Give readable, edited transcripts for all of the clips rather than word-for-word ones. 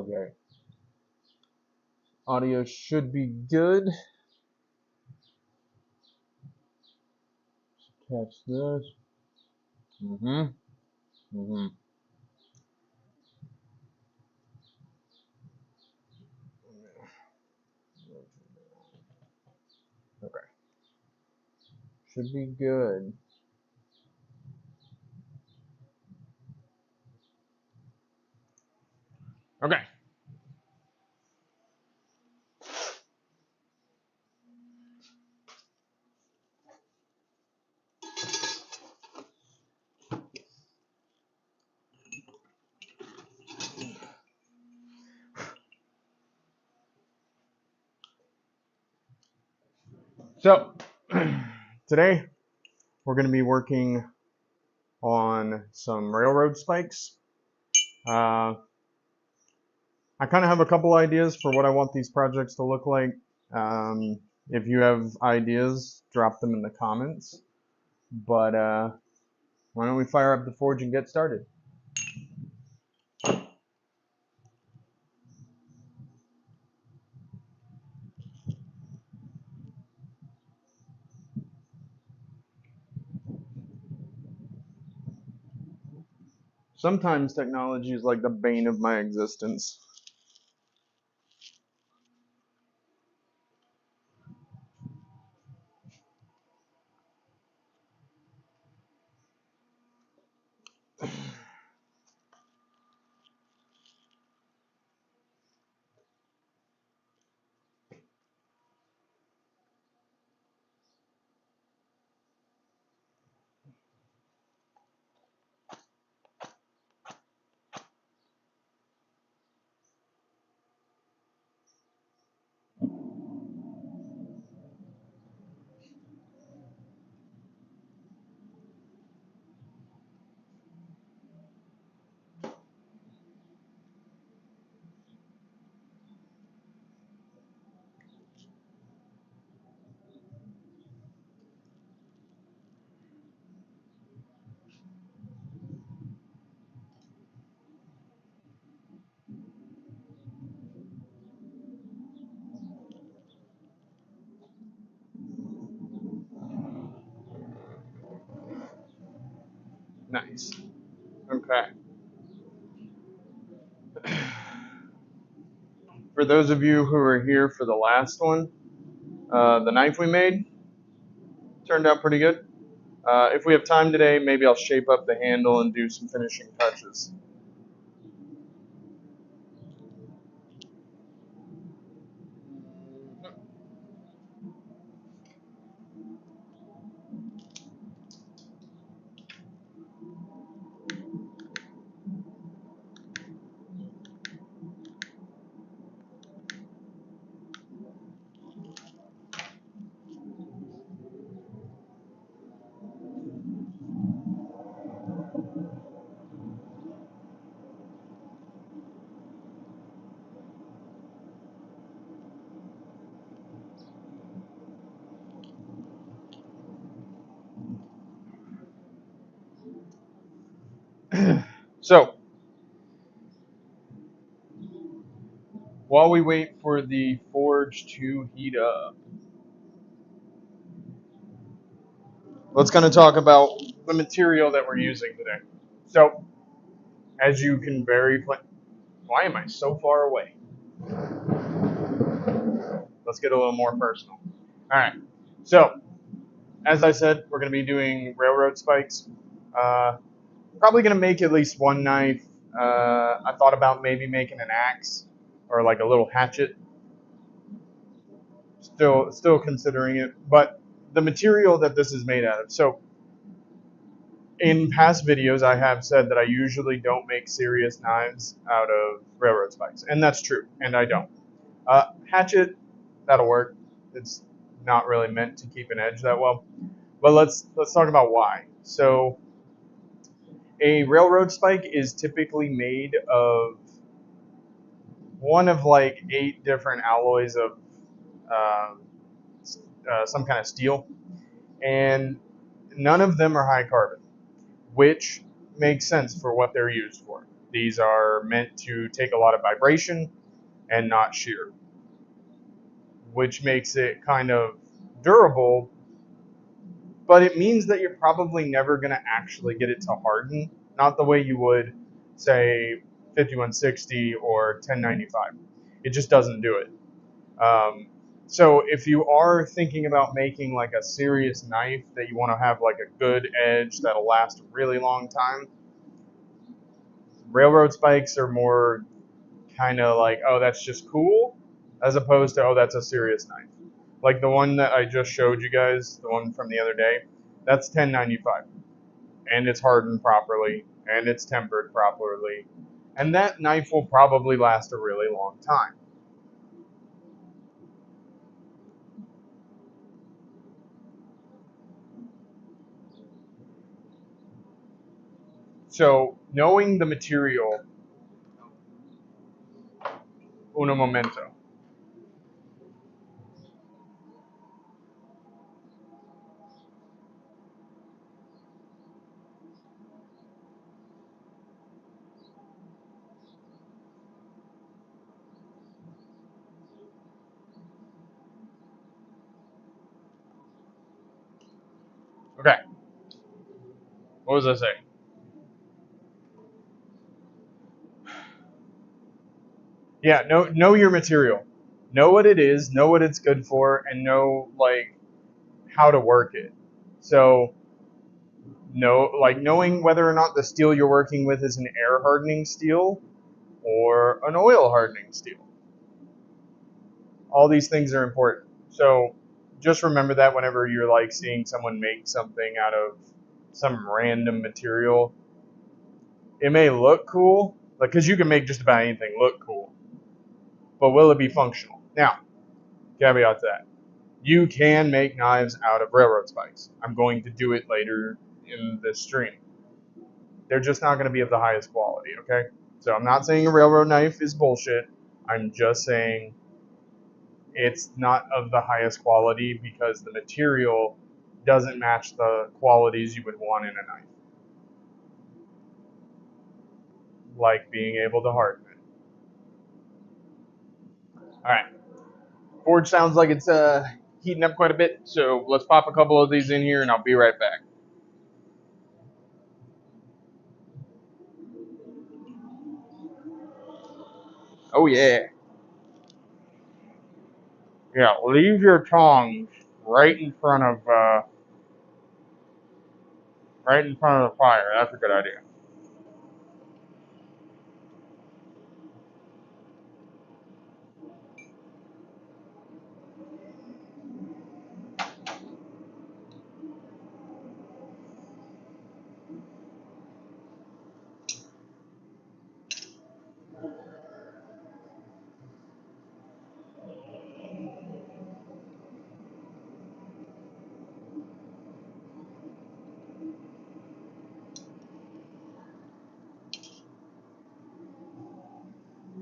Okay. Audio should be good. Catch this. Mm-hmm. Mm-hmm. Okay. Should be good. Okay. So today we're going to be working on some railroad spikes. I kind of have a couple ideas for what I want these projects to look like. If you have ideas, drop them in the comments. But why don't we fire up the forge and get started? Sometimes technology is like the bane of my existence. Nice. Okay. For those of you who were here for the last one, the knife we made turned out pretty good. If we have time today, maybe I'll shape up the handle and do some finishing touches. So, while we wait for the forge to heat up, let's kind of talk about the material that we're using today. So, as you can why am I so far away? Let's get a little more personal. All right. So, as I said, we're going to be doing railroad spikes. Uh, Probably going to make at least one knife. I thought about maybe making an axe or like a little hatchet. Still considering it, but the material that this is made out of. So, in past videos, I have said that I usually don't make serious knives out of railroad spikes, and that's true, and I don't. Hatchet, that'll work. It's not really meant to keep an edge that well. But let's talk about why. So a railroad spike is typically made of one of like 8 different alloys of um, some kind of steel, and none of them are high carbon, which makes sense for what they're used for. These are meant to take a lot of vibration and not shear, which makes it kind of durable, but it means that you're probably never going to actually get it to harden, not the way you would, say, 5160 or 1095. It just doesn't do it. So if you are thinking about making like a serious knife that you want to have like a good edge that'll last a really long time, railroad spikes are more kind of like, oh, that's just cool, as opposed to, oh, that's a serious knife. Like the one that I just showed you guys, the one from the other day, that's 1095, and it's hardened properly, and it's tempered properly, and that knife will probably last a really long time. So knowing the material, uno momento. Okay, what was I saying? Yeah, know your material. Know what it is, know what it's good for, and know like how to work it. So knowing whether or not the steel you're working with is an air hardening steel or an oil hardening steel. All these things are important. So just remember that whenever you're like seeing someone make something out of some random material, it may look cool, like because you can make just about anything look cool, but will it be functional? Now, caveat to that. You can make knives out of railroad spikes. I'm going to do it later in this stream. They're just not going to be of the highest quality, okay? So I'm not saying a railroad knife is bullshit. I'm just saying it's not of the highest quality because the material doesn't match the qualities you would want in a knife, like being able to harden it. All right. Forge sounds like it's heating up quite a bit, so let's pop a couple of these in here and I'll be right back. Oh yeah. Yeah, leave your tongs right in front of the fire. That's a good idea.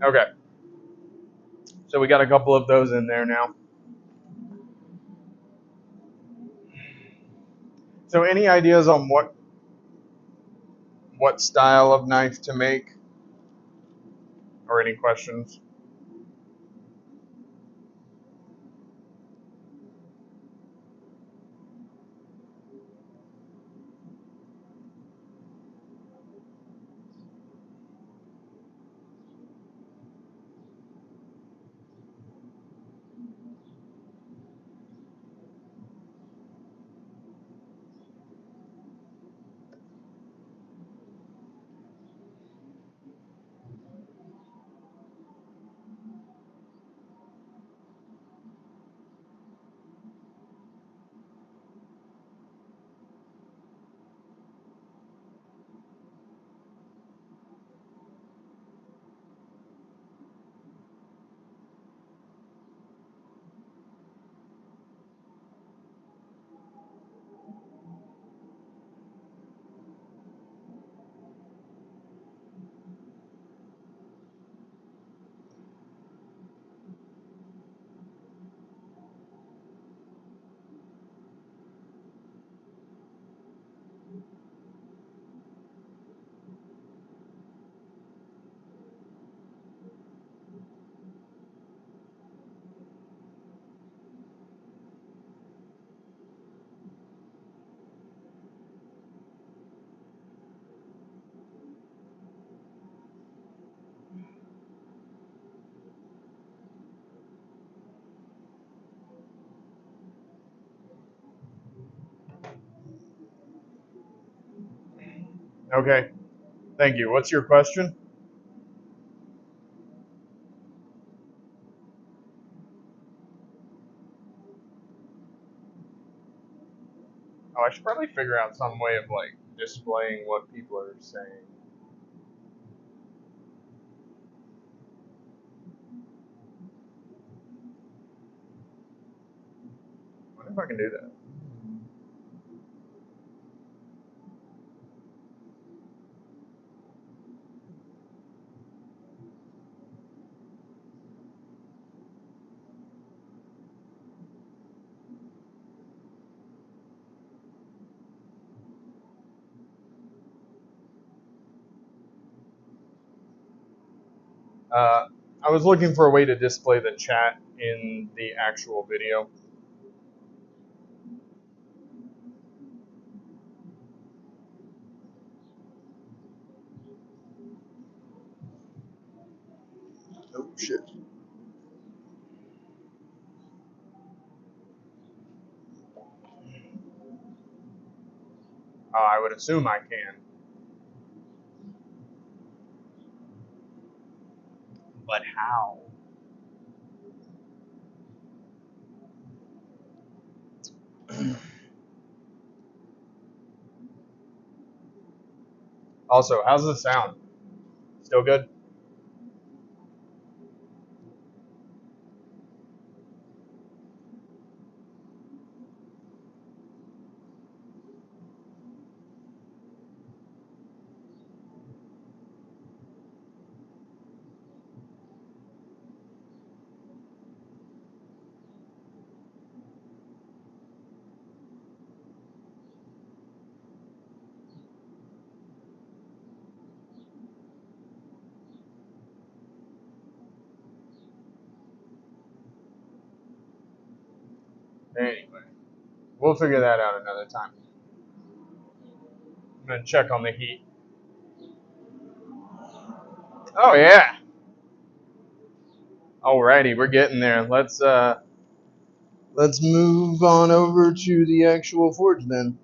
Okay. So we got a couple of those in there now. So any ideas on what style of knife to make, or any questions? Okay, thank you. What's your question? Oh, I should probably figure out some way of like displaying what people are saying. I wonder if I can do that. I was looking for a way to display the chat in the actual video. Oh shit. I would assume I can. But how? Also, how's the sound? Still good? Anyway, we'll figure that out another time. I'm gonna check on the heat. Oh yeah. Alrighty, we're getting there. Let's move on over to the actual forge then.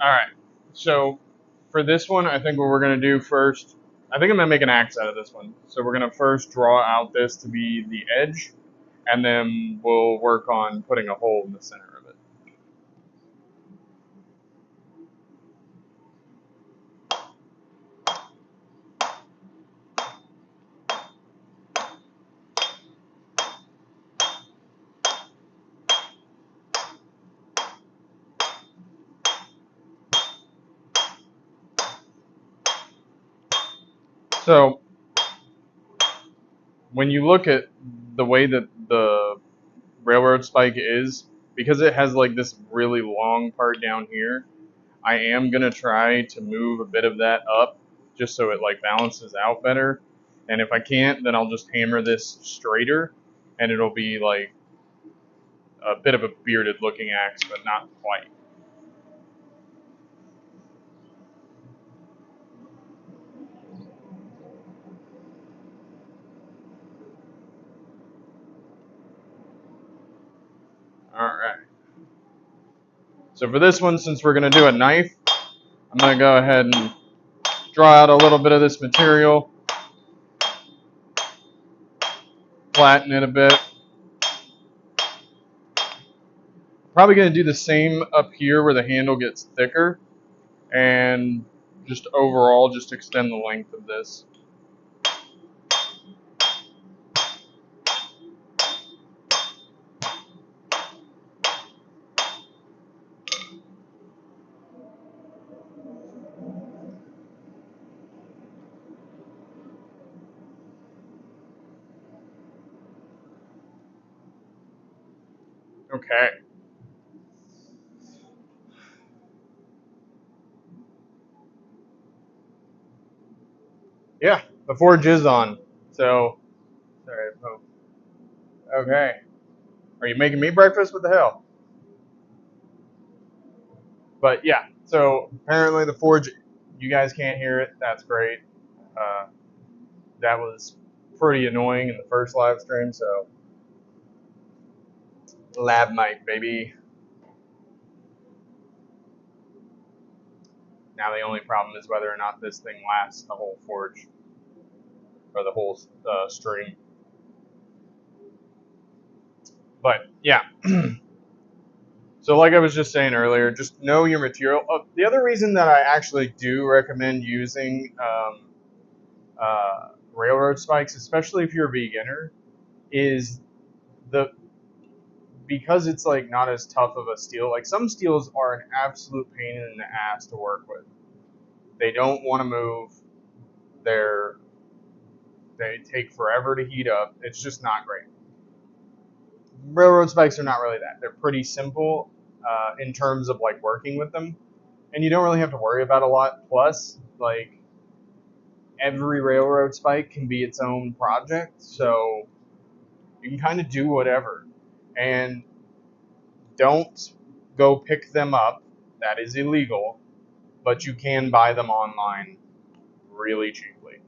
Alright, so for this one, I think what we're going to do first, I think I'm going to make an axe out of this one. So we're going to first draw out this to be the edge, and then we'll work on putting a hole in the center of it. So when you look at the way that the railroad spike is, because it has like this really long part down here, I am going to try to move a bit of that up just so it like balances out better. And if I can't, then I'll just hammer this straighter and it'll be like a bit of a bearded looking axe, but not quite. Alright. So for this one, since we're going to do a knife, I'm going to go ahead and draw out a little bit of this material, flatten it a bit. Probably going to do the same up here where the handle gets thicker, and just overall, just extend the length of this. Okay. Yeah, the forge is on. So, sorry. Oh, okay. Are you making me breakfast? What the hell? But yeah, so apparently the forge, you guys can't hear it. That's great. Uh, that was pretty annoying in the first live stream. So, lab mic, baby. Now the only problem is whether or not this thing lasts the whole forge or the whole stream. But yeah. So like I was just saying earlier, just know your material. The other reason that I actually do recommend using railroad spikes, especially if you're a beginner, is the because it's like not as tough of a steel. Like some steels are an absolute pain in the ass to work with. They don't want to move. They're they take forever to heat up. It's just not great. Railroad spikes are not really that. They're pretty simple in terms of like working with them, and you don't really have to worry about a lot. Plus, like every railroad spike can be its own project, so you can kind of do whatever. And don't go pick them up. That is illegal, but you can buy them online really cheaply.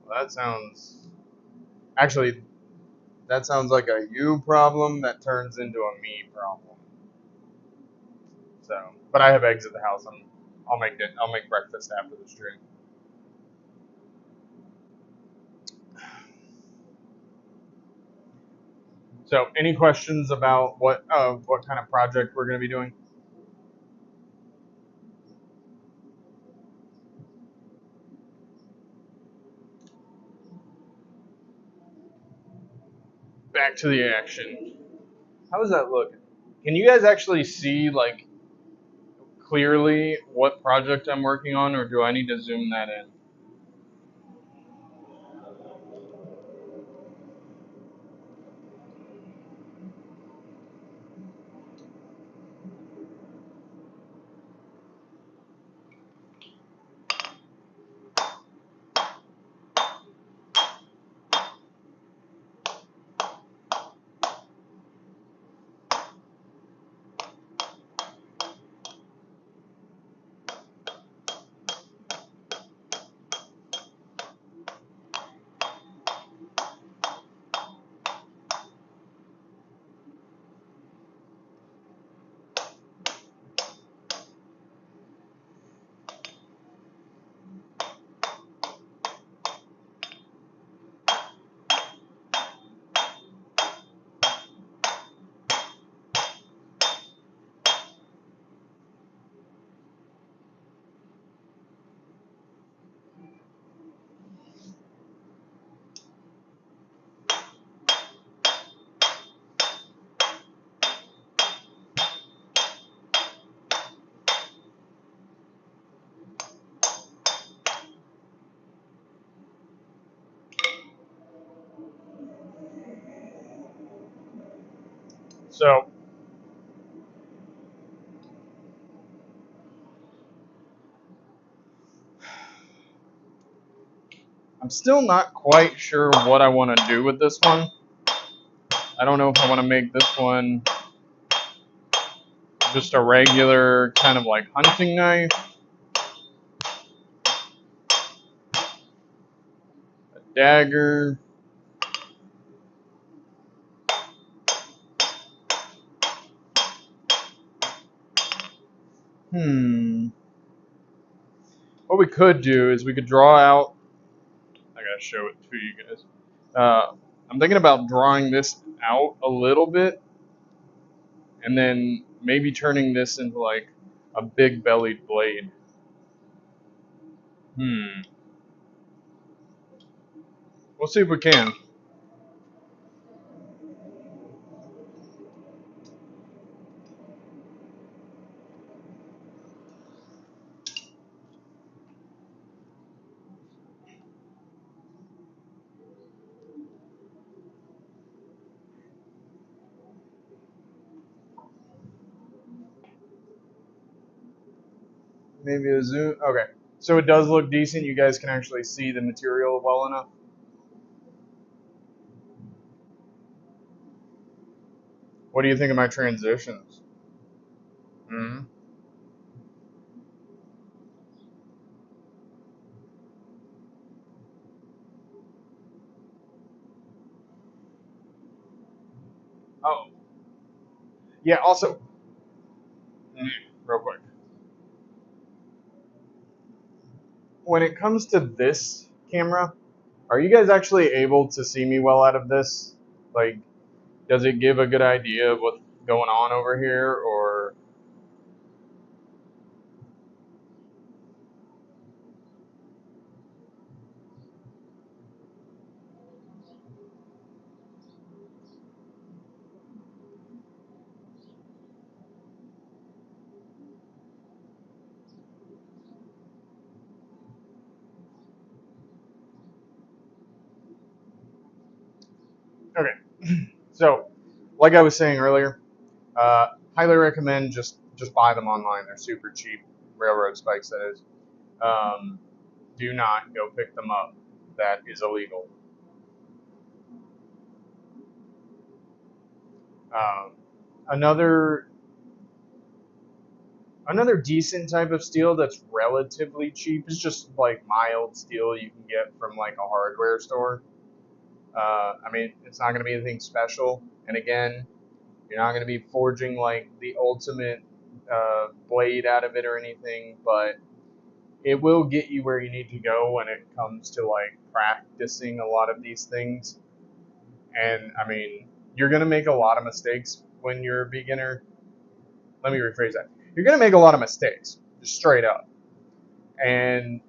Well, that sounds actually that sounds like a you problem that turns into a me problem. So, but I have eggs at the house. I'll make it. I'll make breakfast after the stream. So, any questions about what kind of project we're going to be doing? Back to the action. How does that look? Can you guys actually see like clearly what project I'm working on, or do I need to zoom that in? So, I'm still not quite sure what I want to do with this one. I don't know if I want to make this one just a regular kind of like hunting knife, a dagger. What we could do is we could draw out. I gotta show it to you guys. I'm thinking about drawing this out a little bit, and then maybe turning this into like a big bellied blade. We'll see if we can. Maybe a zoom. Okay. So it does look decent. You guys can actually see the material well enough. What do you think of my transitions? Hmm. Oh, yeah. Also, real quick, when it comes to this camera, are you guys actually able to see me well out of this? Like, does it give a good idea of what's going on over here, or okay? So, like I was saying earlier, highly recommend just buy them online. They're super cheap. Railroad spikes, that is. Um, do not go pick them up. That is illegal. Um, another another decent type of steel that's relatively cheap is just like mild steel you can get from like a hardware store. I mean, it's not going to be anything special, and again, you're not going to be forging like the ultimate blade out of it or anything, but it will get you where you need to go when it comes to like practicing a lot of these things. And I mean, you're going to make a lot of mistakes when you're a beginner. Let me rephrase that. You're going to make a lot of mistakes, just straight up. And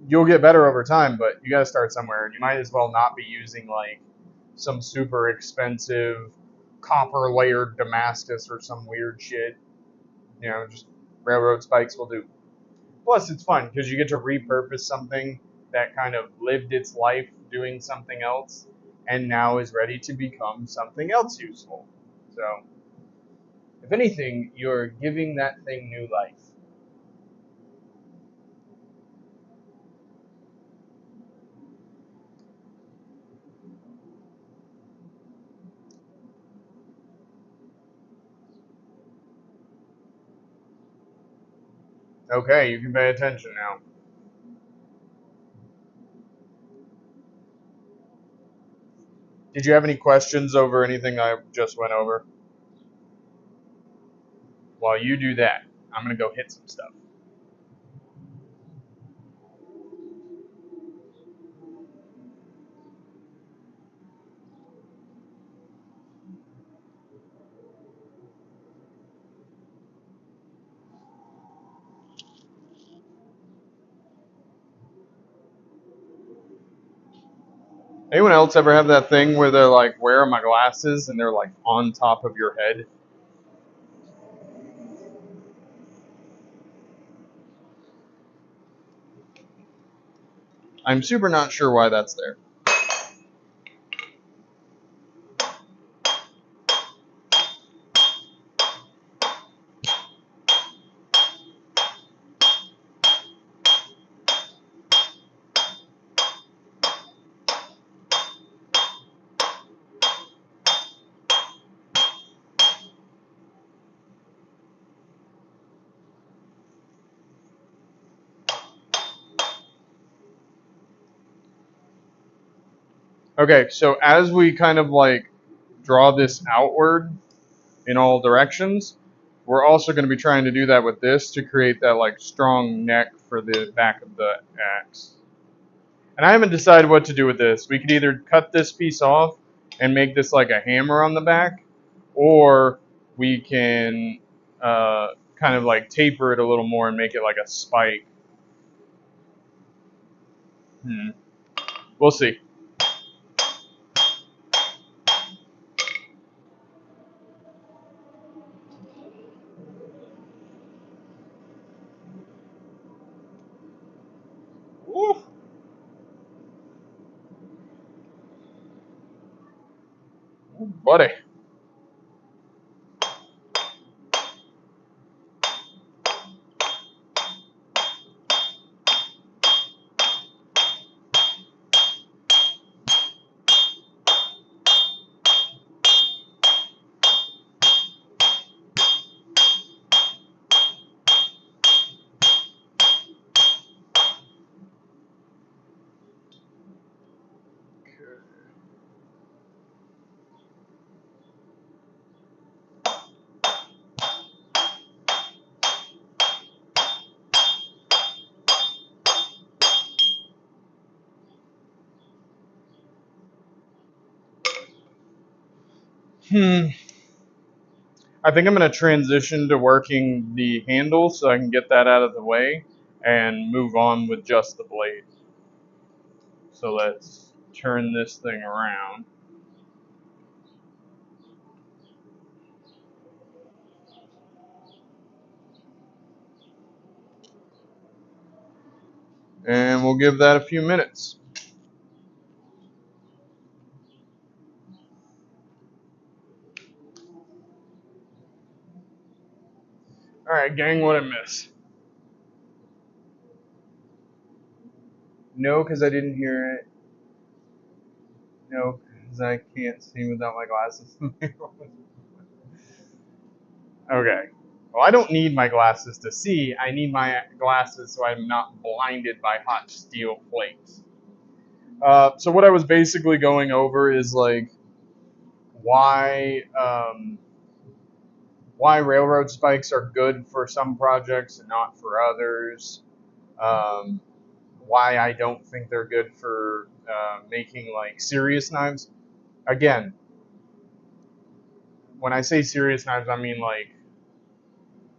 you'll get better over time, but you got to start somewhere. And you might as well not be using like some super expensive copper layered Damascus or some weird shit. You know, just railroad spikes will do. Plus, it's fun because you get to repurpose something that kind of lived its life doing something else and now is ready to become something else useful. So, if anything, you're giving that thing new life. Okay, you can pay attention now. Did you have any questions over anything I just went over? While you do that, I'm going to go hit some stuff. Anyone else ever have that thing where they're like, where are my glasses? And they're like on top of your head? I'm super not sure why that's there. Okay, so as we kind of like draw this outward in all directions, we're also going to be trying to do that with this to create that like strong neck for the back of the axe. And I haven't decided what to do with this. We could either cut this piece off and make this like a hammer on the back, or we can kind of like taper it a little more and make it like a spike. We'll see. Woo. Buddy. I think I'm going to transition to working the handle so I can get that out of the way and move on with just the blade. So let's turn this thing around. And we'll give that a few minutes. Alright, gang, what I miss? No, because I didn't hear it. No, because I can't see without my glasses. Okay. Well, I don't need my glasses to see. I need my glasses so I'm not blinded by hot steel plates. So what I was basically going over is like why why railroad spikes are good for some projects and not for others. Um, why I don't think they're good for making like serious knives. Again, when I say serious knives, I mean like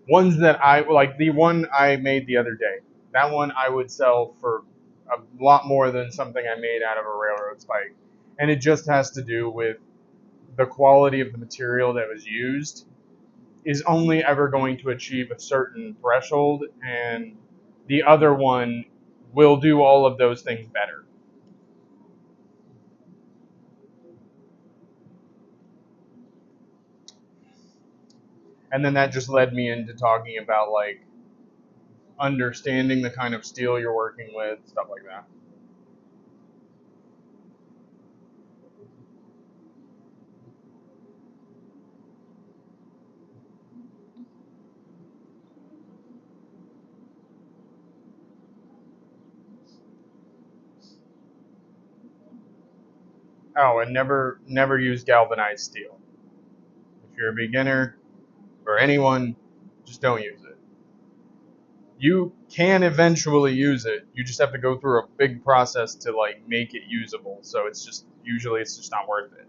ones that I like. The one I made the other day. That one I would sell for a lot more than something I made out of a railroad spike, and it just has to do with the quality of the material that was used is only ever going to achieve a certain threshold, and the other one will do all of those things better. And then that just led me into talking about like understanding the kind of steel you're working with, stuff like that. Oh, and never use galvanized steel. If you're a beginner or anyone, just don't use it. You can eventually use it. You just have to go through a big process to like make it usable. So it's just usually it's just not worth it.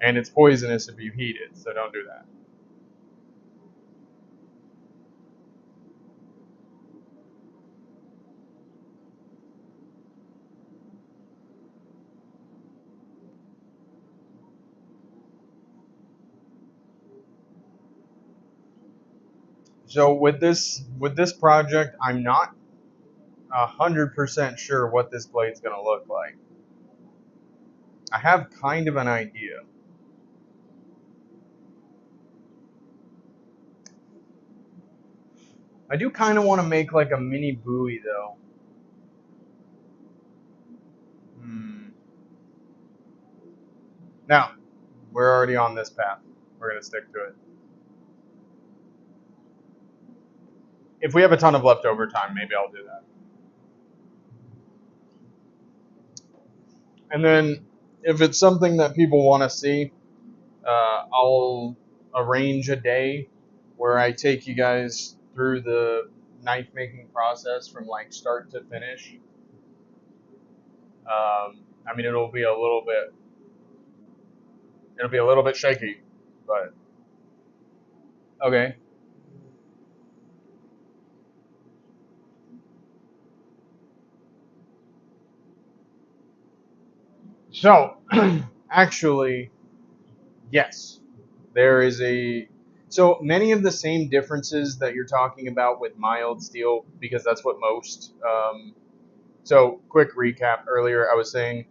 And it's poisonous if you heat it, so don't do that. So with this project, I'm not 100% sure what this blade's gonna look like. I have kind of an idea. I do kind of want to make like a mini buoy though. Hmm. Now, we're already on this path. We're gonna stick to it. If we have a ton of leftover time, maybe I'll do that. And then if it's something that people want to see, I'll arrange a day where I take you guys through the knife making process from like start to finish. I mean, it'll be a little bit. It'll be a little bit shaky, but okay. So, actually, yes, there is a. So many of the same differences that you're talking about with mild steel, because that's what most. So, quick recap earlier, I was saying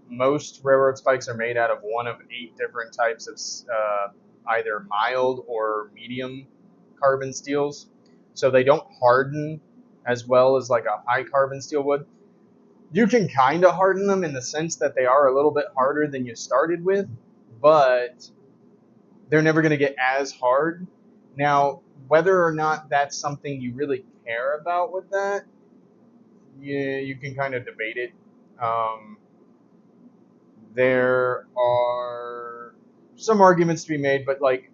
most railroad spikes are made out of one of 8 different types of either mild or medium carbon steels. So they don't harden as well as like a high carbon steel would. You can kind of harden them in the sense that they are a little bit harder than you started with, but they're never going to get as hard. Now, whether or not that's something you really care about with that, yeah, you can kind of debate it. Um, there are some arguments to be made, but like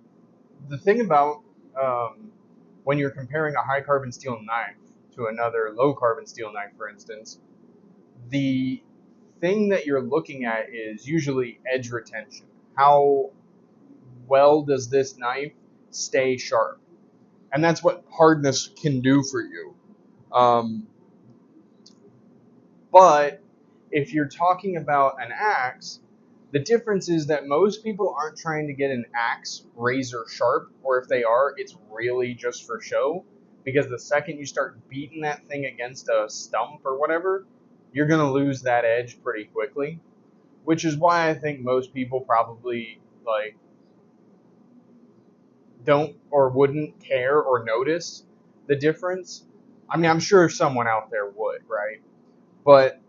the thing about when you're comparing a high carbon steel knife to another low carbon steel knife, for instance, the thing that you're looking at is usually edge retention. How well does this knife stay sharp? And that's what hardness can do for you. Um, but if you're talking about an axe, the difference is that most people aren't trying to get an axe razor sharp, or if they are, it's really just for show. Because the second you start beating that thing against a stump or whatever, you're going to lose that edge pretty quickly. Which is why I think most people probably like don't or wouldn't care or notice the difference. I mean, I'm sure someone out there would, right? But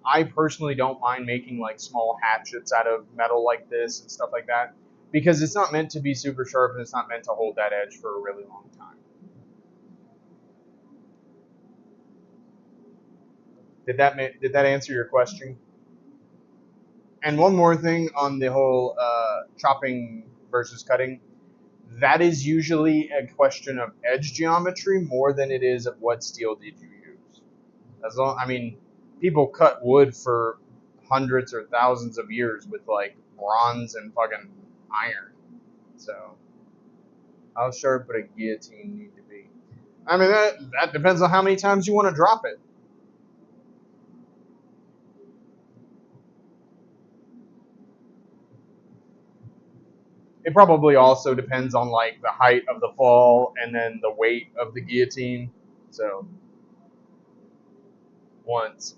I personally don't mind making like small hatchets out of metal like this and stuff like that because it's not meant to be super sharp and it's not meant to hold that edge for a really long time. Did that answer your question? And one more thing on the whole chopping versus cutting. That is usually a question of edge geometry more than it is of what steel did you use. I mean, people cut wood for hundreds or thousands of years with like bronze and fucking iron. So, how sharp would a guillotine need to be? I mean, that depends on how many times you want to drop it. It probably also depends on like the height of the fall and then the weight of the guillotine. So, once.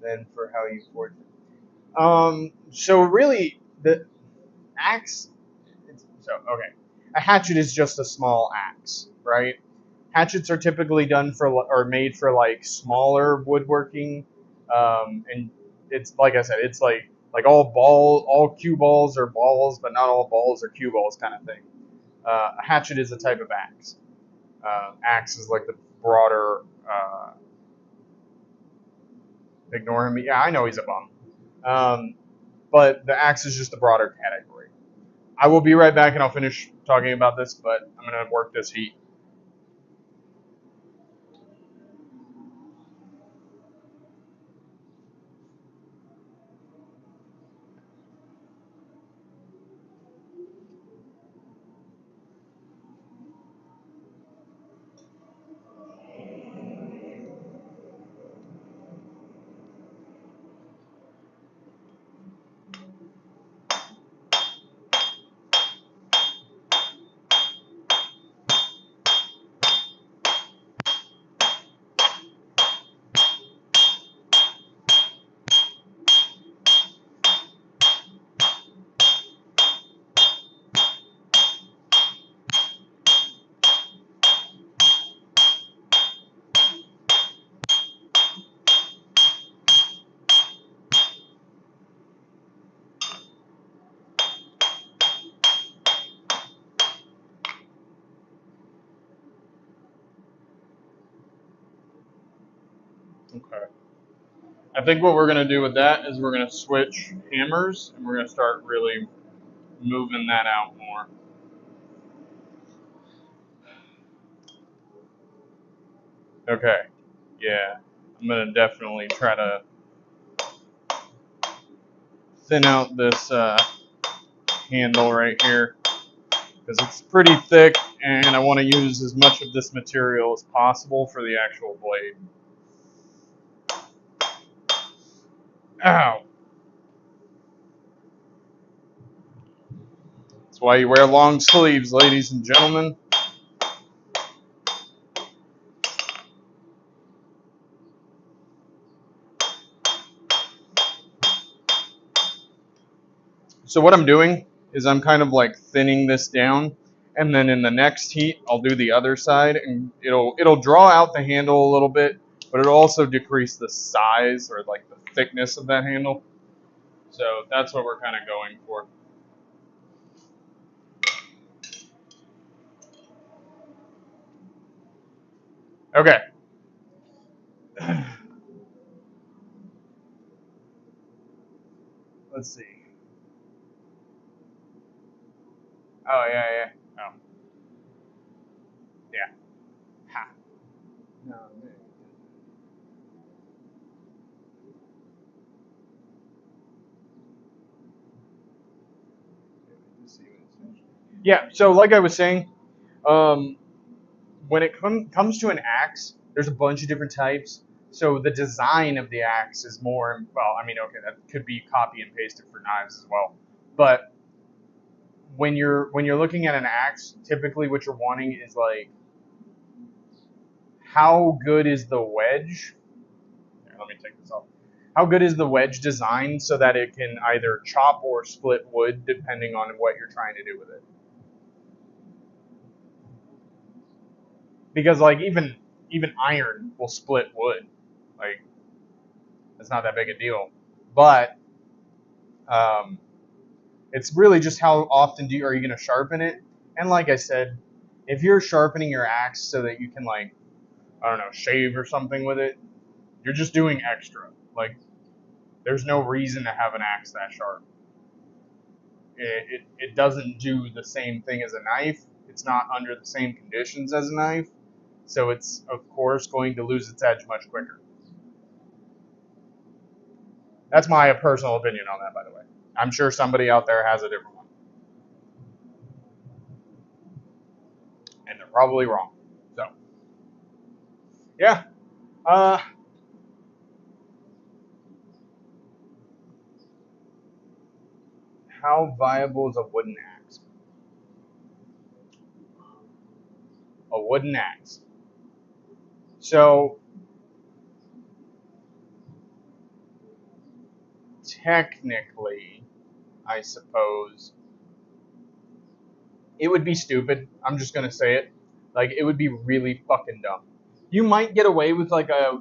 Then for how you forge it. So really, the axe. So okay, a hatchet is just a small axe, right? Hatchets are typically done for or made for like smaller woodworking, and it's like I said, it's like all cue balls are balls, but not all balls are cue balls kind of thing. A hatchet is a type of axe. Axe is like the broader. Ignore him. Yeah, I know he's a bum. Um, but the axe is just the broader category. I will be right back and I'll finish talking about this, but I'm going to work this heat. Okay. I think what we're going to do with that is we're going to switch hammers and we're going to start really moving that out more. Okay. Yeah. I'm gonna definitely try to thin out this handle right here because it's pretty thick and I want to use as much of this material as possible for the actual blade. Ow. That's why you wear long sleeves, ladies and gentlemen. So what I'm doing is I'm kind of like thinning this down, and then in the next heat I'll do the other side, and it'll draw out the handle a little bit, but it'll also decrease the size or like the thickness of that handle. So that's what we're kind of going for. Okay. Let's see. Oh yeah, yeah. Oh yeah. Ha. No, yeah. So like I was saying, um, when it comes to an axe, there's a bunch of different types. So the design of the axe is more well. I mean, okay, that could be copy and pasted for knives as well. But when you're looking at an axe, typically what you're wanting is like how good is the wedge? Here, let me take this off. How good is the wedge design so that it can either chop or split wood depending on what you're trying to do with it? Because like even iron will split wood. Like it's not that big a deal. But um, it's really just how often are you going to sharpen it? And like I said, if you're sharpening your axe so that you can like I don't know shave or something with it, you're just doing extra. Like there's no reason to have an axe that sharp. It doesn't do the same thing as a knife. It's not under the same conditions as a knife, so it's of course going to lose its edge much quicker. That's my personal opinion on that, by the way. I'm sure somebody out there has a different one, and they're probably wrong. So yeah, uh, how viable is a wooden axe? A wooden axe. So technically, I suppose it would be stupid. I'm just gonna say it. Like it would be really fucking dumb. You might get away with like a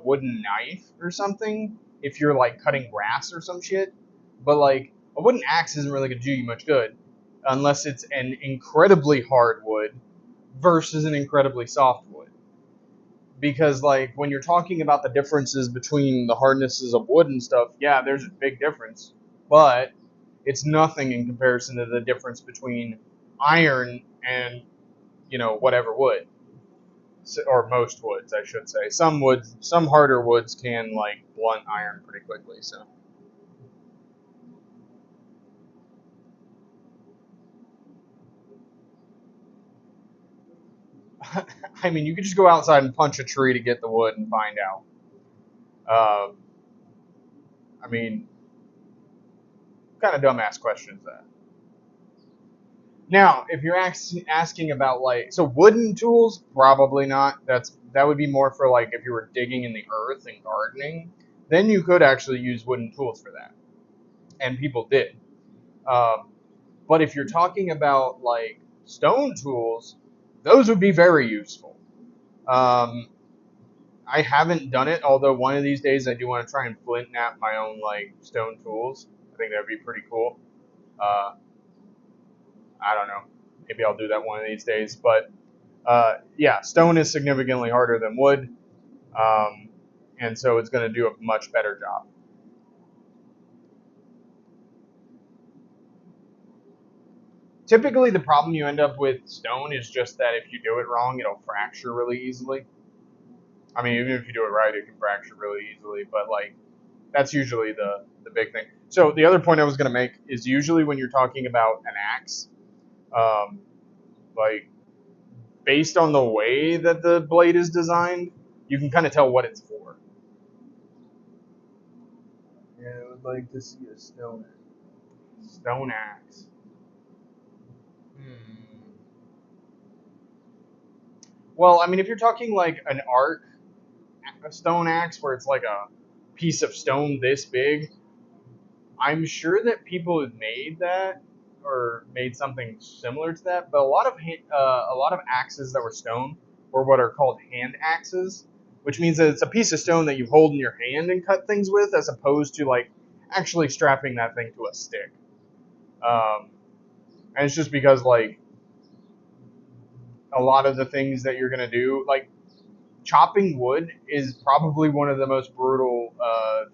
wooden knife or something if you're like cutting grass or some shit. But like a wooden axe isn't really gonna do you much good unless it's an incredibly hard wood versus an incredibly soft wood. Because like when you're talking about the differences between the hardnesses of wood and stuff, yeah, there's a big difference. But it's nothing in comparison to the difference between iron and whatever wood, or most woods, I should say. Some woods, some harder woods can like blunt iron pretty quickly. So, I mean, you could just go outside and punch a tree to get the wood and find out. Um, I mean, what kind of dumbass question is that? Now, if you're asking about like so wooden tools, probably not. That would be more for like if you were digging in the earth and gardening. Then you could actually use wooden tools for that, and people did. Um, but if you're talking about like stone tools, those would be very useful. Um, I haven't done it, although one of these days I do want to try and flint knap my own like stone tools. I think that would be pretty cool. Uh, I don't know. Maybe I'll do that one of these days. But yeah, stone is significantly harder than wood, um, and so it's going to do a much better job. Typically, the problem you end up with stone is just that if you do it wrong, it'll fracture really easily. I mean, even if you do it right, it can fracture really easily. But like, that's usually the big thing. So the other point I was going to make is usually when you're talking about an axe, um, like based on the way that the blade is designed, you can kind of tell what it's for. Yeah, I would like to see a stone axe. Stone axe. Hmm. Well, I mean, if you're talking like an arc, a stone axe where it's like a piece of stone this big, I'm sure that people have made that or made something similar to that. But a lot of axes that were stone were what are called hand axes, which means that it's a piece of stone that you hold in your hand and cut things with, as opposed to like actually strapping that thing to a stick. Um, and it's just because like a lot of the things that you're gonna do, like chopping wood is probably one of the most brutal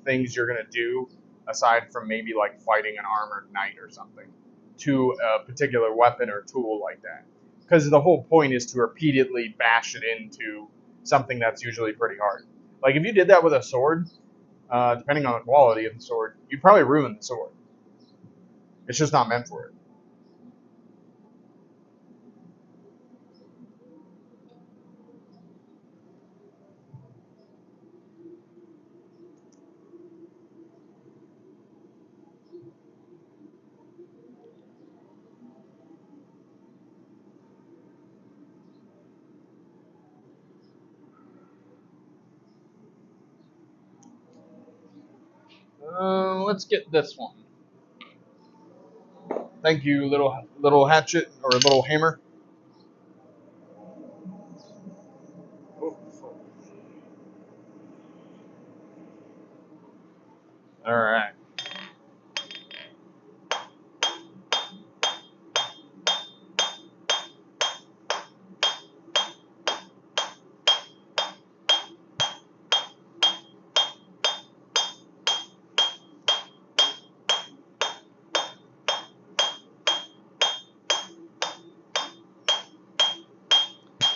things you're going to do, aside from maybe like fighting an armored knight or something, to a particular weapon or tool like that. Because the whole point is to repeatedly bash it into something that's usually pretty hard. Like if you did that with a sword, depending on the quality of the sword, you'd probably ruin the sword. It's just not meant for it. Let's get this one. Thank you, little hatchet or little hammer. All right.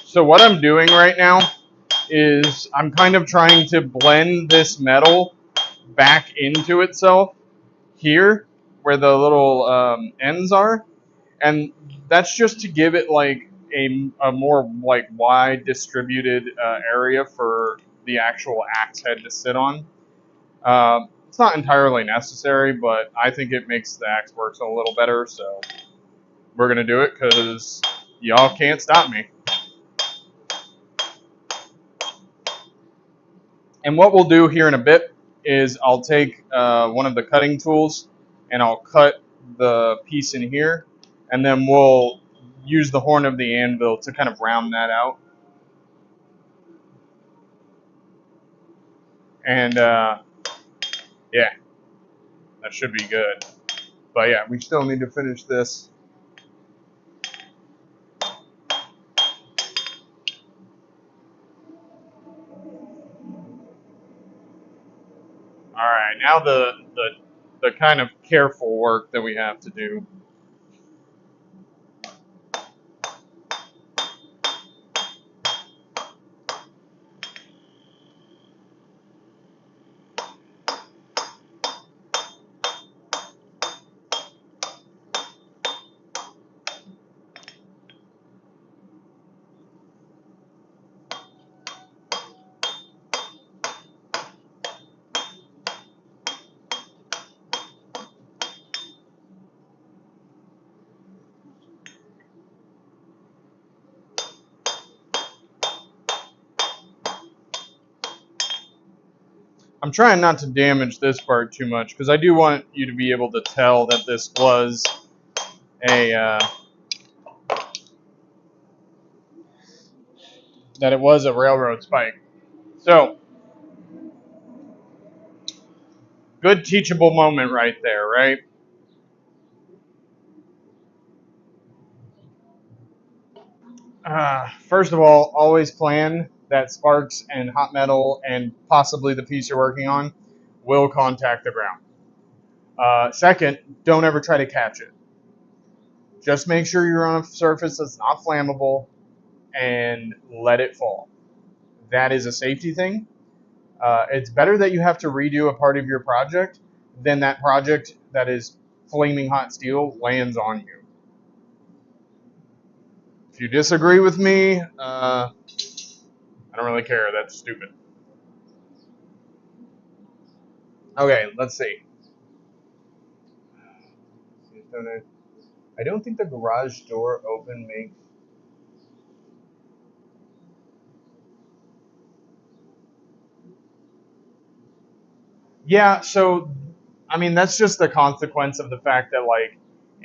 So what I'm doing right now is I'm kind of trying to blend this metal back into itself here where the little ends are, and that's just to give it like a more like wide distributed area for the actual axe head to sit on. It's not entirely necessary, but I think it makes the axe works a little better, so we're gonna do it because y'all can't stop me. And what we'll do here in a bit is I'll take one of the cutting tools and I'll cut the piece in here, and then we'll use the horn of the anvil to kind of round that out. And yeah, that should be good. But yeah, we still need to finish this. All right, now the kind of careful work that we have to do. I'm trying not to damage this part too much because I do want you to be able to tell that this was a that it was a railroad spike. So, good teachable moment right there, right? First of all, always plan that sparks and hot metal and possibly the piece you're working on will contact the ground. Second, don't ever try to catch it. Just make sure you're on a surface that's not flammable and let it fall. that is a safety thing. It's better that you have to redo a part of your project than that project that is flaming hot steel lands on you. If you disagree with me, I don't really care. That's stupid. Okay, let's see. I don't think the garage door open makes. Yeah, so I mean that's just the consequence of the fact that like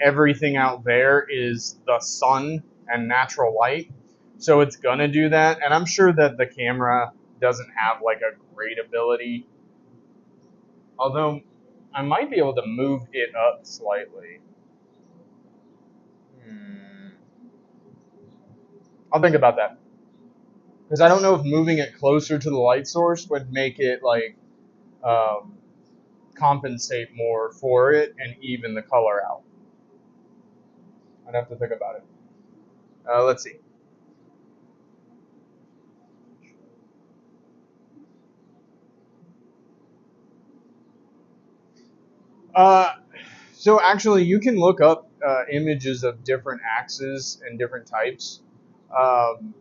everything out there is the sun and natural light. So it's gonna do that, and I'm sure that the camera doesn't have like a great ability. Although I might be able to move it up slightly. I'll think about that. Because I don't know if moving it closer to the light source would make it like um, compensate more for it and even the color out. I'd have to think about it. Let's see. Uh, so actually, you can look up images of different axes and different types. Um,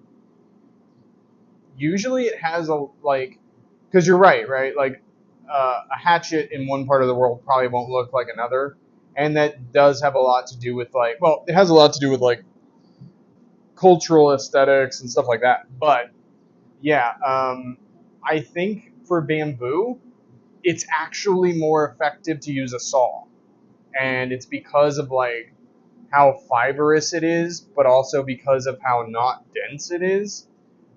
Usually, it has a like, because you're right, right? Like a hatchet in one part of the world probably won't look like another, and that does have a lot to do with like, well, it has a lot to do with like cultural aesthetics and stuff like that. But yeah, I think for bamboo, it's actually more effective to use a saw, and it's because of like how fibrous it is, but also because of how not dense it is.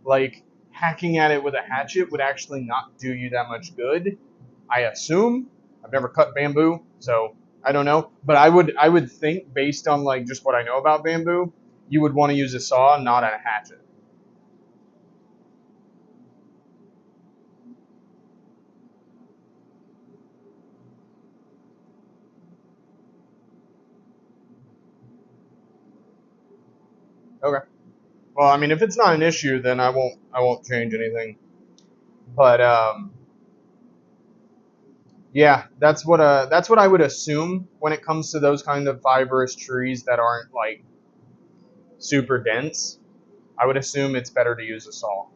Like hacking at it with a hatchet would actually not do you that much good. I assume. I've never cut bamboo, so I don't know. But I would think based on like just what I know about bamboo, you would want to use a saw, not a hatchet. Okay. Well, I mean, if it's not an issue, then I won't change anything. But yeah, that's what I would assume when it comes to those kind of fibrous trees that aren't like super dense. I would assume it's better to use a saw.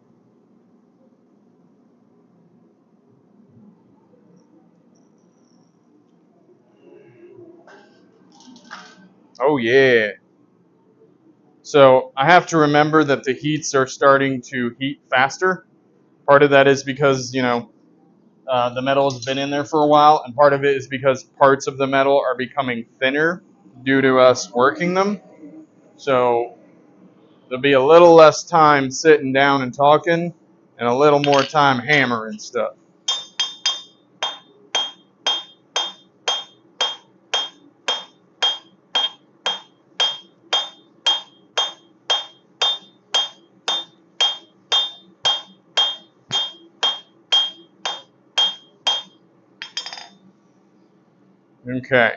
Oh yeah. So I have to remember that the heats are starting to heat faster. Part of that is because the metal has been in there for a while, and part of it is because parts of the metal are becoming thinner due to us working them. So there'll be a little less time sitting down and talking, and a little more time hammering stuff. Okay.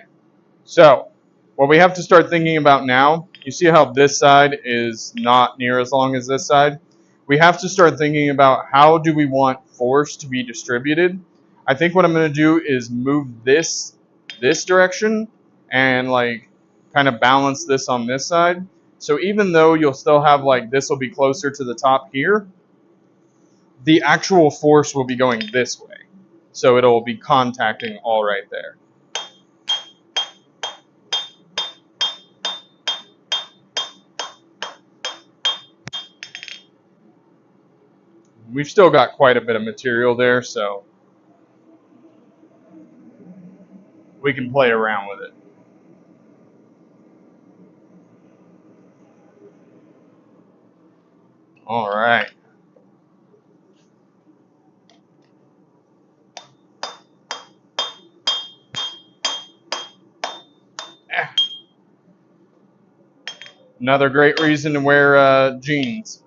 So, what we have to start thinking about now, you see how this side is not near as long as this side? We have to start thinking about how do we want force to be distributed. I think what I'm going to do is move this direction and like kind of balance this on this side. So even though you'll still have like this will be closer to the top here, the actual force will be going this way. So it'll be contacting all right there. We've still got quite a bit of material there, so we can play around with it. All right. Another great reason to wear jeans.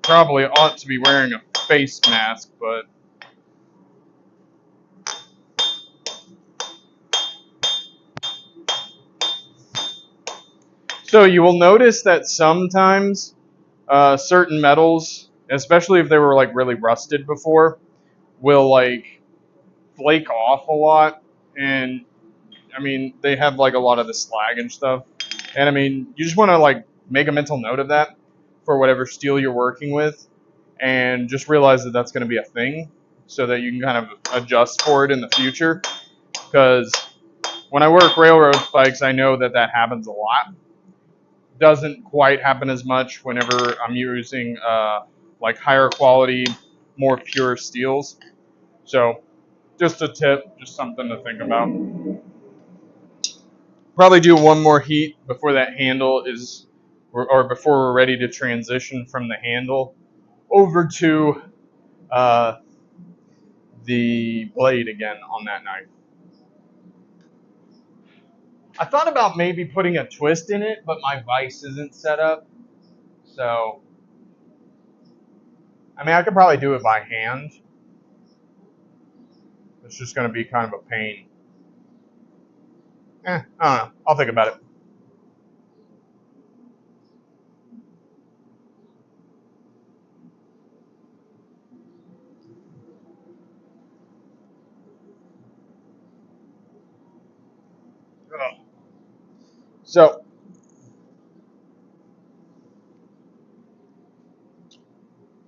Probably ought to be wearing a face mask, but So you will notice that sometimes certain metals, especially if they were like really rusted before, will like flake off a lot. And I mean, they have like a lot of the slag and stuff. And I mean, you just want to like make a mental note of that for whatever steel you're working with, and just realize that that's going to be a thing, so that you can kind of adjust for it in the future. Because when I work railroad spikes, I know that that happens a lot. Doesn't quite happen as much whenever I'm using like higher quality, more pure steels. So just a tip, just something to think about. Probably do one more heat before that handle is, or before we're ready to transition from the handle over to uh, the blade again on that knife. I thought about maybe putting a twist in it, but my vise isn't set up. So, I mean, I could probably do it by hand. It's just going to be kind of a pain. I don't know. I'll think about it. So,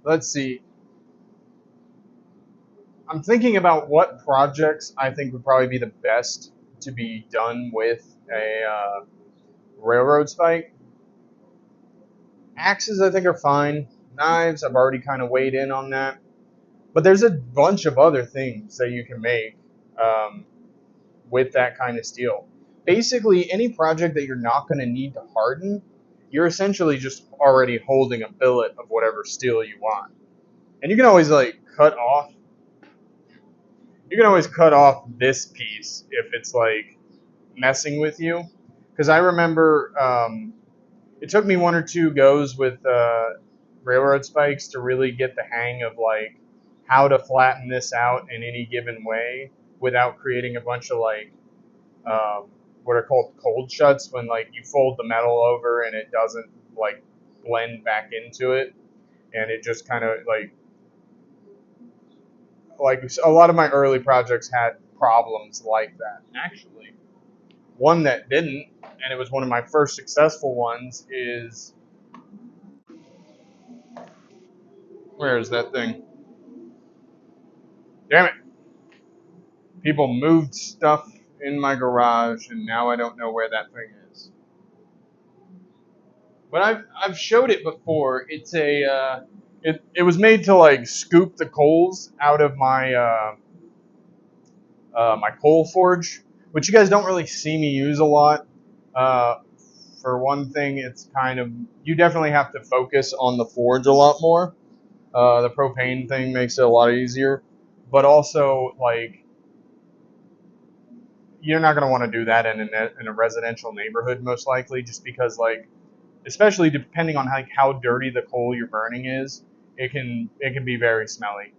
let's see. I'm thinking about what projects I think would probably be the best to be done with a railroad spike. Axes, I think, are fine. Knives, I've already kind of weighed in on that. But there's a bunch of other things that you can make um, with that kind of steel. Basically, any project that you're not going to need to harden, you're essentially just already holding a billet of whatever steel you want. And you can always like cut off. You can always cut off this piece if it's like messing with you. Because I remember it took me one or two goes with railroad spikes to really get the hang of like how to flatten this out in any given way without creating a bunch of like um, what are called cold shuts, when like you fold the metal over and it doesn't like blend back into it, and it just kind of like a lot of my early projects had problems like that. Actually, one that didn't, and it was one of my first successful ones, is where is that thing? Damn it. People moved stuff in my garage, and now I don't know where that thing is. But I've showed it before. It's a it was made to like scoop the coals out of my my coal forge, which you guys don't really see me use a lot. Uh, for one thing, it's kind of, you definitely have to focus on the forge a lot more. The propane thing makes it a lot easier, but also like you're not going to want to do that in a residential neighborhood, most likely, just because like, especially depending on how dirty the coal you're burning is, it can be very smelly.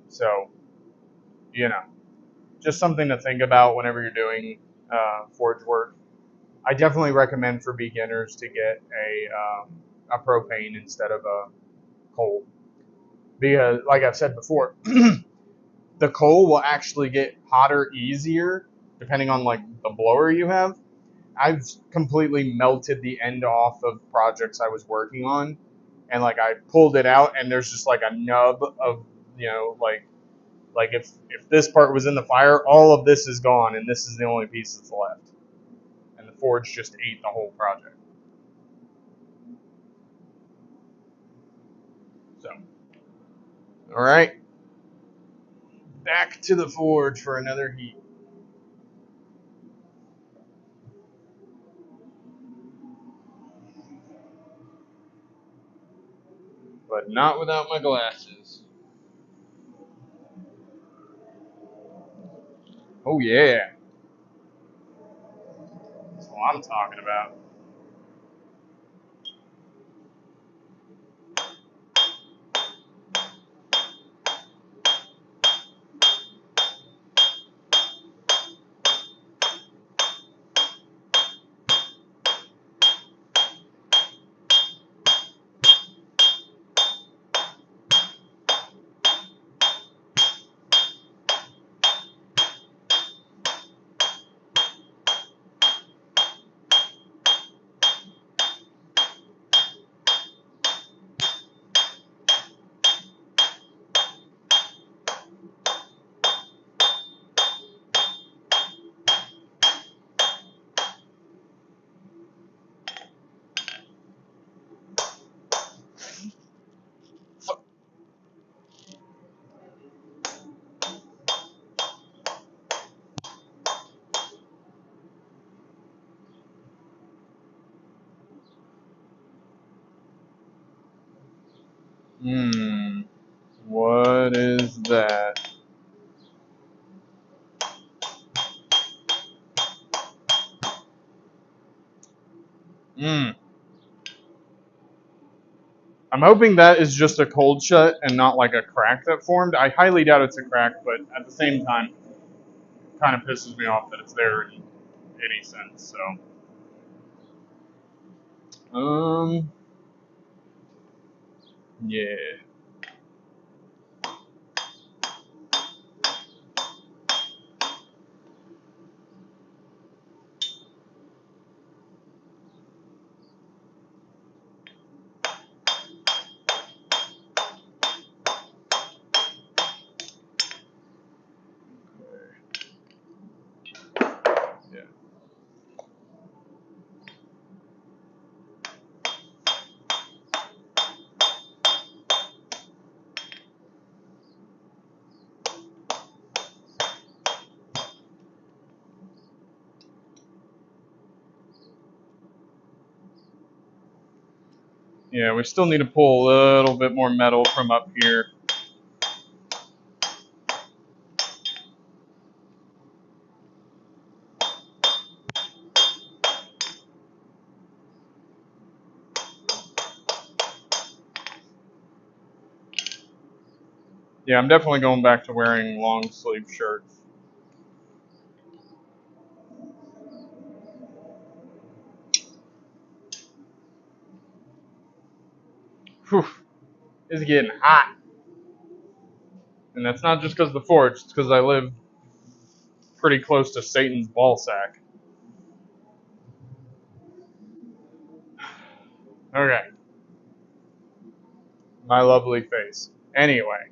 So you know, just something to think about whenever you're doing forge work. I definitely recommend for beginners to get a propane instead of a coal, because like I've said before, the coal will actually get hotter easier depending on like the blower you have. I've completely melted the end off of projects I was working on, and like I pulled it out, and there's just like a nub of, like if this part was in the fire, all of this is gone, and this is the only piece that's left, and the forge just ate the whole project. So, all right, back to the forge for another heat, but not without my glasses. Oh yeah, that's what I'm talking about. What is that? I'm hoping that is just a cold shut and not like a crack that formed. I highly doubt it's a crack, but at the same time, it kind of pisses me off that it's there in any sense. So, yeah. Yeah. Yeah, we still need to pull a little bit more metal from up here. Yeah, I'm definitely going back to wearing long sleeve shirts. Whew, it's getting hot. And that's not just because of the forge, it's because I live pretty close to Satan's ballsack. Okay. My lovely face. Anyway.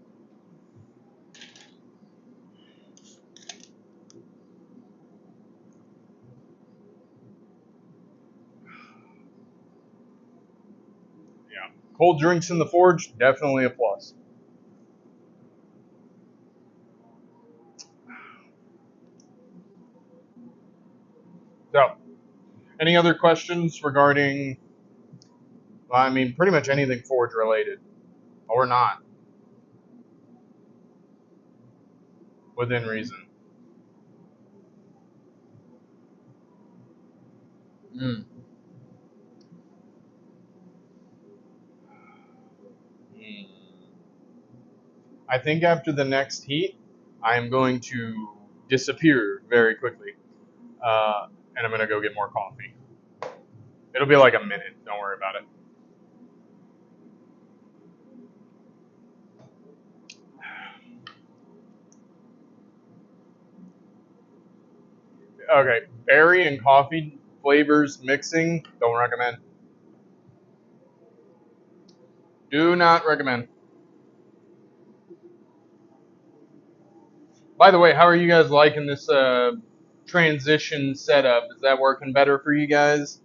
Yeah. Cold drinks in the forge, definitely a plus. So, any other questions regarding, well, I mean, pretty much anything forge related, or not, within reason? Mm. Mm. I think after the next heat, I am going to disappear very quickly, and I'm going to go get more coffee. It'll be like a minute. Don't worry about it. Okay, berry and coffee flavors mixing, don't recommend. Do not recommend. By the way, how are you guys liking this transition setup? Is that working better for you guys?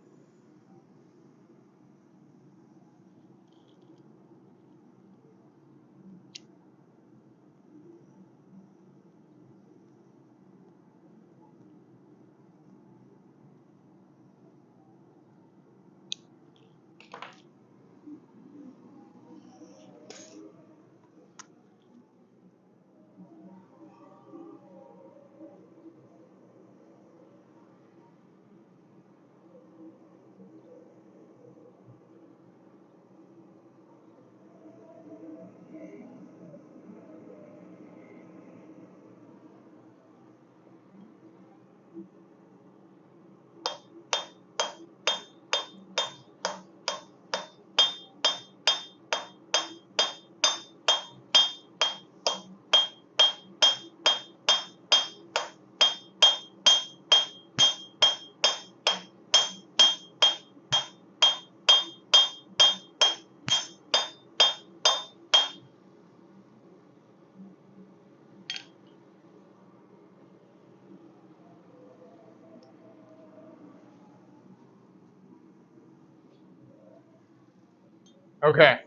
Okay.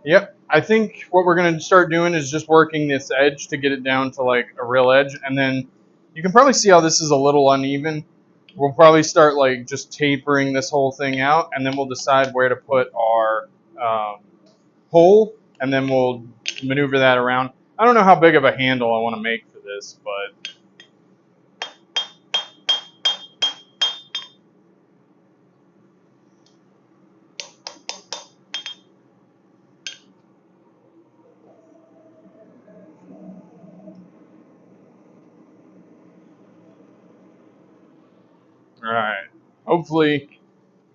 Yep. I think what we're going to start doing is just working this edge to get it down to like a real edge. And then you can probably see how this is a little uneven. We'll probably start like just tapering this whole thing out. And then we'll decide where to put our pull, and then we'll maneuver that around. I don't know how big of a handle I want to make for this, but all right. Hopefully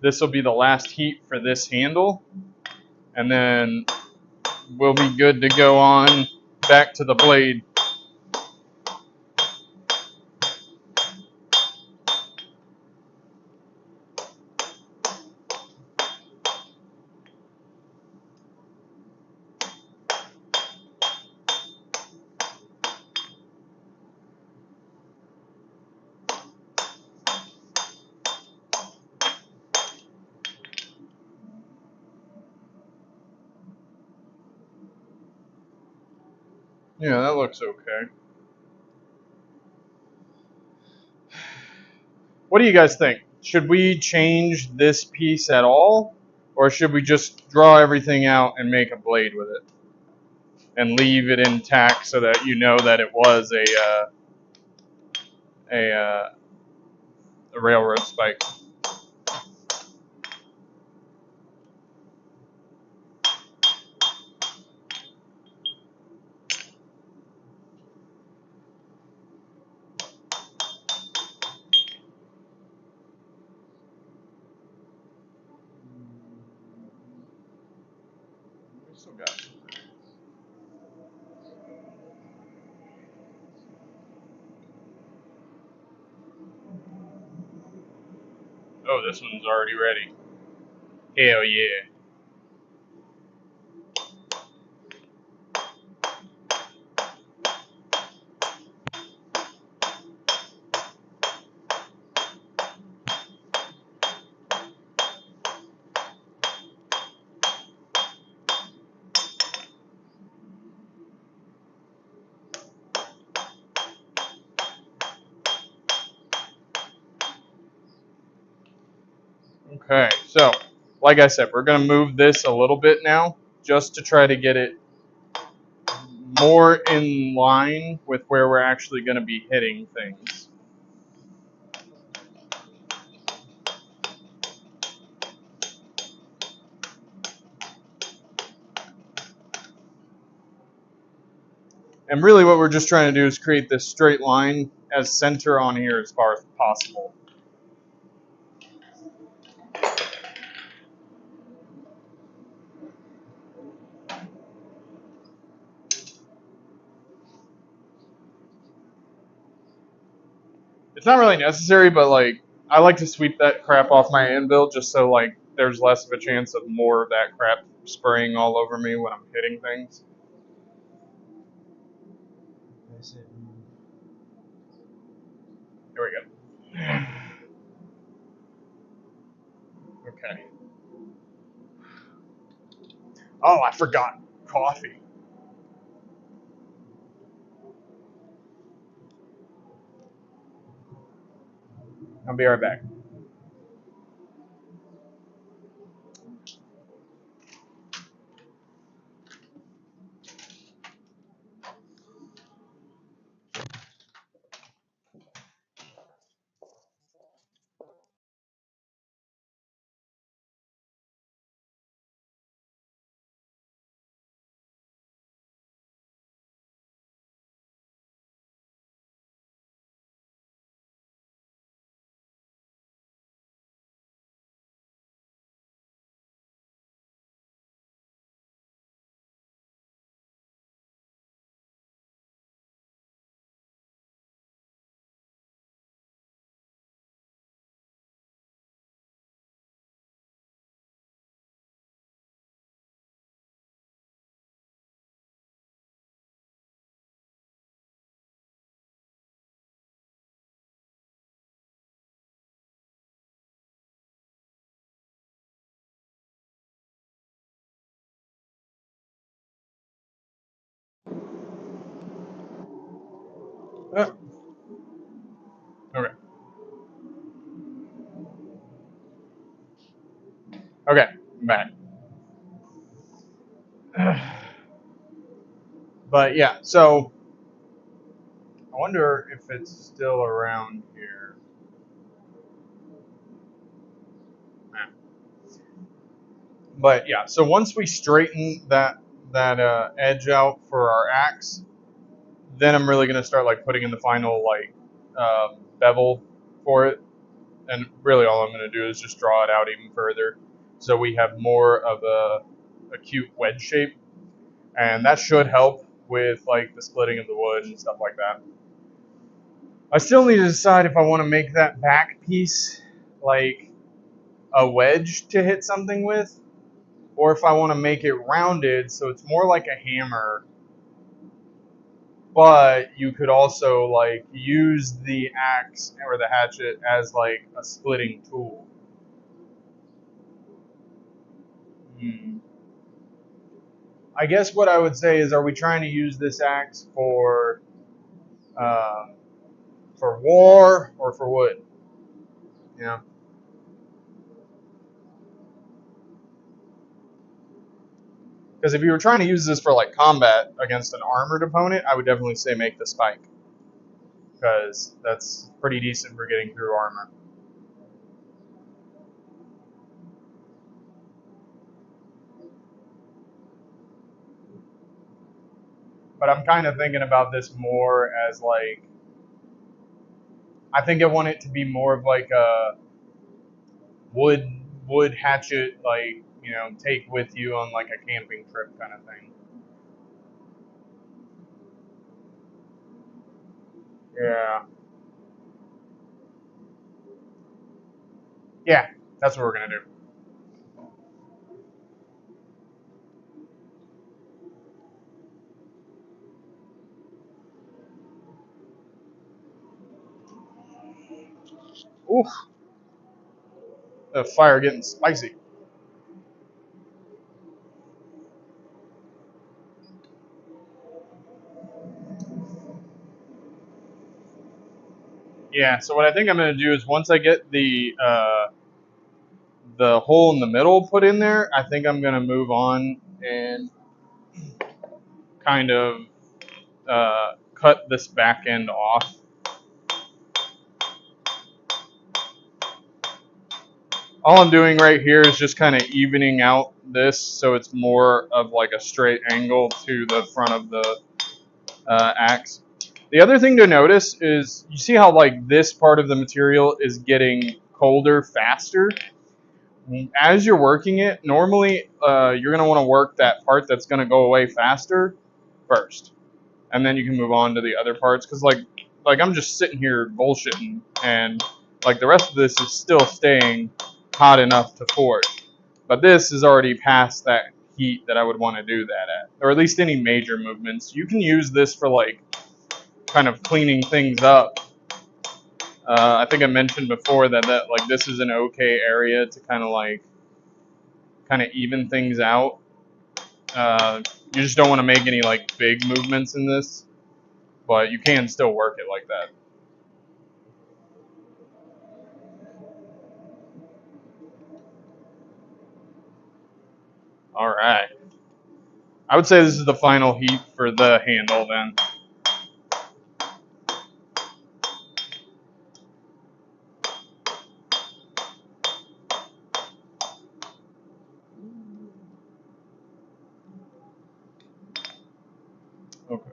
this will be the last heat for this handle, and then we'll be good to go on back to the blade. Yeah, that looks okay. What do you guys think? Should we change this piece at all? Or should we just draw everything out and make a blade with it? And leave it intact so that you know that it was a railroad spike. We still got it. Oh, this one's already ready. Hell yeah. Okay, so like I said, we're going to move this a little bit now just to try to get it more in line with where we're actually going to be hitting things. And really what we're just trying to do is create this straight line as center on here as far as possible. It's not really necessary, but like I like to sweep that crap off my anvil just so like there's less of a chance of more of that crap spraying all over me when I'm hitting things. Here we go. Okay. Oh, I forgot coffee. I'll be right back. Uh, okay. Okay. I'm back. But yeah, so I wonder if it's still around here. Nah. But yeah, so once we straighten that edge out for our axe, then I'm really gonna start like putting in the final like bevel for it, and really all I'm gonna do is just draw it out even further, so we have more of a acute wedge shape, and that should help with like the splitting of the wood and stuff like that. I still need to decide if I want to make that back piece like a wedge to hit something with, or if I want to make it rounded so it's more like a hammer, but you could also like use the axe or the hatchet as like a splitting tool. Hmm. I guess what I would say is, are we trying to use this axe uh, for war or for wood? You know, because if you were trying to use this for like combat against an armored opponent, I would definitely say make the spike, because that's pretty decent for getting through armor. But I'm kind of thinking about this more as like, I think I want it to be more of like a wood wood hatchet, like, you know, take with you on like a camping trip kind of thing. Yeah, yeah, that's what we're gonna do. Oof, the fire getting spicy. Yeah, so what I think I'm gonna do is, once I get the hole in the middle put in there, I think I'm gonna move on and kind of cut this back end off. All I'm doing right here is just kind of evening out this so it's more of like a straight angle to the front of the axe. The other thing to notice is, you see how like this part of the material is getting colder faster? As you're working it, normally you're going to want to work that part that's going to go away faster first, and then you can move on to the other parts, because like I'm just sitting here bullshitting, and like the rest of this is still staying hot enough to forge, but this is already past that heat that I would want to do that at, or at least any major movements. You can use this for like kind of cleaning things up. I think I mentioned before that like this is an okay area to kind of even things out. You just don't want to make any like big movements in this, but you can still work it like that. All right. I would say this is the final heat for the handle then. Okay.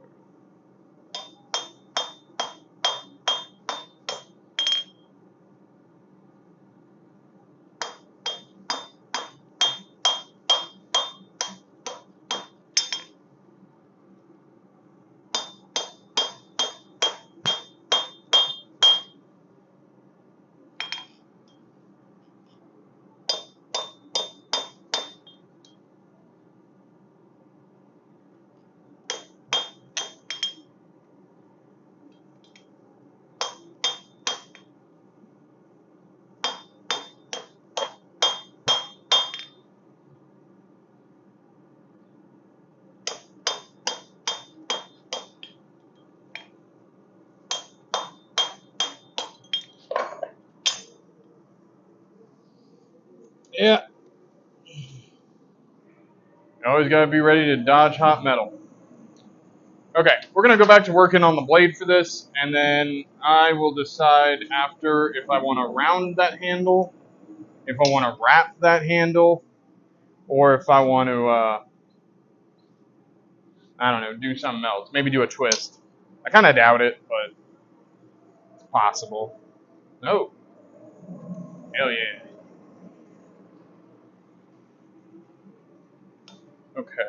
Yeah. Always got to be ready to dodge hot metal. Okay, we're going to go back to working on the blade for this, and then I will decide after if I want to round that handle, if I want to wrap that handle, or if I want to, I don't know, do something else. Maybe do a twist. I kind of doubt it, but it's possible. Oh, hell yeah. Okay.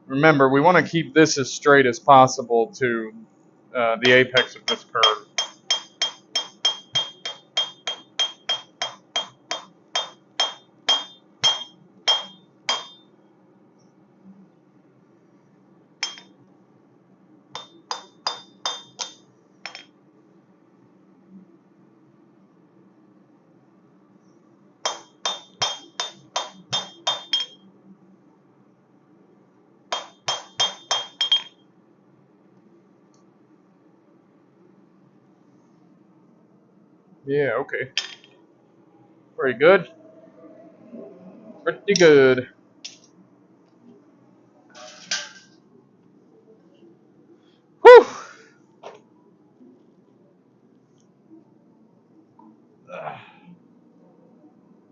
Remember, we want to keep this as straight as possible to the apex of this curve. Yeah, okay. Pretty good. Pretty good. Whew!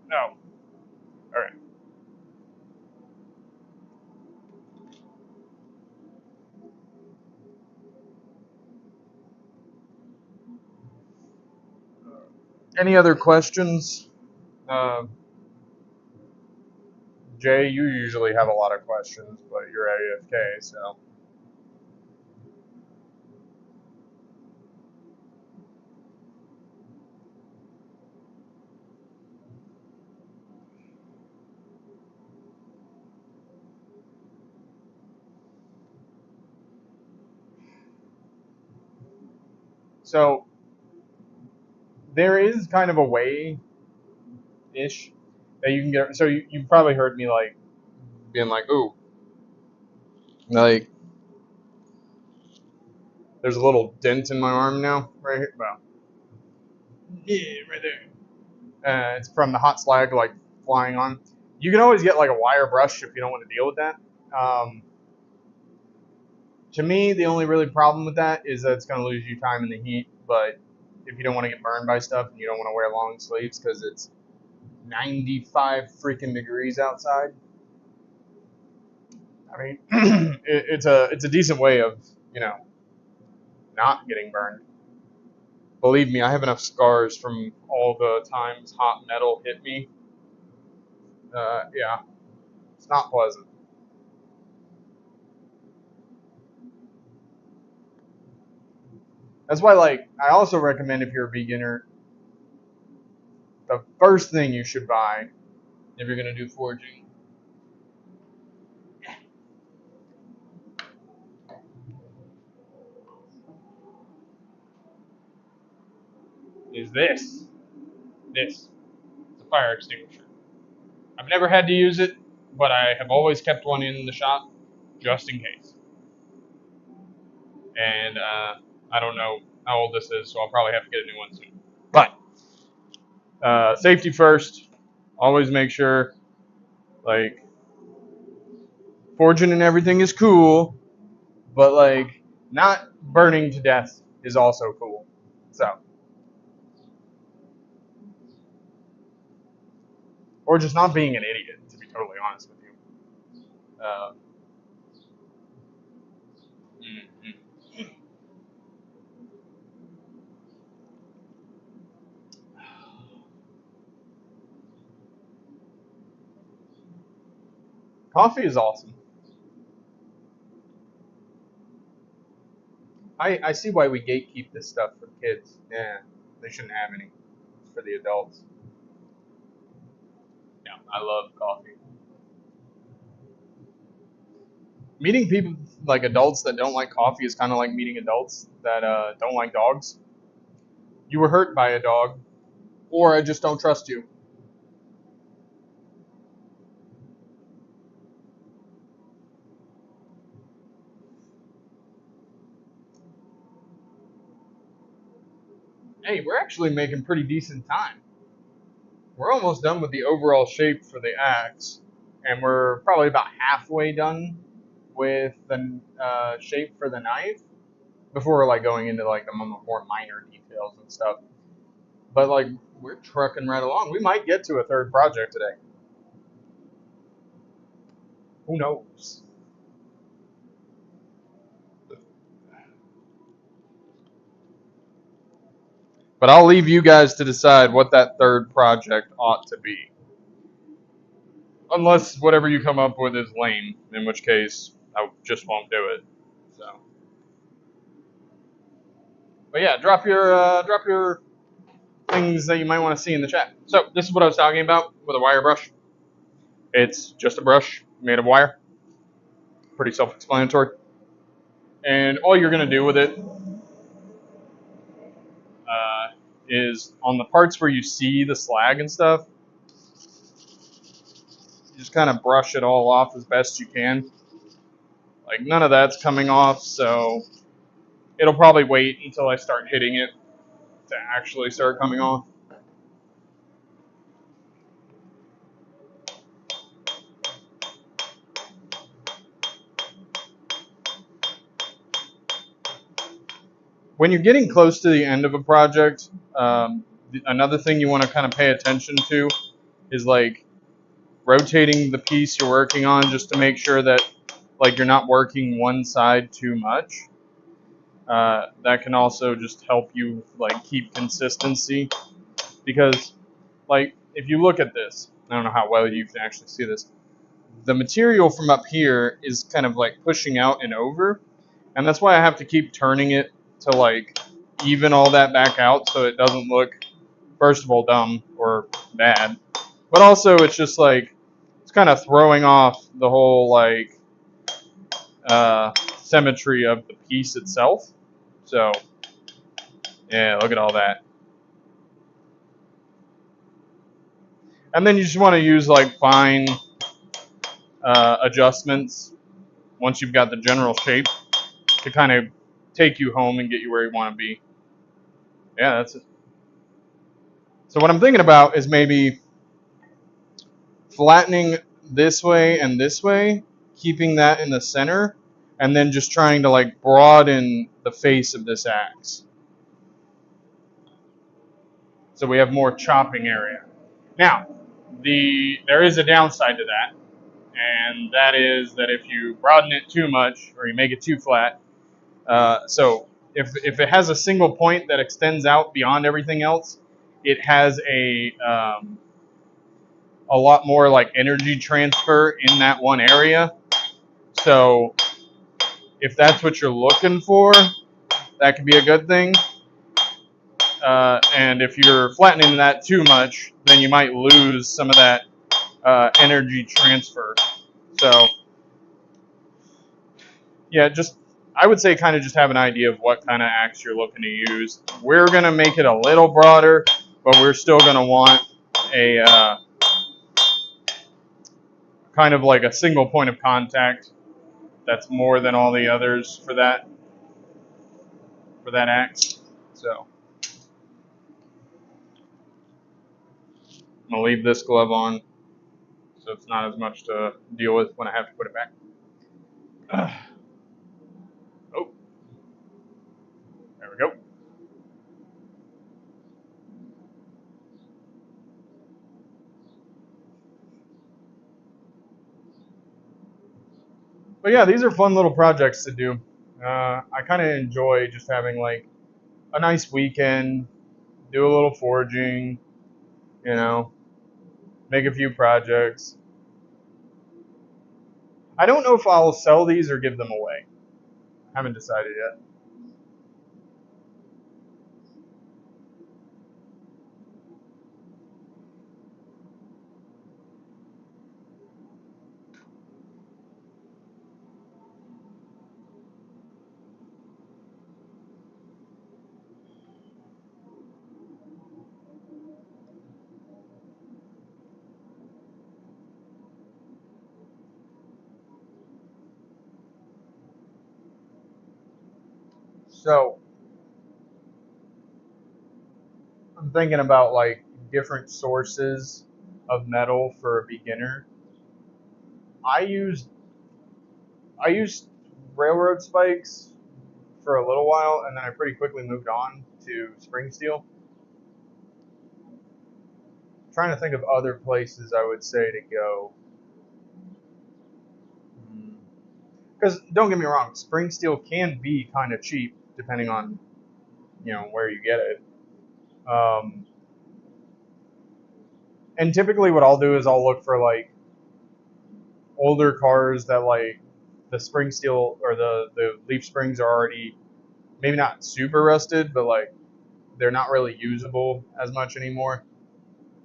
No. Alright. Any other questions? Jay, you usually have a lot of questions, but you're AFK, so. So, there is kind of a way-ish that you can get. So, you've probably heard me, like, being like, ooh, like, there's a little dent in my arm now, right here. Well, yeah, right there. It's from the hot slag, like, flying on. You can always get, like, a wire brush if you don't want to deal with that. To me, the only really problem with that is that it's going to lose you time in the heat, but if you don't want to get burned by stuff and you don't want to wear long sleeves because it's 95 freaking degrees outside, I mean, it's a decent way of, you know, not getting burned. Believe me, I have enough scars from all the times hot metal hit me. Yeah, it's not pleasant. That's why, like, I also recommend if you're a beginner, the first thing you should buy if you're going to do forging is this. This. It's a fire extinguisher. I've never had to use it, but I have always kept one in the shop just in case. And I don't know how old this is, so I'll probably have to get a new one soon. But safety first. Always make sure, like, forging and everything is cool, but, like, not burning to death is also cool. So, or just not being an idiot, to be totally honest with you. Mm-hmm. Coffee is awesome. I see why we gatekeep this stuff for kids. Yeah, they shouldn't have any. It's for the adults. Yeah, I love coffee. Meeting people like adults that don't like coffee is kind of like meeting adults that don't like dogs. You were hurt by a dog, or I just don't trust you. Hey, we're actually making pretty decent time. We're almost done with the overall shape for the axe, and we're probably about halfway done with the shape for the knife before we're like going into like the more minor details and stuff. But like we're trucking right along. We might get to a third project today. Who knows? But I'll leave you guys to decide what that third project ought to be. Unless whatever you come up with is lame, in which case I just won't do it. So, but yeah, drop your things that you might want to see in the chat. So this is what I was talking about with a wire brush. It's just a brush made of wire. Pretty self-explanatory. And all you're gonna do with it is on the parts where you see the slag and stuff, you just kind of brush it all off as best you can. Like none of that's coming off, so it'll probably wait until I start hitting it to actually start coming off. When you're getting close to the end of a project, another thing you want to kind of pay attention to is like rotating the piece you're working on just to make sure that like you're not working one side too much. That can also just help you like keep consistency because like if you look at this, I don't know how well you can actually see this. The material from up here is kind of like pushing out and over, and that's why I have to keep turning it to like even all that back out so it doesn't look, first of all, dumb or bad, but also it's just like it's kind of throwing off the whole like symmetry of the piece itself. So yeah, look at all that. And then you just want to use like fine adjustments once you've got the general shape to kind of take you home and get you where you want to be. Yeah, that's it. So what I'm thinking about is maybe flattening this way and this way, keeping that in the center, and then just trying to like broaden the face of this axe. So we have more chopping area. Now, there is a downside to that, and that is that if you broaden it too much or you make it too flat, so if it has a single point that extends out beyond everything else, it has a lot more like energy transfer in that one area. So if that's what you're looking for, that could be a good thing. And if you're flattening that too much, then you might lose some of that energy transfer. So yeah, just I would say kind of just have an idea of what kind of axe you're looking to use. We're gonna make it a little broader, but we're still gonna want a kind of like a single point of contact that's more than all the others for that axe. So I'm gonna leave this glove on, so it's not as much to deal with when I have to put it back. Oh, there we go. But yeah, these are fun little projects to do. I kind of enjoy just having like a nice weekend, do a little foraging, you know, make a few projects. I don't know if I'll sell these or give them away. Haven't decided yet. So I'm thinking about like different sources of metal for a beginner. I used I used railroad spikes for a little while, and then I pretty quickly moved on to spring steel. Trying to think of other places I would say to go. Because don't get me wrong, spring steel can be kind of cheap depending on where you get it. Um, and typically, what I'll do is I'll look for like older cars that like the spring steel or the leaf springs are already maybe not super rusted, but like they're not really usable as much anymore,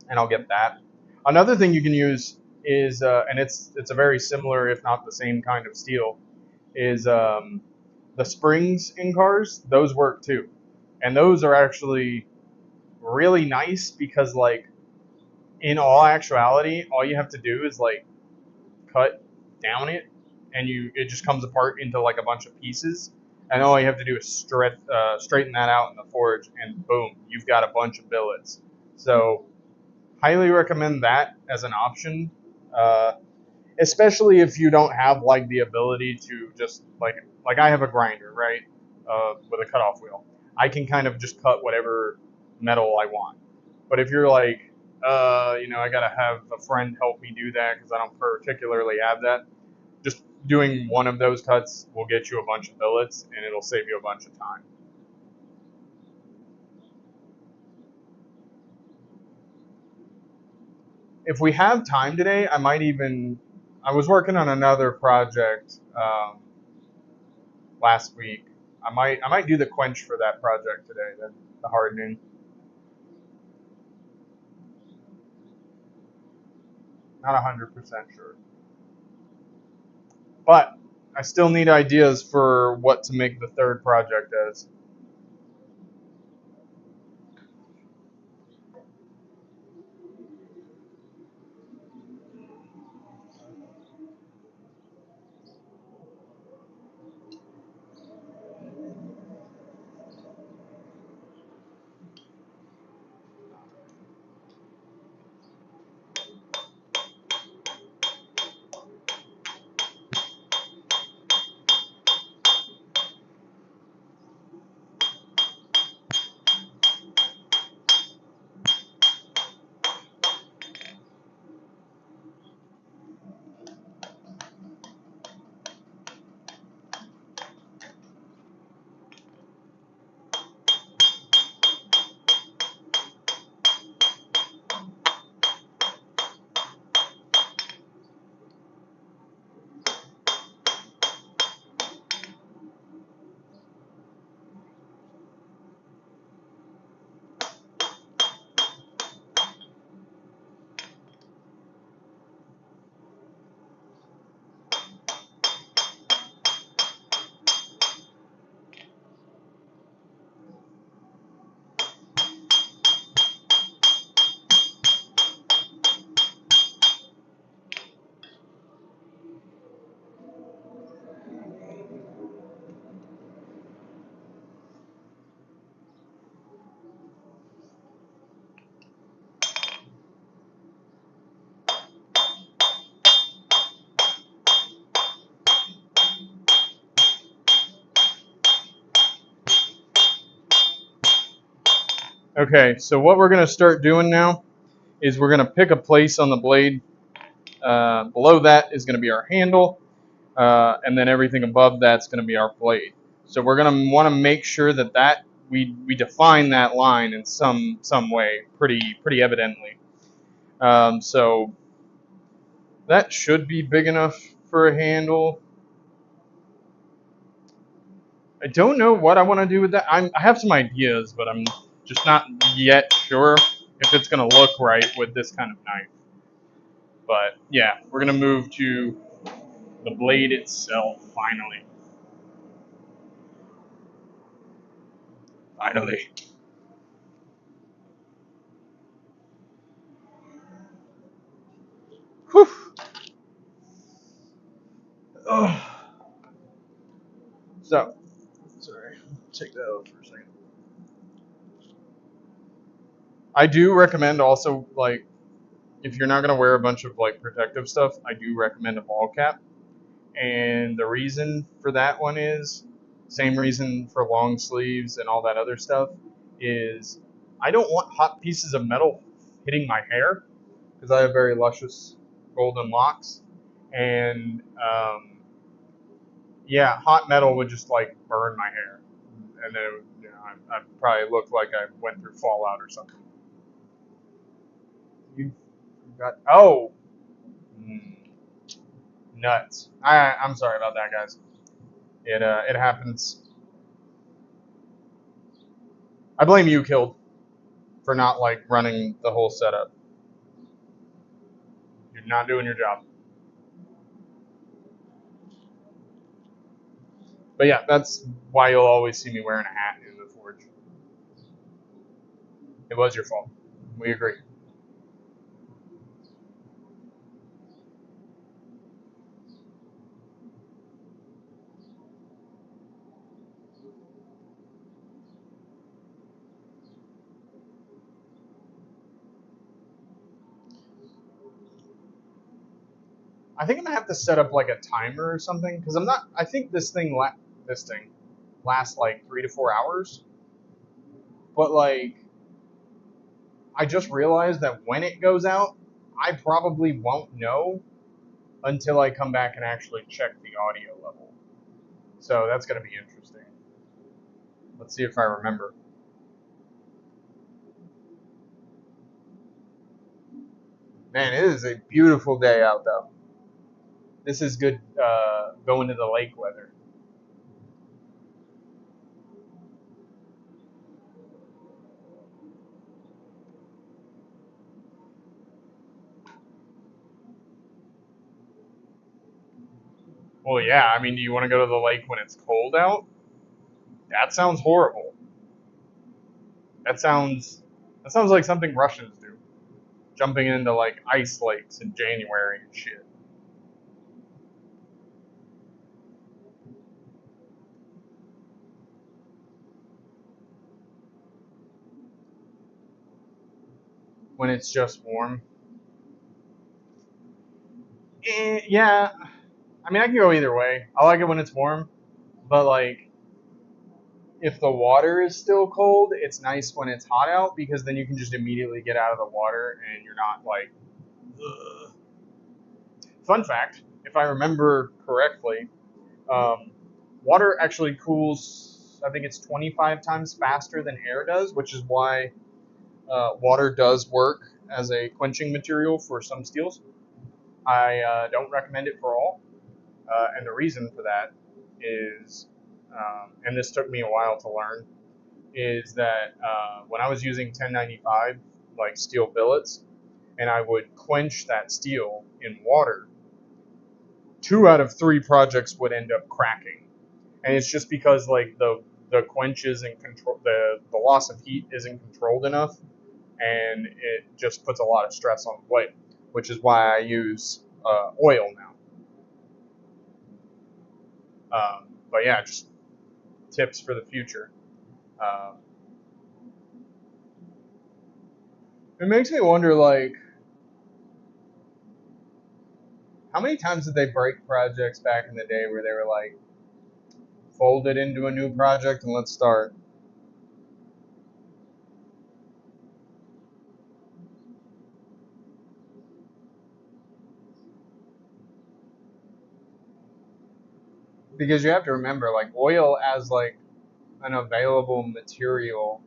and I'll get that. Another thing you can use is, and it's a very similar, if not the same kind of steel, is the springs in cars. Those work too, and those are actually really nice because like in all actuality, all you have to do is like cut down it, and it just comes apart into like a bunch of pieces. And all you have to do is straighten that out in the forge, and boom, you've got a bunch of billets. So highly recommend that as an option, uh, especially if you don't have like the ability to just like I have a grinder, right, with a cutoff wheel. I can kind of just cut whatever metal I want. But if you're like, I gotta have a friend help me do that because I don't particularly have that, just doing one of those cuts will get you a bunch of billets and it'll save you a bunch of time. If we have time today, I was working on another project last week. I might do the quench for that project today, the hardening. Not 100% sure. But I still need ideas for what to make the third project as. Okay, so what we're going to start doing now is we're going to pick a place on the blade. Below that is going to be our handle, and then everything above that's going to be our blade. So we're going to want to make sure that we define that line in some way, pretty evidently. So that should be big enough for a handle. I don't know what I want to do with that. I have some ideas, but I'm just not yet sure if it's going to look right with this kind of knife. But yeah, we're going to move to the blade itself finally. Finally. Whew. Oh. So, sorry, take that out for a second. I do recommend also, like, if you're not gonna wear a bunch of like protective stuff, I do recommend a ball cap. And the reason for that one is same reason for long sleeves and all that other stuff is I don't want hot pieces of metal hitting my hair because I have very luscious golden locks, and yeah, hot metal would just like burn my hair, and then it would, I'd probably look like I went through Fallout or something. You got mm, nuts. I'm sorry about that, guys. It happens. I blame you, Killed, for not like running the whole setup. You're not doing your job. But yeah, that's why you'll always see me wearing a hat in the forge. It was your fault. We agree. I think I'm gonna have to set up like a timer or something because I'm not. I think this thing lasts like 3 to 4 hours. But like, I just realized that when it goes out, I probably won't know until I come back and actually check the audio level. So that's gonna be interesting. Let's see if I remember. Man, it is a beautiful day out though. This is good going to the lake weather. Well, yeah. I mean, do you want to go to the lake when it's cold out? That sounds horrible. That sounds that sounds like something Russians do, jumping into like ice lakes in January and shit. When it's just warm. Yeah. I mean, I can go either way. I like it when it's warm, but like if the water is still cold, it's nice when it's hot out because then you can just immediately get out of the water and you're not like. Ugh. Fun fact: if I remember correctly, um, water actually cools. I think it's 25 times faster than air does, which is why water does work as a quenching material for some steels. I don't recommend it for all, and the reason for that is, and this took me a while to learn, is that when I was using 1095 like steel billets, and I would quench that steel in water, 2 out of 3 projects would end up cracking, and it's just because like the quench isn't control the loss of heat isn't controlled enough, and it just puts a lot of stress on the blade, which is why I use oil now. But yeah, just tips for the future. Uh, it makes me wonder, like, how many times did they break projects back in the day where they were like, fold it into a new project and let's start? Because you have to remember, like, oil as like an available material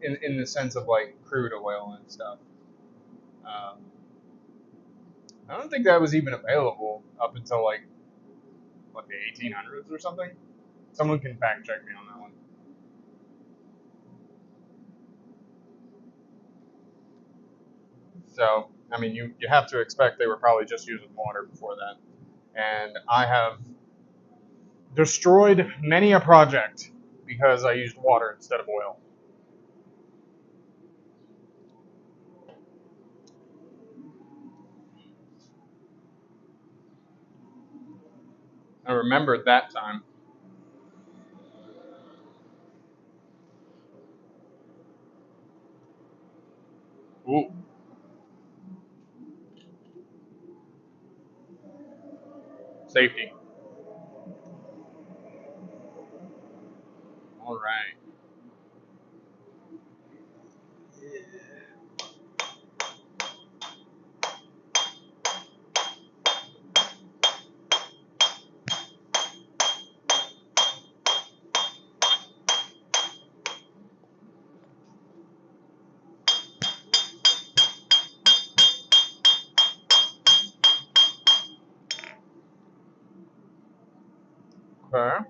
in the sense of like crude oil and stuff. Um, I don't think that was even available up until like what, the 1800s or something. Someone can fact check me on that one. So I mean, you have to expect they were probably just using water before that. And I have destroyed many a project because I used water instead of oil. I remembered that time. Safety. All right. Okay.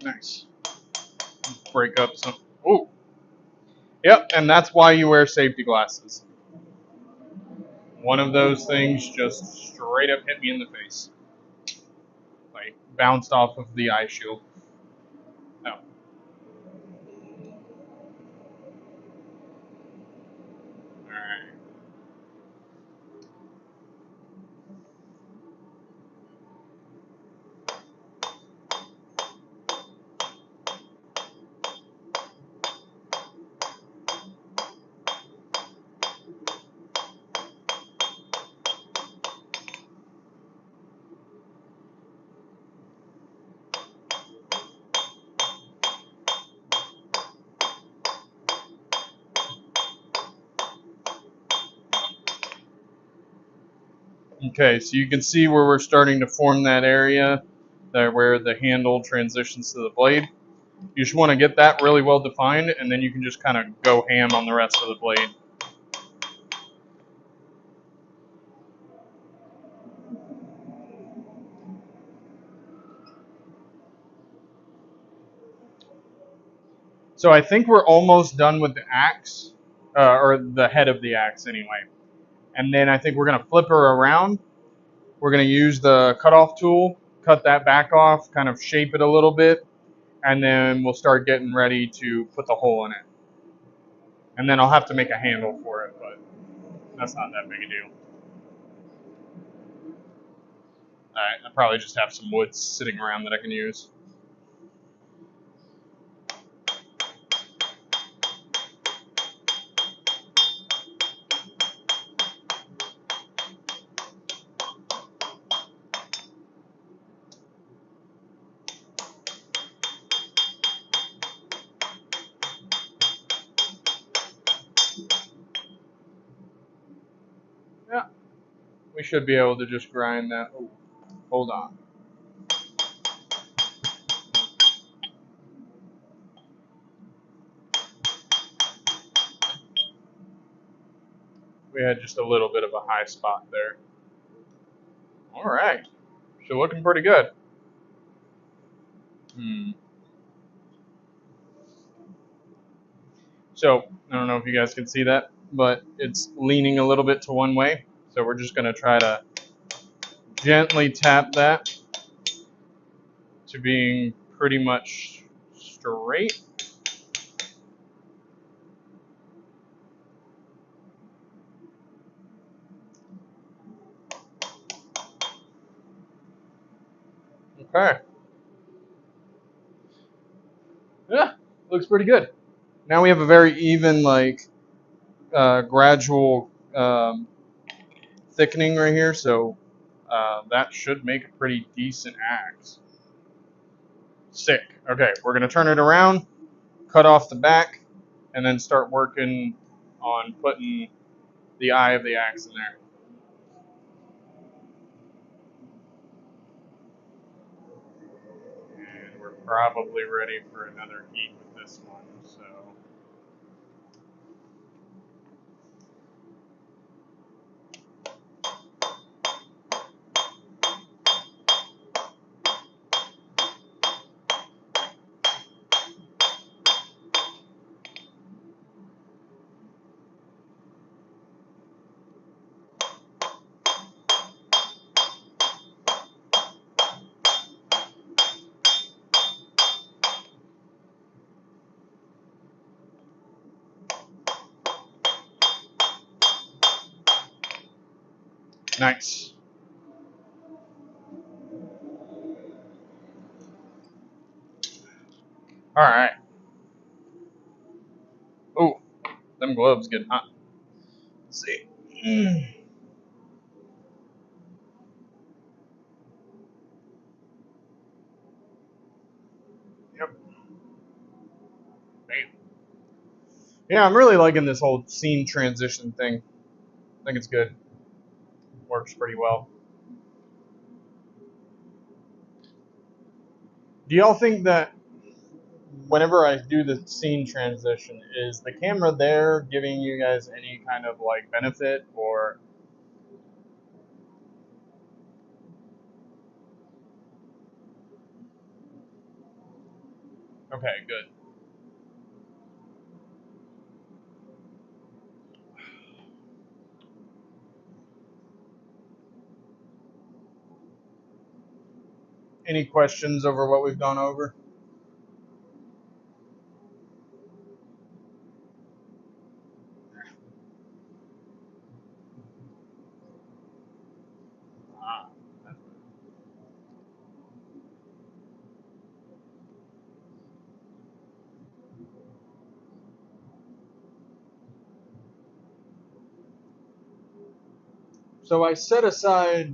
Nice. Break up some. Ooh. Yep, and that's why you wear safety glasses. One of those things just straight up hit me in the face. Like, bounced off of the eye shield. Oh. Alright. Okay, so you can see where we're starting to form that area there where the handle transitions to the blade. You just want to get that really well defined, and then you can just kind of go ham on the rest of the blade. So I think we're almost done with the axe, or the head of the axe anyway. And then I think we're going to flip her around. We're going to use the cutoff tool, cut that back off, kind of shape it a little bit, and then we'll start getting ready to put the hole in it. And then I'll have to make a handle for it, but that's not that big a deal. Alright, I probably just have some wood sitting around that I can use. Yeah, we should be able to just grind that. Oh, hold on. We had just a little bit of a high spot there. Alright, so looking pretty good. So, I don't know if you guys can see that, but it's leaning a little bit to one way. So we're just going to try to gently tap that to being pretty much straight. Okay. Yeah, looks pretty good. Now we have a very even, like, gradual thickening right here, so that should make a pretty decent axe. Sick. Okay, we're going to turn it around, cut off the back, and then start working on putting the eye of the axe in there. And we're probably ready for another heat with this one, so... Nice. All right. Oh, them gloves get hot. Let's see. Yep. Bam. Yeah, I'm really liking this whole scene transition thing. I think it's good. Works pretty well. Do y'all think that whenever I do the scene transition, is the camera there giving you guys any kind of like benefit or okay, good. Any questions over what we've gone over? Ah. So I set aside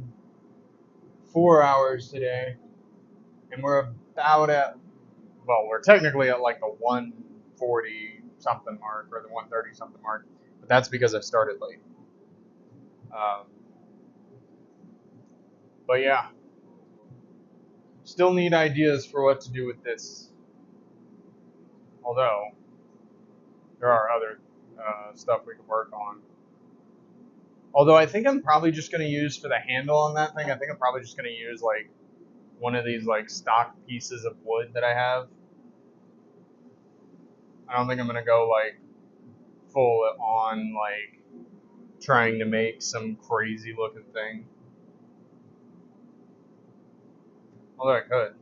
4 hours today, and we're about at, well, we're technically at like the 140 something mark or the 130 something mark, but that's because I started late. Um, but yeah, still need ideas for what to do with this. Although there are other stuff we could work on. Although I think I'm probably just going to use for the handle on that thing. I think I'm probably just going to use like one of these like stock pieces of wood that I have. I don't think I'm going to go like full on like trying to make some crazy looking thing. Although I could.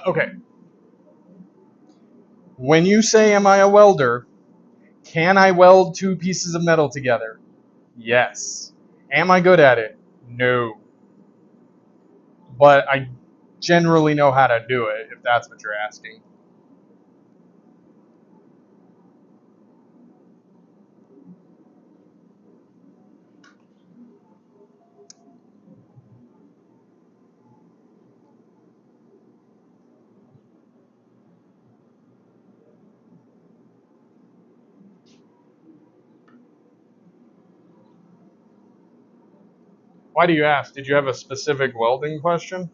Okay. When you say, am I a welder? Can I weld two pieces of metal together? Yes. Am I good at it? No. But I generally know how to do it, if that's what you're asking. Why do you ask? Did you have a specific welding question?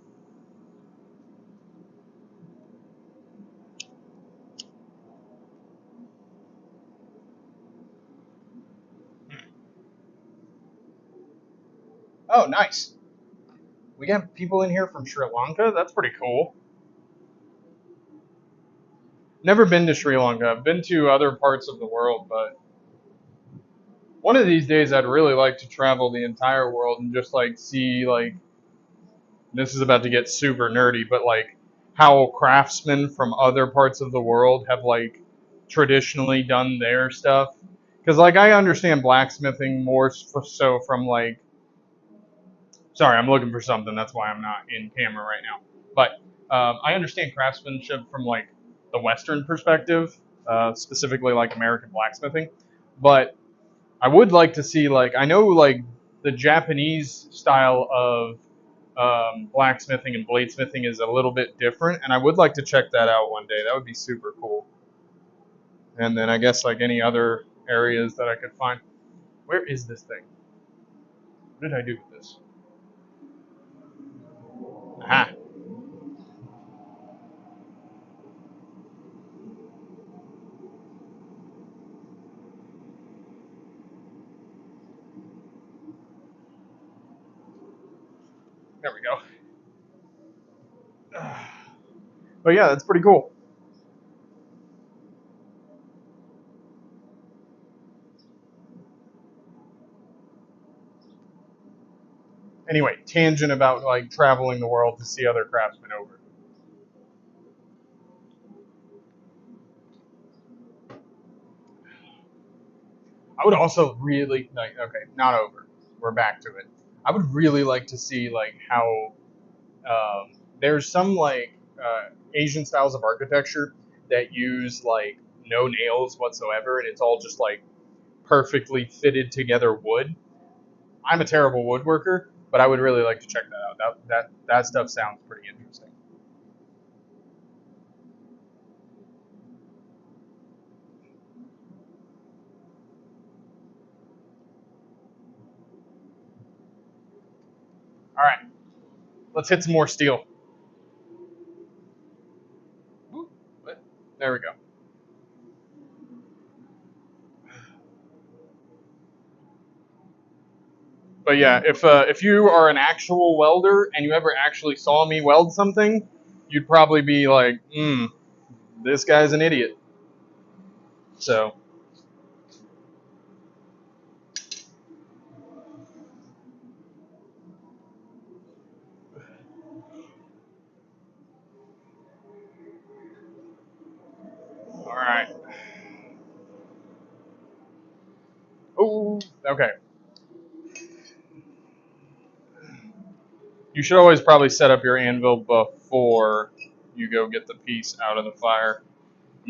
Oh, nice. We got people in here from Sri Lanka? That's pretty cool. Never been to Sri Lanka. I've been to other parts of the world, but one of these days I'd really like to travel the entire world and just like see like this is about to get super nerdy, but like how craftsmen from other parts of the world have like traditionally done their stuff. Because like I understand blacksmithing more so from like, sorry, I'm looking for something. That's why I'm not in camera right now. But I understand craftsmanship from like the Western perspective, specifically like American blacksmithing. But I would like to see like I know like the Japanese style of blacksmithing and bladesmithing is a little bit different, and I would like to check that out one day. That would be super cool. And then I guess like any other areas that I could find. Where is this thing? What did I do with this? Aha! There we go. But yeah, that's pretty cool. Anyway, tangent about like traveling the world to see other craftsmen over. would also really like. Okay, not over. We're back to it. I would really like to see like how there's some like Asian styles of architecture that use like no nails whatsoever, and it's all just like perfectly fitted together wood. I'm a terrible woodworker, but I would really like to check that out. That stuff sounds pretty interesting. All right, let's hit some more steel. There we go. But yeah, if you are an actual welder and you ever actually saw me weld something, you'd probably be like, this guy's an idiot. So, all right. Oh, okay. You should always probably set up your anvil before you go get the piece out of the fire.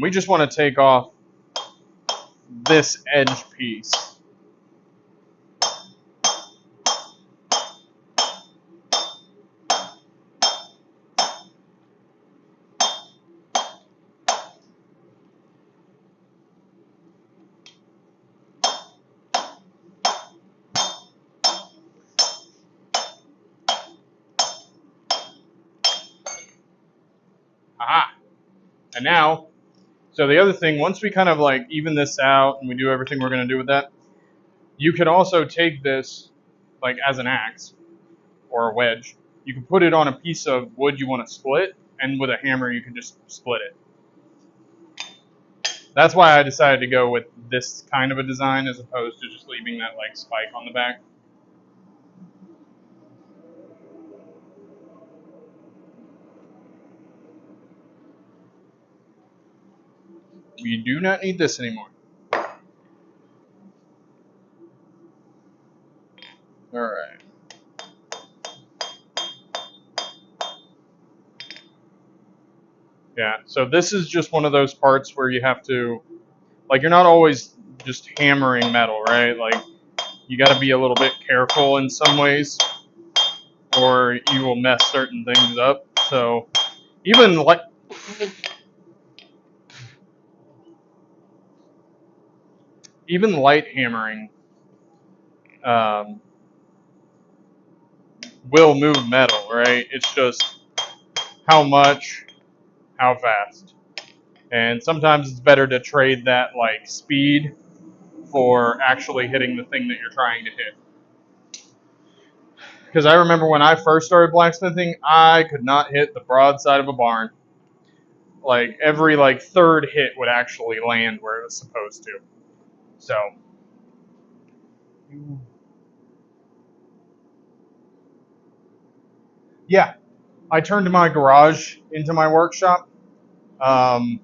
We just want to take off this edge piece. Aha! And now, so the other thing, once we kind of like even this out and we do everything we're going to do with that, you could also take this like as an axe or a wedge. You can put it on a piece of wood you want to split, and with a hammer you can just split it. That's why I decided to go with this kind of a design as opposed to just leaving that like spike on the back. We do not need this anymore. All right. Yeah, so this is just one of those parts where you have to, like, you're not always just hammering metal, right? Like, you got to be a little bit careful in some ways, or you will mess certain things up. So, even like, even light hammering um, will move metal, right? It's just how much, how fast, and sometimes it's better to trade that like speed for actually hitting the thing that you're trying to hit. Because I remember when I first started blacksmithing, I could not hit the broadside of a barn. Like every like third hit would actually land where it was supposed to. So yeah, I turned my garage into my workshop, um,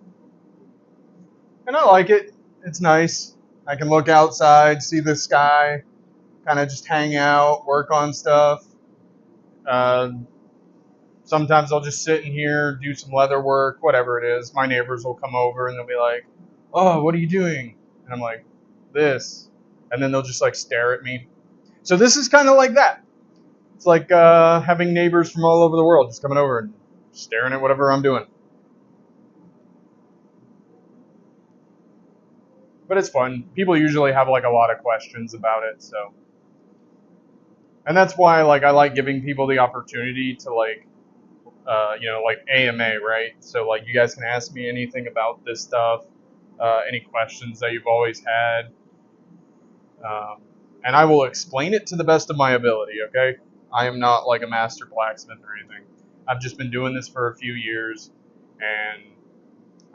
and I like it. It's nice. I can look outside, see the sky, kind of just hang out, work on stuff. Uh, Sometimes I'll just sit in here, do some leather work, whatever it is. My neighbors will come over and they'll be like, "Oh, what are you doing?" And I'm like, "This," and then they'll just like stare at me. So this is kind of like that. It's like having neighbors from all over the world just coming over and staring at whatever I'm doing. But it's fun. People usually have like a lot of questions about it, so and that's why like I like giving people the opportunity to like like AMA, right? So like you guys can ask me anything about this stuff, any questions that you've always had, um, and I will explain it to the best of my ability. Okay, I am not like a master blacksmith or anything. I've just been doing this for a few years, and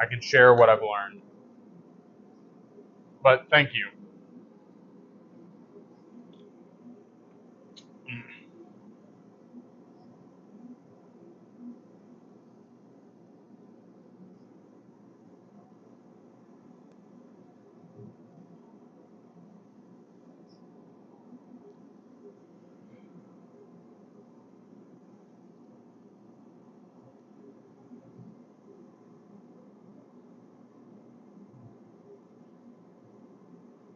I can share what I've learned. But thank you.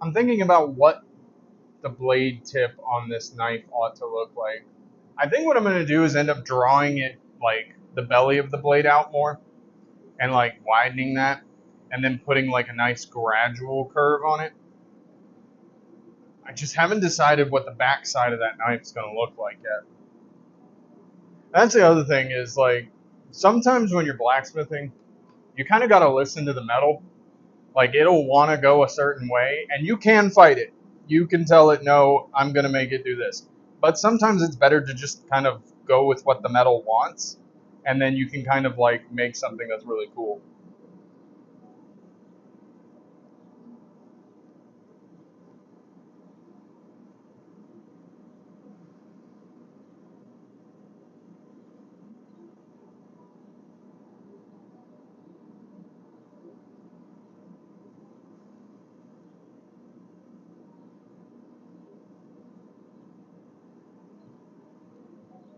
I'm thinking about what the blade tip on this knife ought to look like. I think what I'm going to do is end up drawing it, like, the belly of the blade out more and, like, widening that and then putting, like, a nice gradual curve on it. I just haven't decided what the back side of that knife is going to look like yet. That's the other thing is, like, sometimes when you're blacksmithing, you kind of got to listen to the metal. Like, it'll want to go a certain way, and you can fight it. You can tell it, no, I'm going to make it do this. But sometimes it's better to just kind of go with what the metal wants, and then you can kind of, like, make something that's really cool.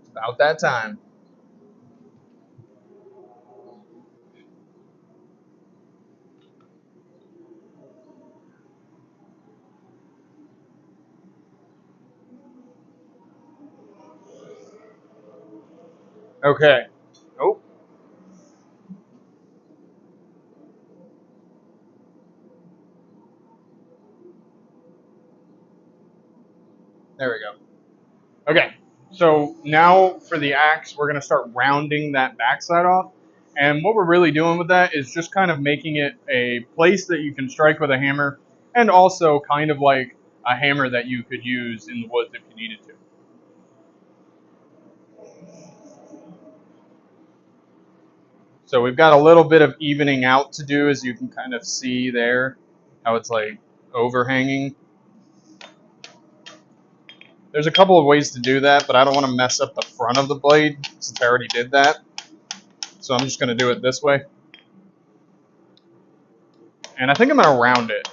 It's about that time. Okay. Oh, there we go. Okay, so now for the axe, we're going to start rounding that backside off. And what we're really doing with that is just kind of making it a place that you can strike with a hammer, and also kind of like a hammer that you could use in the woods if you needed to. So we've got a little bit of evening out to do, as you can kind of see there, how it's like overhanging. There's a couple of ways to do that, but I don't want to mess up the front of the blade since I already did that. So I'm just going to do it this way. And I think I'm going to round it.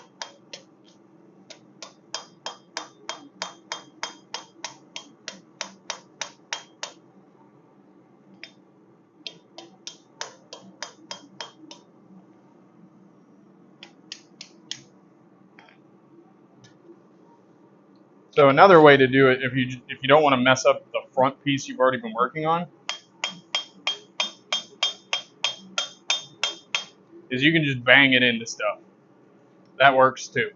So another way to do it, if you don't want to mess up the front piece you've already been working on, is you can just bang it into stuff. That works too.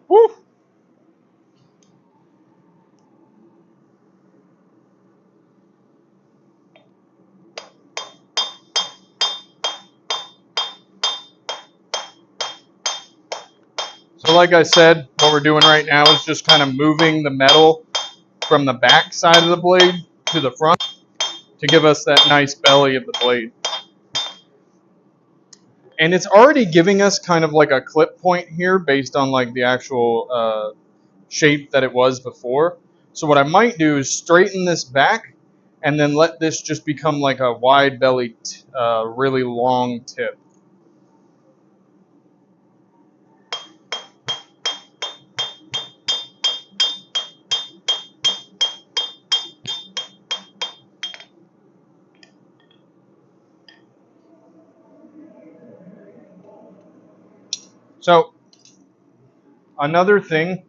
Woo! So like I said, what we're doing right now is just kind of moving the metal from the back side of the blade to the front to give us that nice belly of the blade. And it's already giving us kind of like a clip point here based on like the actual shape that it was before. So what I might do is straighten this back and then let this just become like a wide belly, really long tip. So another thing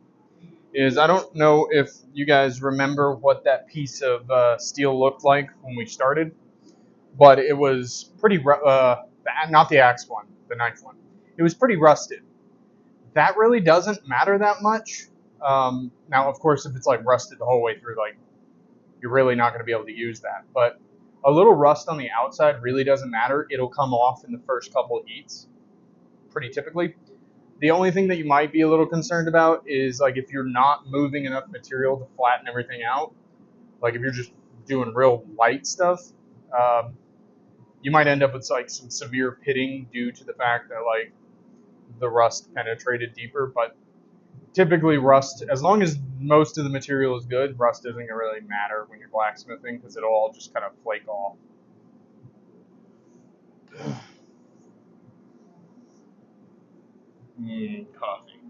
is, I don't know if you guys remember what that piece of steel looked like when we started, but it was pretty, not the axe one, the knife one. It was pretty rusted. That really doesn't matter that much. Now, of course, if it's like rusted the whole way through, like, you're really not going to be able to use that. But a little rust on the outside really doesn't matter. It'll come off in the first couple of heats, pretty typically. The only thing that you might be a little concerned about is like if you're not moving enough material to flatten everything out, like if you're just doing real light stuff, um, you might end up with like some severe pitting due to the fact that like the rust penetrated deeper. But typically rust, as long as most of the material is good, rust doesn't really matter when you're blacksmithing because it'll all just kind of flake off. Coffee.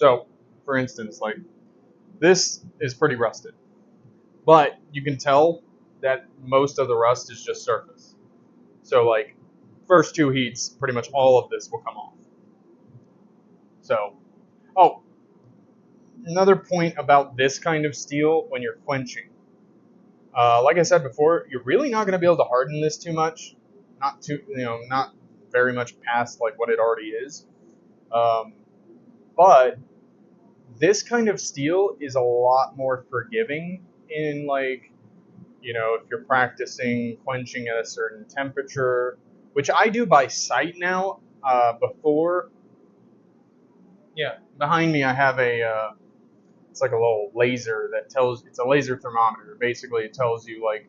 So, for instance, like this is pretty rusted, but you can tell that most of the rust is just surface. So, like, first two heats, pretty much all of this will come off. So, oh, another point about this kind of steel when you're quenching. Like I said before, you're really not going to be able to harden this too much. Not too, not very much past like what it already is. Um, but this kind of steel is a lot more forgiving in like, if you're practicing quenching at a certain temperature, which I do by sight now. Before, yeah, behind me I have it's like a little laser that tells, it's a laser thermometer. Basically, it tells you like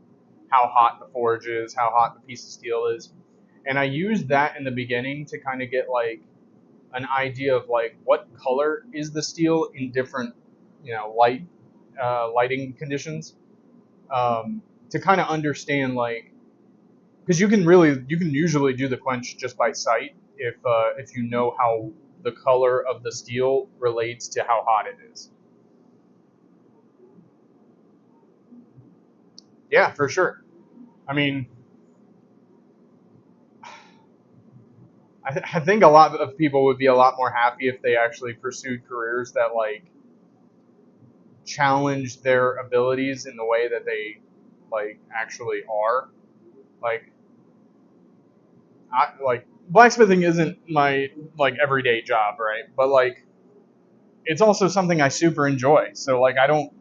how hot the forge is, how hot the piece of steel is. And I used that in the beginning to kind of get like an idea of like what color is the steel in different, lighting conditions, to kind of understand like, because you can usually do the quench just by sight if you know how the color of the steel relates to how hot it is. Yeah, for sure. I mean, I think a lot of people would be a lot more happy if they actually pursued careers that like challenge their abilities in the way that they like actually are. Like, like blacksmithing isn't my like everyday job, right? But like it's also something I super enjoy. So like I don't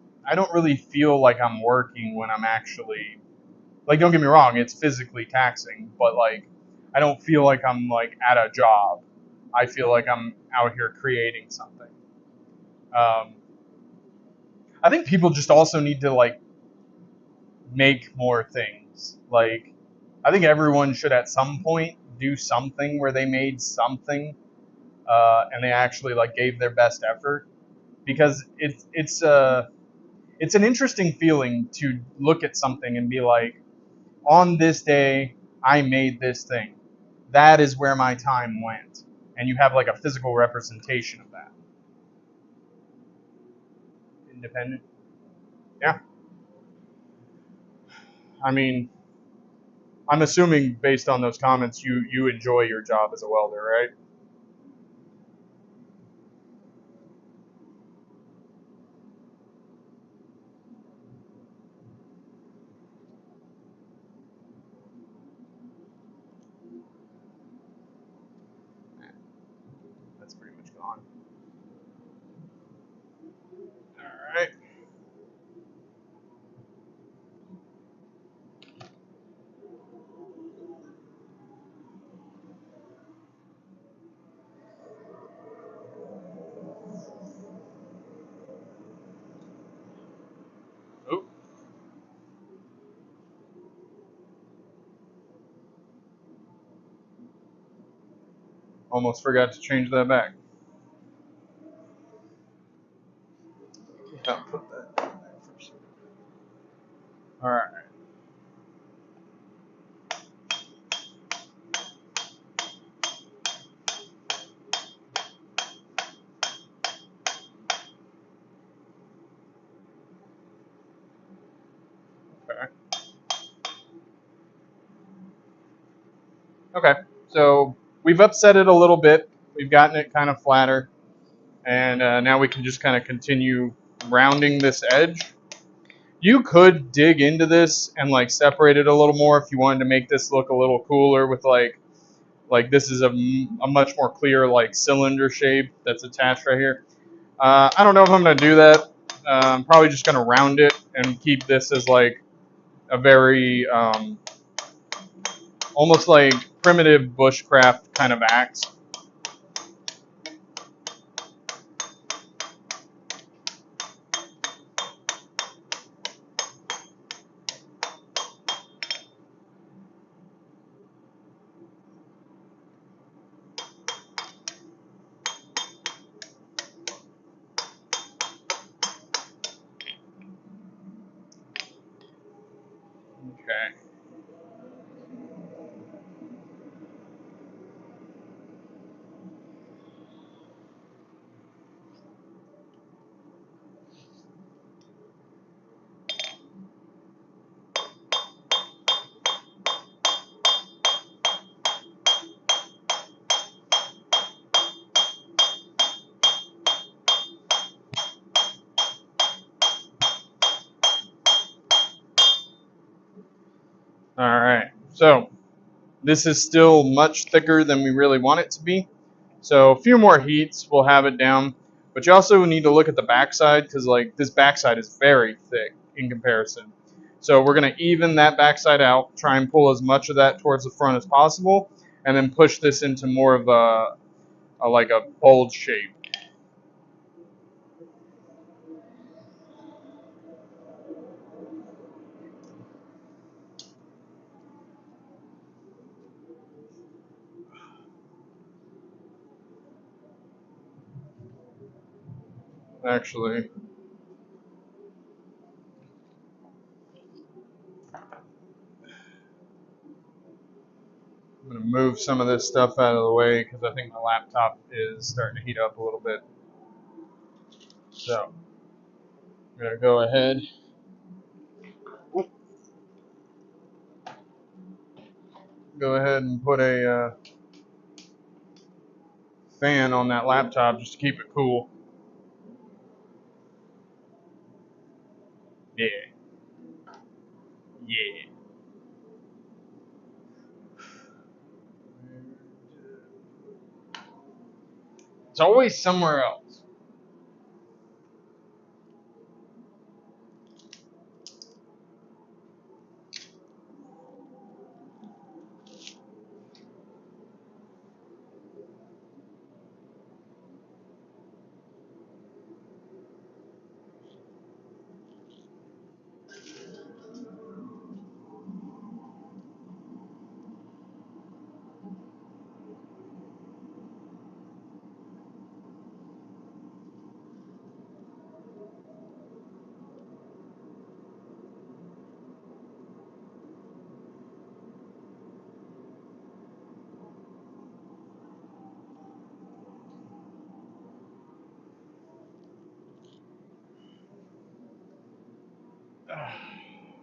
really feel like I'm working when I'm actually, like, don't get me wrong, it's physically taxing, but like I don't feel like I'm like at a job. I feel like I'm out here creating something. Um, I think people just also need to like make more things. Like, I think everyone should at some point do something where they made something, and they actually like gave their best effort, because it's an interesting feeling to look at something and be like, on this day I made this thing. That is where my time went, and you have like a physical representation of that. Independent. Yeah. I mean, I'm assuming based on those comments, you enjoy your job as a welder, right? That's pretty much gone. All right. Oh, almost forgot to change that back. I'll put that down there first. All right. Okay. Okay. So we've upset it a little bit. We've gotten it kind of flatter, and now we can just kind of continue rounding this edge. You could dig into this and like separate it a little more if you wanted to make this look a little cooler with like this is a much more clear like cylinder shape that's attached right here. I don't know if I'm gonna do that. I'm probably just gonna round it and keep this as like a very almost like primitive bushcraft kind of axe. Okay. All right, so this is still much thicker than we really want it to be. So a few more heats will have it down, but you also need to look at the backside because like this backside is very thick in comparison. So we're gonna even that backside out, try and pull as much of that towards the front as possible, and then push this into more of a like a bold shape. Actually, I'm gonna move some of this stuff out of the way because I think my laptop is starting to heat up a little bit. So I'm gonna go ahead. Go ahead and put a fan on that laptop just to keep it cool. Yeah, yeah. It's always somewhere else.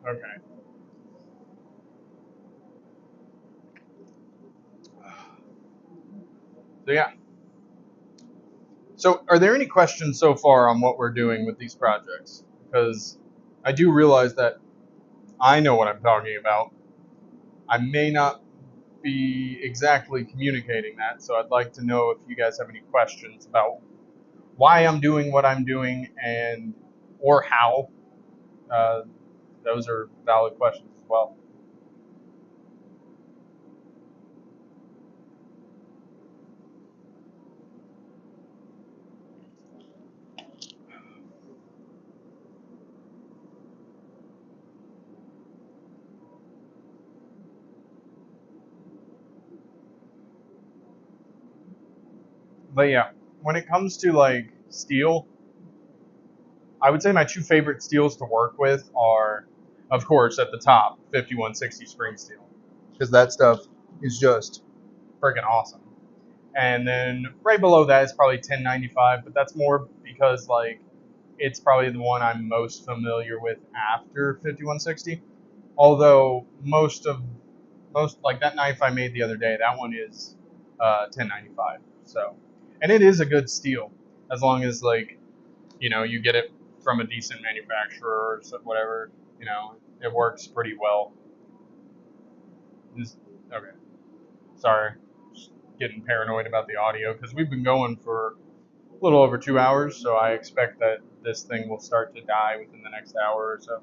Okay. So yeah. So are there any questions so far on what we're doing with these projects? Because I do realize that I know what I'm talking about. I may not be exactly communicating that, so I'd like to know if you guys have any questions about why I'm doing what I'm doing and or how. Uh, those are valid questions as well. But yeah, when it comes to like steel, I would say my two favorite steels to work with are, of course, at the top, 5160 spring steel, because that stuff is just freaking awesome. And then right below that is probably 1095, but that's more because like it's probably the one I'm most familiar with after 5160. Although most like that knife I made the other day, that one is 1095. So, and it is a good steel as long as like you get it from a decent manufacturer or whatever. It works pretty well. Okay, sorry, just getting paranoid about the audio because we've been going for a little over 2 hours, so I expect that this thing will start to die within the next hour or so.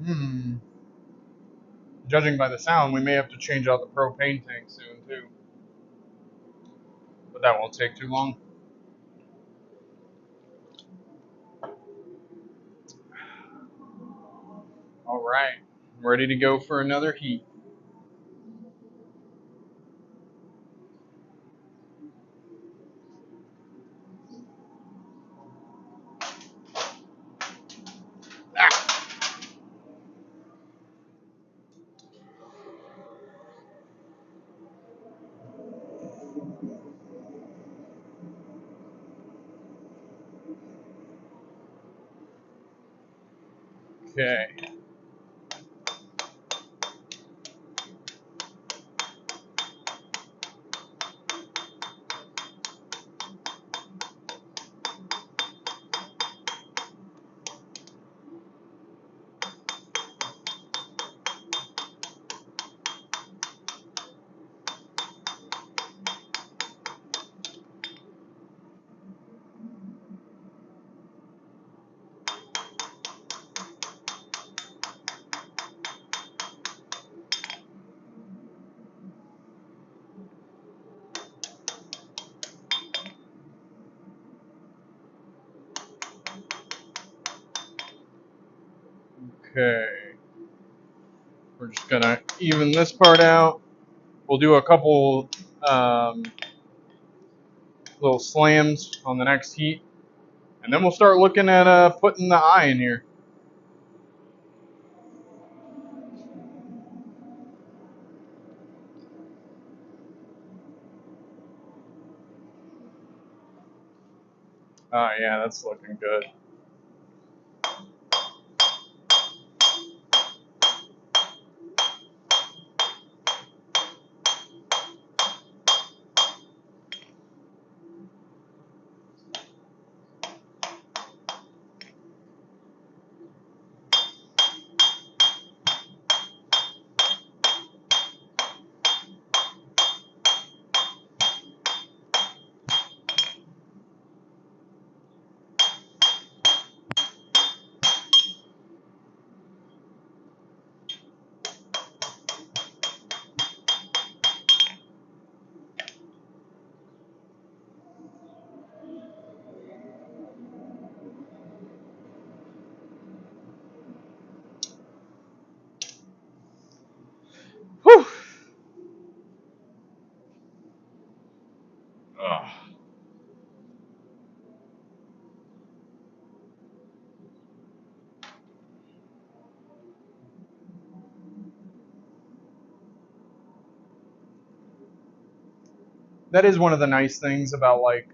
Hmm. Judging by the sound, we may have to change out the propane tank soon too, but that won't take too long. All right, I'm ready to go for another heat. Ah, okay. Okay. We're just gonna even this part out. We'll do a couple little slams on the next heat, and then we'll start looking at putting the eye in here. Oh yeah, that's looking good. Whew. Ugh. That is one of the nice things about like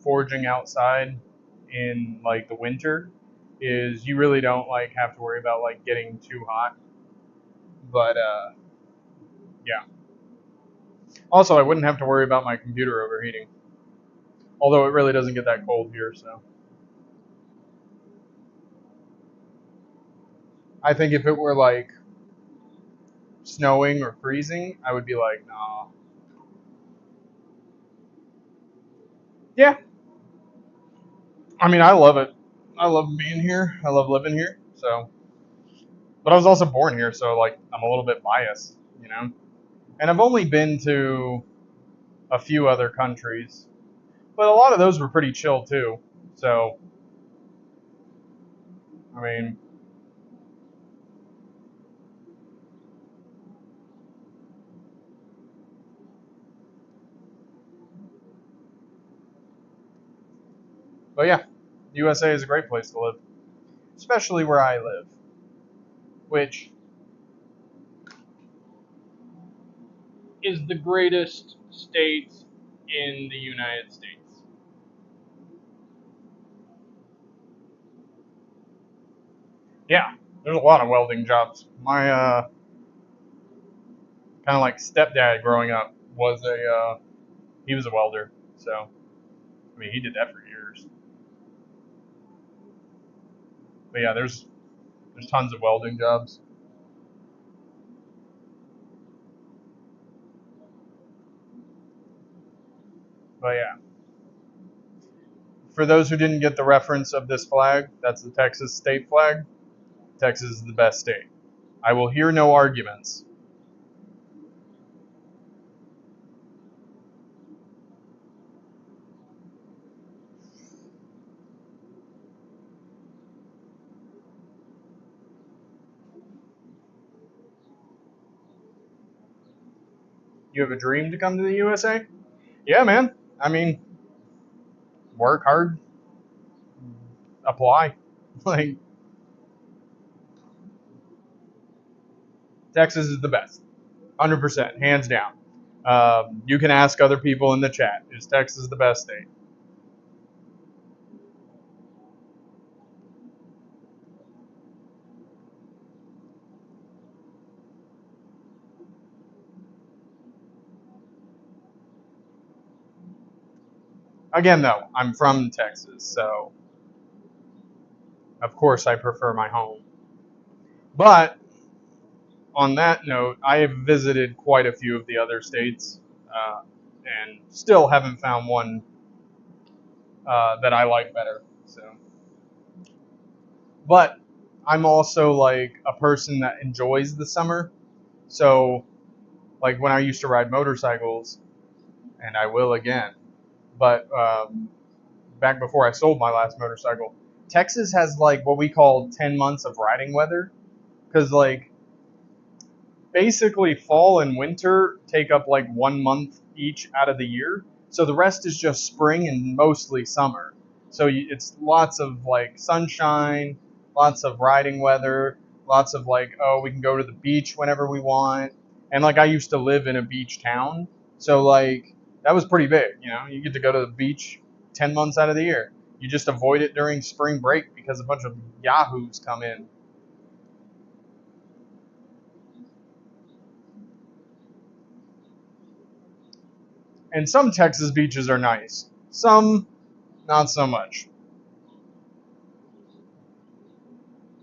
foraging outside in like the winter is you really don't like have to worry about like getting too hot. But yeah. Also, I wouldn't have to worry about my computer overheating. Although it really doesn't get that cold here, so I think if it were like snowing or freezing, I would be like, nah. Yeah. I mean, I love it. I love being here. I love living here. So, but I was also born here, so like I'm a little bit biased, you know. And I've only been to a few other countries, but a lot of those were pretty chill too. So, I mean, but yeah, USA is a great place to live, especially where I live, which is the greatest state in the United States. Yeah, there's a lot of welding jobs. My kind of like stepdad growing up was he was a welder. So I mean he did that for years. But yeah, there's tons of welding jobs. But yeah, for those who didn't get the reference of this flag, that's the Texas state flag. Texas is the best state. I will hear no arguments. You have a dream to come to the USA? Yeah, man. I mean, work hard, apply. Like Texas is the best, 100%, hands down. You can ask other people in the chat. Is Texas the best state? Again, though, I'm from Texas, so of course I prefer my home. But on that note, I have visited quite a few of the other states, and still haven't found one that I like better. So, but I'm also like a person that enjoys the summer. So, like when I used to ride motorcycles, and I will again. But back before I sold my last motorcycle, Texas has like what we call 10 months of riding weather. because like basically fall and winter take up like 1 month each out of the year, so the rest is just spring and mostly summer. So it's lots of like sunshine, lots of riding weather, lots of like, oh, we can go to the beach whenever we want. And like I used to live in a beach town, so like that was pretty big. You get to go to the beach 10 months out of the year. You just avoid it during spring break because a bunch of yahoos come in. And some Texas beaches are nice, some not so much.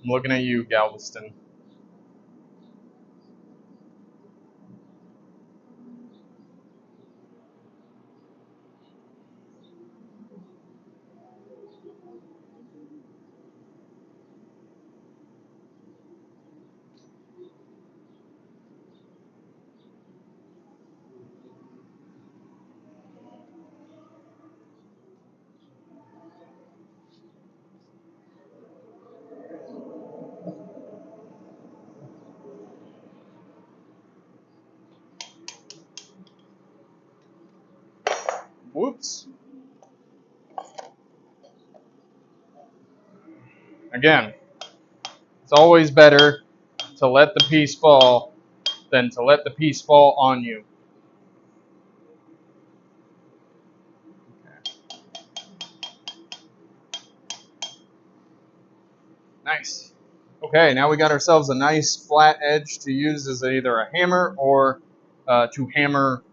I'm looking at you, Galveston. Whoops. Again, it's always better to let the piece fall than to let the piece fall on you. Nice. Okay, now we got ourselves a nice flat edge to use as either a hammer or to hammer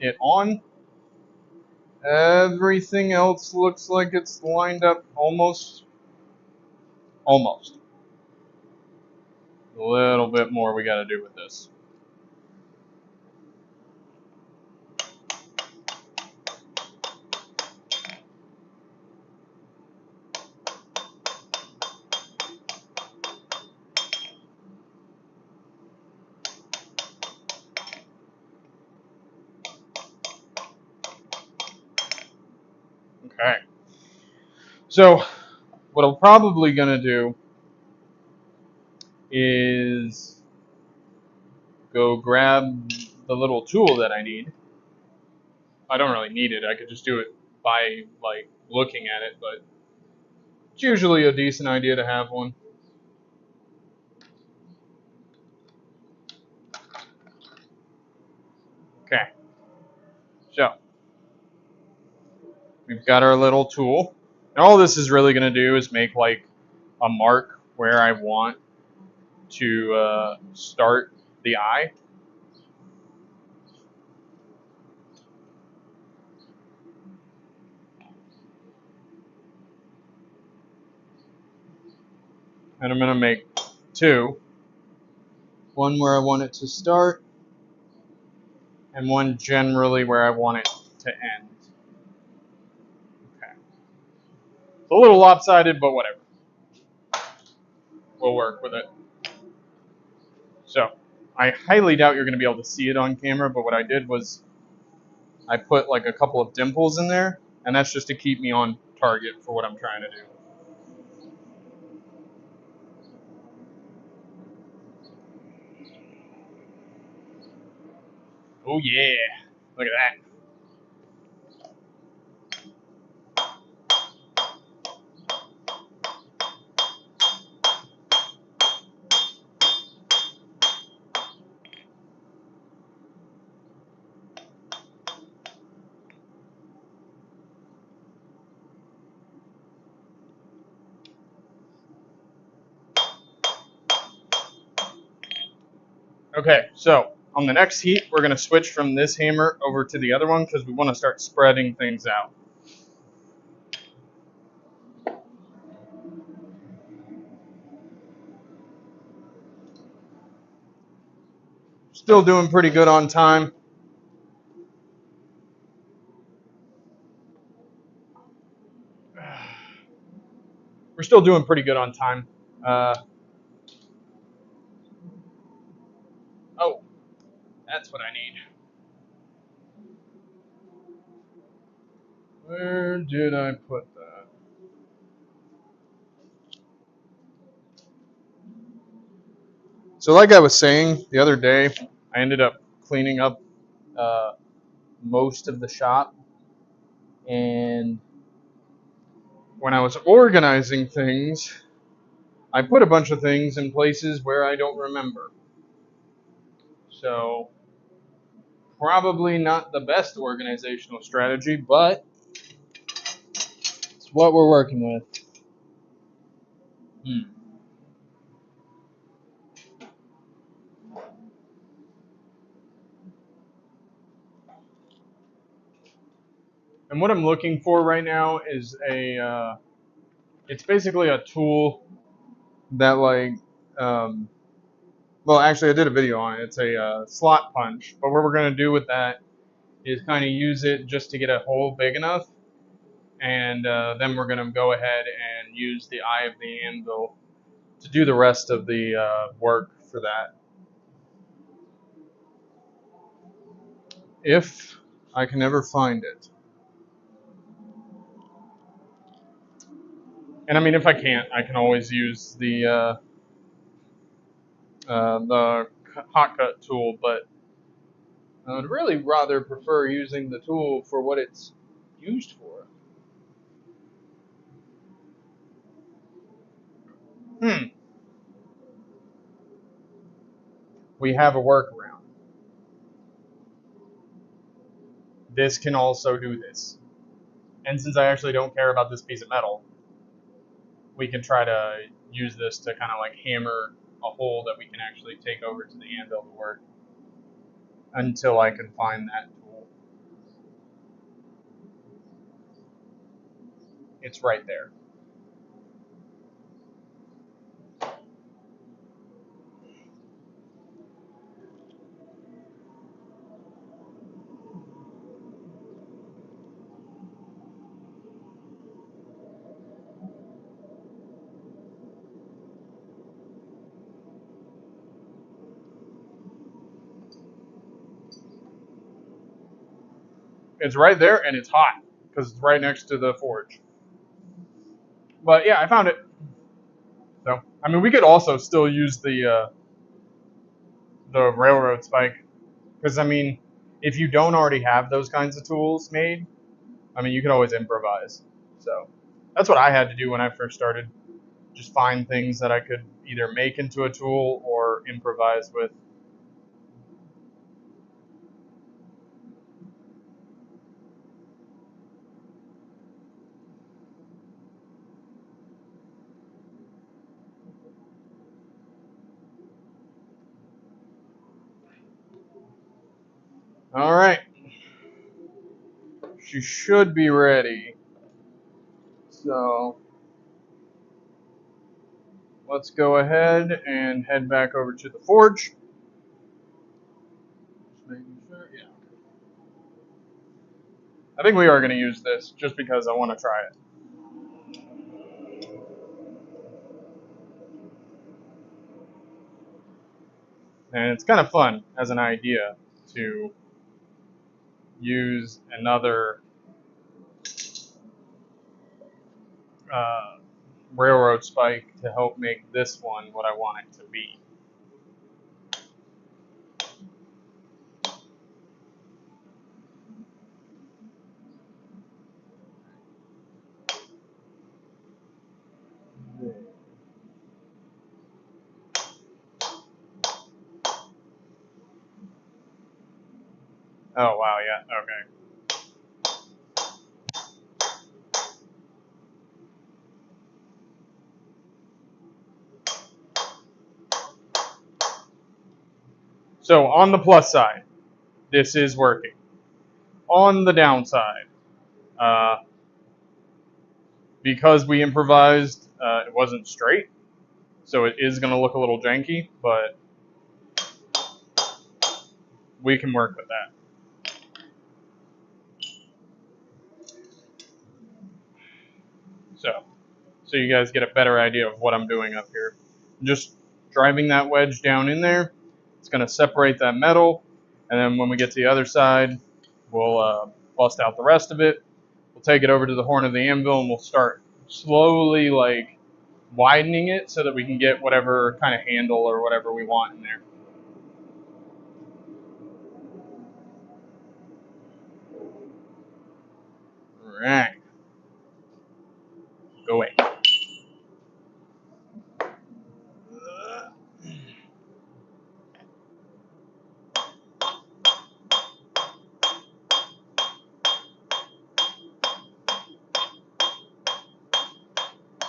it on. Everything else looks like it's lined up almost. Almost. A little bit more we got to do with this. Okay. So, what I'm probably going to do is go grab the little tool that I need. I don't really need it. I could just do it by like looking at it, but it's usually a decent idea to have one. Okay. So, we've got our little tool. And all this is really going to do is make like a mark where I want to start the eye. And I'm going to make two. One where I want it to start, and one generally where I want it to end. Okay. It's a little lopsided, but whatever. We'll work with it. So, I highly doubt you're going to be able to see it on camera, but what I did was I put like a couple of dimples in there, and that's just to keep me on target for what I'm trying to do. Oh yeah, look at that. Okay, so on the next heat, we're going to switch from this hammer over to the other one because we want to start spreading things out. Still doing pretty good on time. We're still doing pretty good on time. Oh, that's what I need. Where did I put that? So like I was saying the other day, I ended up cleaning up most of the shop, and when I was organizing things, I put a bunch of things in places where I don't remember. So probably not the best organizational strategy, but it's what we're working with. Hmm. And what I'm looking for right now is it's basically a tool that um, well, actually I did a video on it. It's a slot punch, but what we're going to do with that is kind of use it just to get a hole big enough, and then we're going to go ahead and use the eye of the anvil to do the rest of the work for that. If I can ever find it. And I mean, if I can't, I can always use the hot cut tool, but I would really rather prefer using the tool for what it's used for. Hmm. We have a workaround. This can also do this. And since I actually don't care about this piece of metal, we can try to use this to kind of like hammer a hole that we can actually take over to the anvil to work until I can find that tool. It's right there. It's right there, and it's hot because it's right next to the forge. But yeah, I found it. So I mean, we could also still use the railroad spike because I mean, if you don't already have those kinds of tools made, I mean, you can always improvise. So that's what I had to do when I first started. Just find things that I could either make into a tool or improvise with. All right, she should be ready. So let's go ahead and head back over to the forge. Just making sure, yeah. I think we are going to use this just because I want to try it. And it's kind of fun as an idea to use another uh, railroad spike to help make this one what I want it to be. Oh, wow, yeah, okay. So on the plus side, this is working. On the downside, uh, because we improvised, it wasn't straight, so it is going to look a little janky, but we can work with that. So you guys get a better idea of what I'm doing up here. Just driving that wedge down in there, it's going to separate that metal, and then when we get to the other side, we'll bust out the rest of it. We'll take it over to the horn of the anvil, and we'll start slowly, like, widening it so that we can get whatever kind of handle or whatever we want in there. All right. Go away.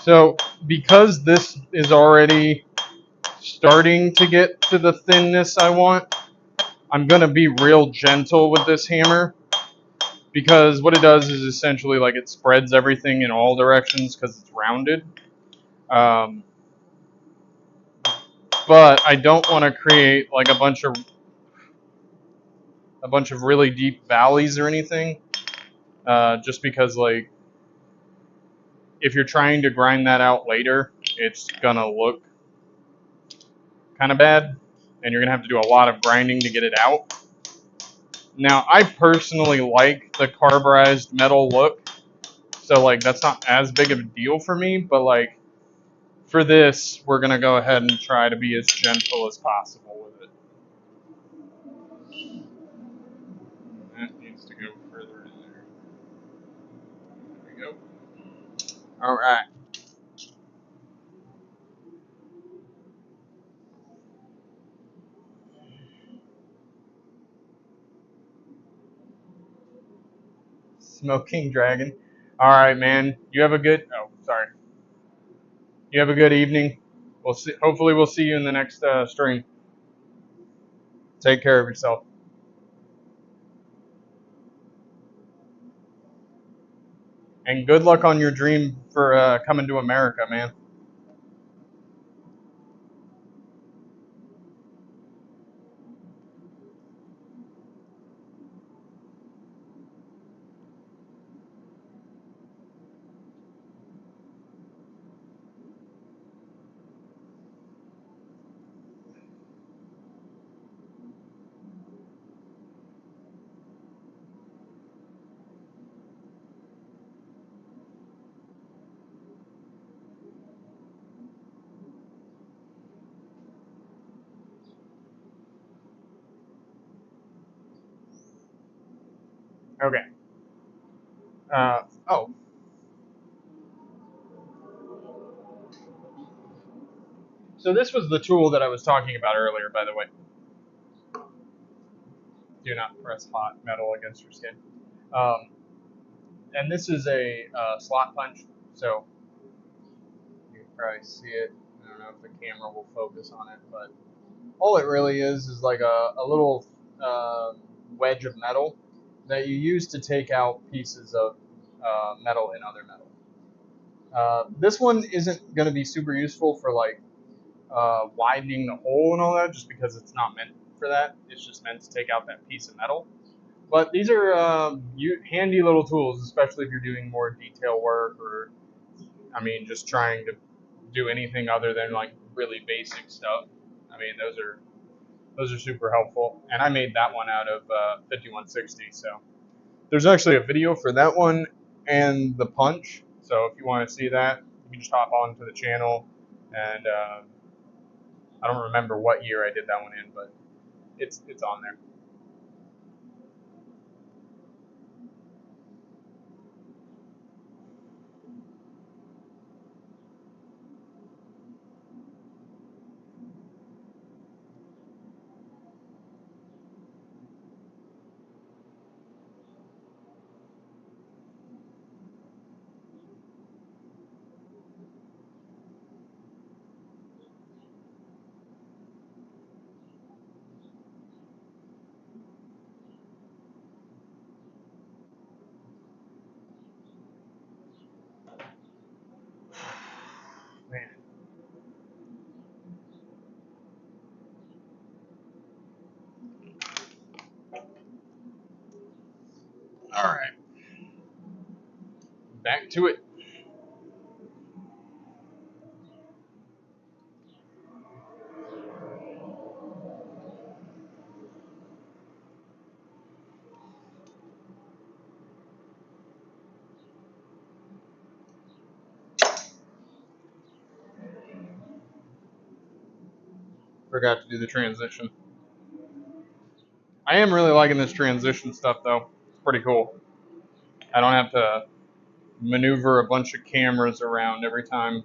So because this is already starting to get to the thinness I want, I'm going to be real gentle with this hammer, because what it does is essentially like it spreads everything in all directions because it's rounded. But I don't want to create like a bunch of really deep valleys or anything, just because like if you're trying to grind that out later, it's gonna look kind of bad, and you're gonna have to do a lot of grinding to get it out. Now, I personally like the carburized metal look, so like that's not as big of a deal for me, but like for this, we're gonna go ahead and try to be as gentle as possible with it. That needs to go further in there. There we go. All right. Smoking Dragon. All right, man. You have a good. Oh, sorry. You have a good evening. We'll see. Hopefully, we'll see you in the next stream. Take care of yourself. And good luck on your dream for coming to America, man. Okay. Oh, so this was the tool that I was talking about earlier, by the way. Do not press hot metal against your skin. Um, and this is a slot punch, so you can probably see it. I don't know if the camera will focus on it, but all it really is like a little uh, wedge of metal that you use to take out pieces of metal in other metal. This one isn't going to be super useful for like widening the hole and all that, just because it's not meant for that. It's just meant to take out that piece of metal. But these are handy little tools, especially if you're doing more detail work, or I mean, just trying to do anything other than like really basic stuff. I mean, those are super helpful. And I made that one out of 5160. So there's actually a video for that one and the punch. So if you want to see that, you can just hop on to the channel. And I don't remember what year I did that one in, but it's on there. Man. All right, back to it. Forgot to do the transition. I am really liking this transition stuff though. It's pretty cool. I don't have to maneuver a bunch of cameras around every time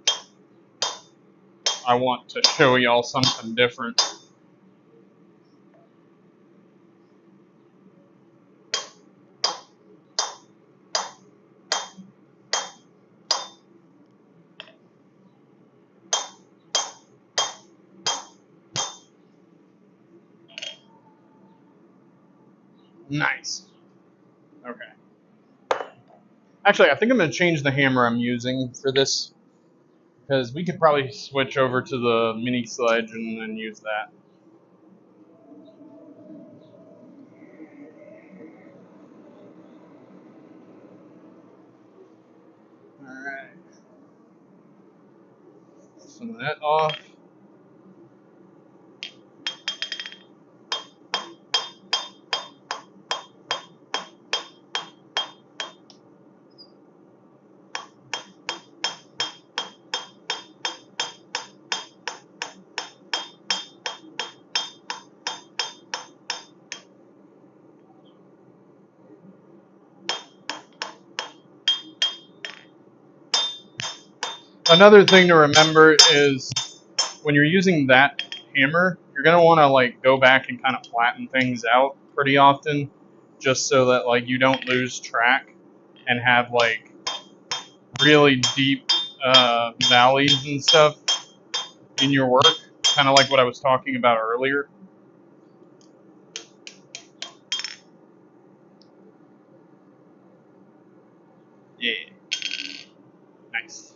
I want to show y'all something different. Nice. Okay. Actually, I think I'm going to change the hammer I'm using for this, because we could probably switch over to the mini sledge and then use that. Alright. Some of that off. Another thing to remember is when you're using that hammer, you're going to want to like go back and kind of flatten things out pretty often, just so that like you don't lose track and have like really deep valleys and stuff in your work, kind of like what I was talking about earlier. Yeah. Nice.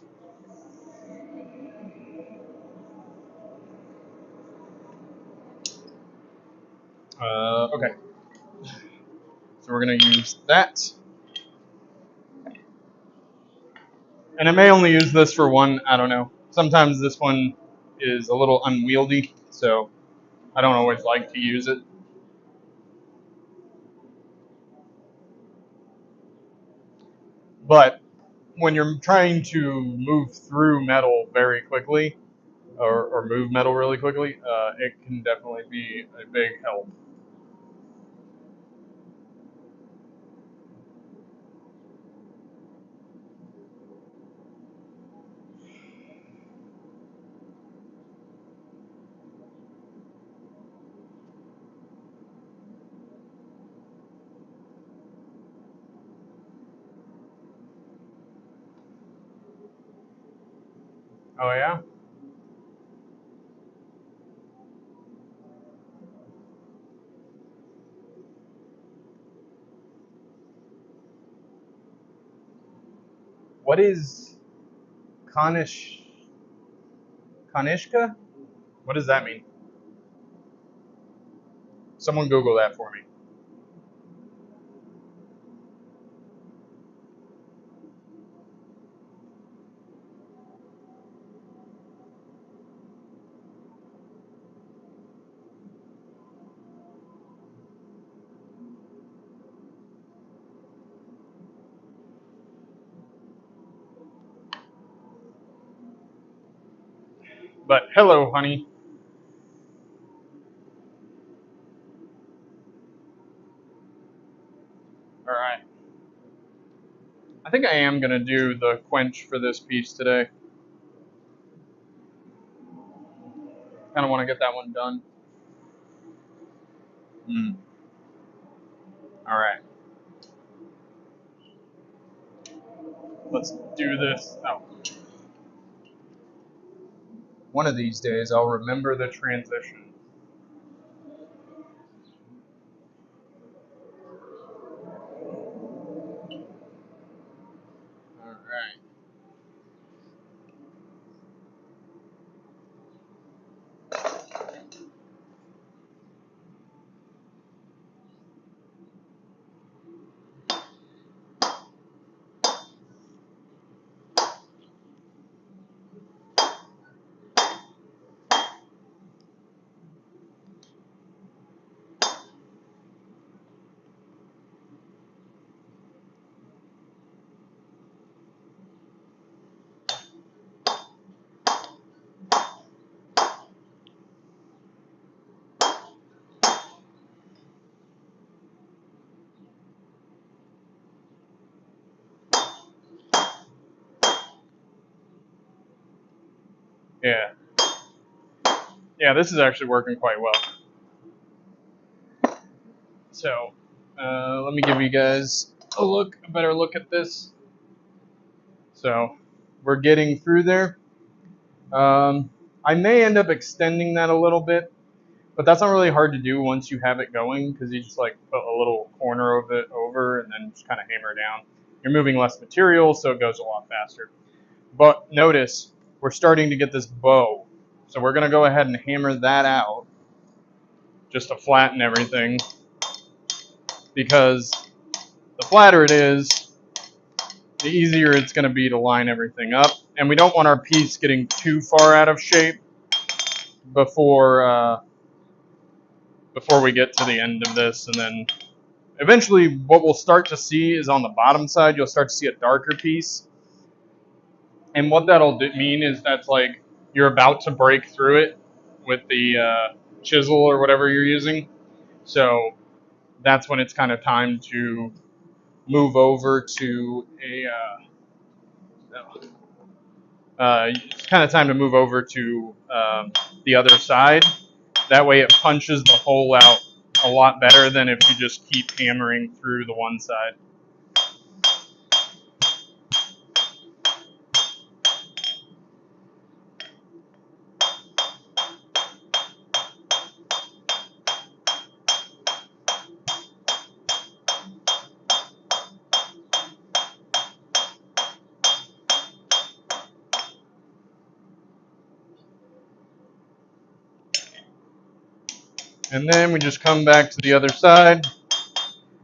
Okay. So we're going to use that. And I may only use this for one, I don't know. Sometimes this one is a little unwieldy, so I don't always like to use it. But when you're trying to move through metal very quickly, or move metal really quickly, it can definitely be a big help. Oh yeah? What is Kanishka? What does that mean? Someone Google that for me. But hello, honey. All right. I think I am gonna do the quench for this piece today. Kind of want to get that one done. All right. Let's do this. Oh. One of these days, I'll remember the transition. All right. Yeah. Yeah, this is actually working quite well. So, let me give you guys a better look at this. So, we're getting through there. I may end up extending that a little bit, but that's not really hard to do once you have it going, because you just like put a little corner of it over and then just kind of hammer down. You're moving less material, so it goes a lot faster. But notice, we're starting to get this bow. So we're going to go ahead and hammer that out just to flatten everything, because the flatter it is, the easier it's going to be to line everything up. And we don't want our piece getting too far out of shape before before we get to the end of this. And then eventually what we'll start to see is on the bottom side, you'll start to see a darker piece. And what that'll mean is that's like you're about to break through it with the chisel or whatever you're using. So that's when it's kind of time to move over to it's kind of time to move over to the other side. That way it punches the hole out a lot better than if you just keep hammering through the one side. And then we just come back to the other side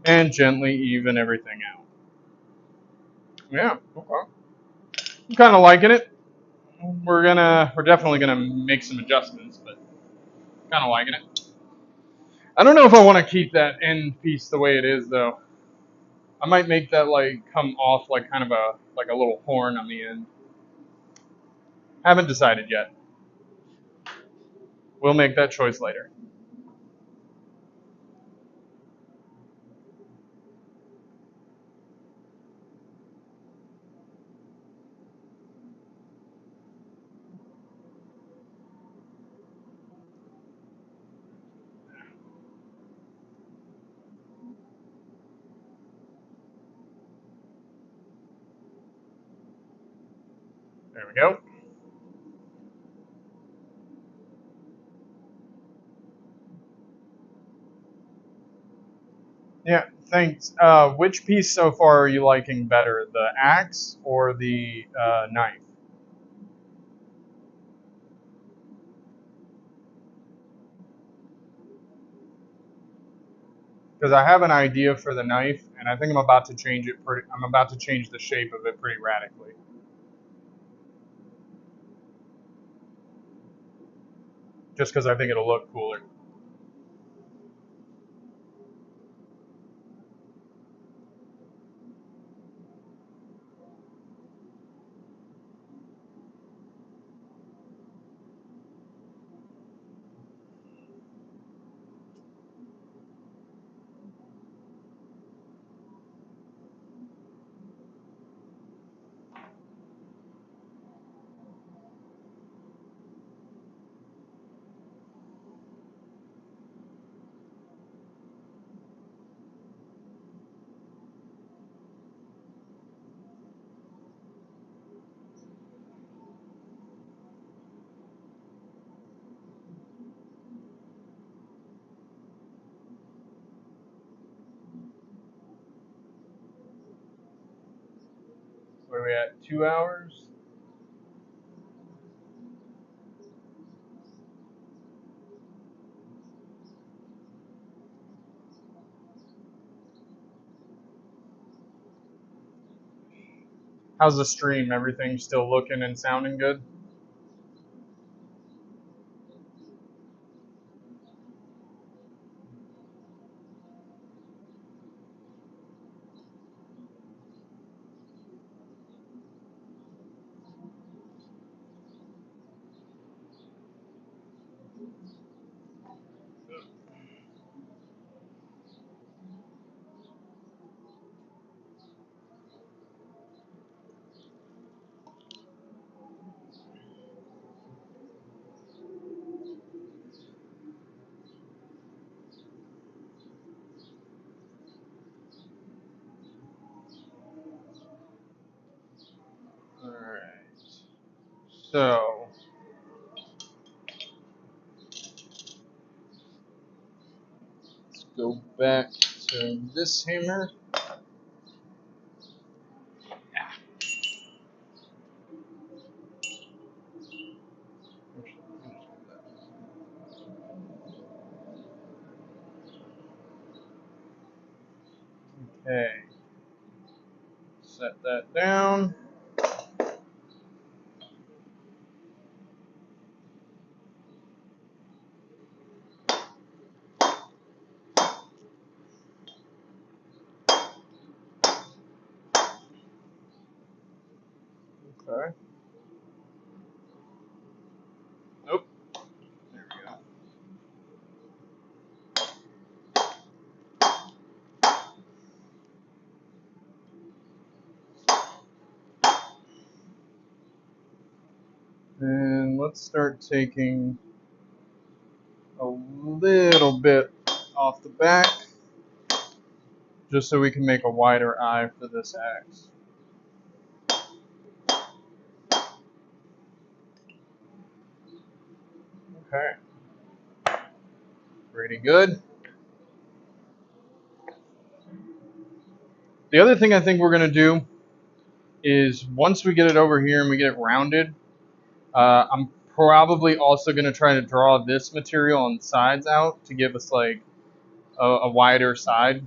and gently even everything out. Yeah, okay. I'm kind of liking it. We're definitely gonna make some adjustments, but kind of liking it. I don't know if I want to keep that end piece the way it is though. I might make that like come off like kind of a little horn on the end. Haven't decided yet. We'll make that choice later. There we go. Yeah, thanks. Which piece so far are you liking better, the axe or the knife? Because I have an idea for the knife, and I think I'm about to change it. I'm about to change the shape of it pretty radically, just because I think it'll look cooler. What are we at? 2 hours? How's the stream? Everything still looking and sounding good? So let's go back to this hammer. Okay, set that down. Okay. Nope. There we go. And let's start taking a little bit off the back, just so we can make a wider eye for this axe. Okay. Pretty good. The other thing I think we're going to do is once we get it over here and we get it rounded, I'm probably also going to try to draw this material on the sides out to give us like a wider side.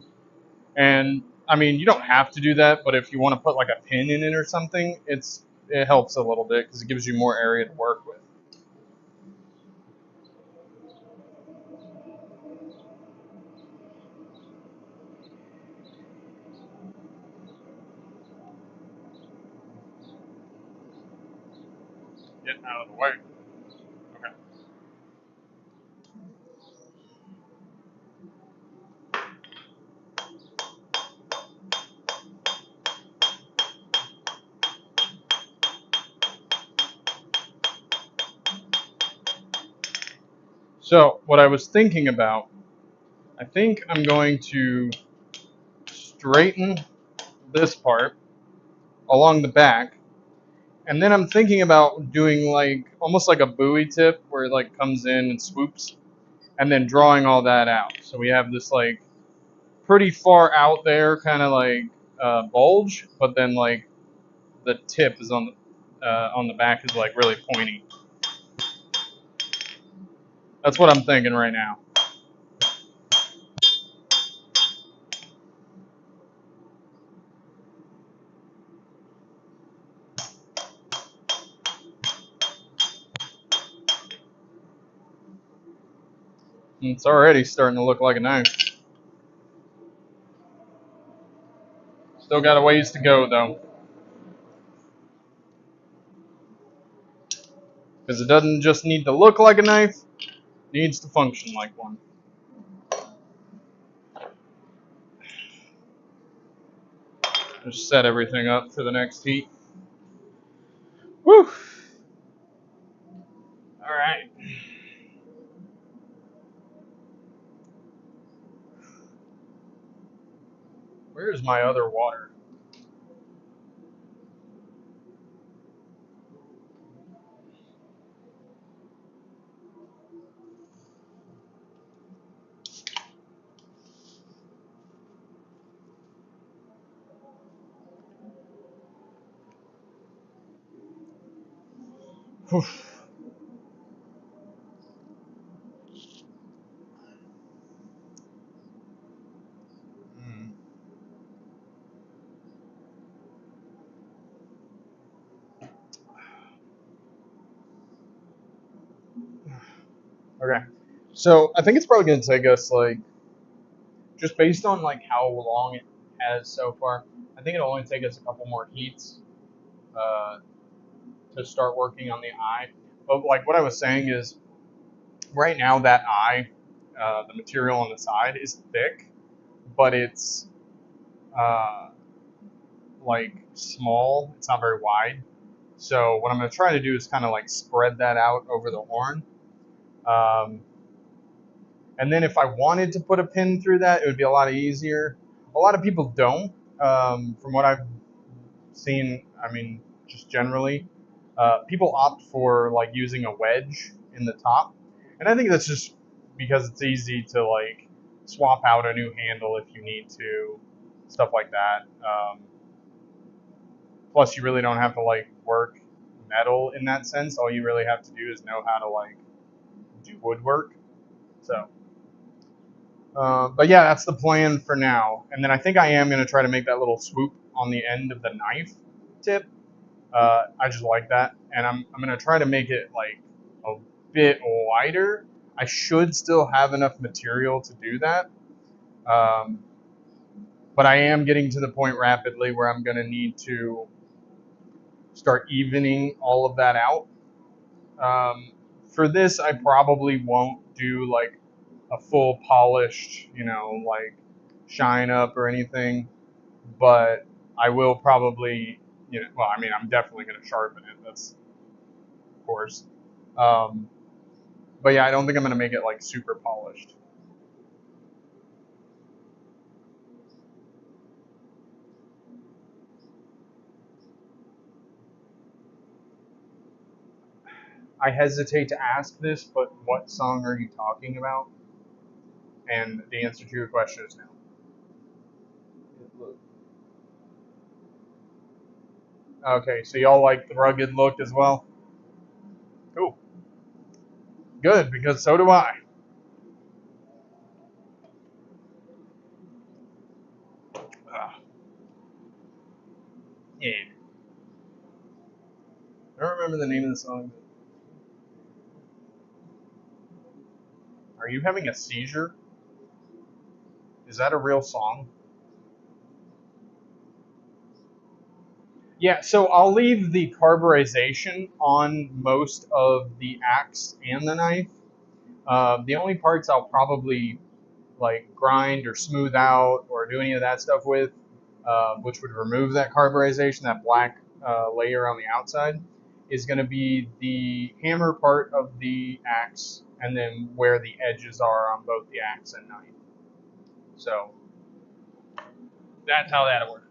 And I mean, you don't have to do that, but if you want to put like a pin in it or something, it helps a little bit because it gives you more area to work with. Get out of the way. Okay. So what I was thinking about, I think I'm going to straighten this part along the back, and then I'm thinking about doing like almost like a buoy tip where it like comes in and swoops, and then drawing all that out. So we have this like pretty far out there kind of like bulge, but then like the tip is on the back is like really pointy. That's what I'm thinking right now. And it's already starting to look like a knife. Still got a ways to go though, because it doesn't just need to look like a knife, it needs to function like one. Just set everything up for the next heat. Woo! Alright. Where's my other water? Whew. Mm. Okay. So I think it's probably going to take us like, just based on like how long it has so far, I think it'll only take us a couple more heats uh, to start working on the eye. But like what I was saying is, right now that eye, the material on the side is thick, but it's uh, like small. It's not very wide. So what I'm going to try to do is kind of like spread that out over the horn. Um, and then if I wanted to put a pin through that, it would be a lot easier. A lot of people don't. From what I've seen, I mean, just generally, People opt for like using a wedge in the top, and I think that's just because it's easy to like swap out a new handle if you need to, stuff like that. Plus, you really don't have to like work metal in that sense. All you really have to do is know how to like do woodwork. So, but yeah, that's the plan for now. And then I think I am going to try to make that little swoop on the end of the knife tip. I just like that, and I'm going to try to make it like a bit wider. I should still have enough material to do that. But I am getting to the point rapidly where I'm going to need to start evening all of that out. For this, I probably won't do like a full polished, like shine up or anything, but I will probably, well, I mean, I'm definitely going to sharpen it. That's, of course. Um, but yeah, I don't think I'm going to make it like super polished. I hesitate to ask this, but what song are you talking about? And the answer to your question is no. Okay, so y'all like the rugged look as well? Cool. Good, because so do I. Yeah. I don't remember the name of the song. Are you having a seizure? Is that a real song? Yeah, so I'll leave the carburization on most of the axe and the knife. The only parts I'll probably like grind or smooth out or do any of that stuff with, which would remove that carburization, that black layer on the outside, is going to be the hammer part of the axe and then where the edges are on both the axe and knife. So that's how that'll work.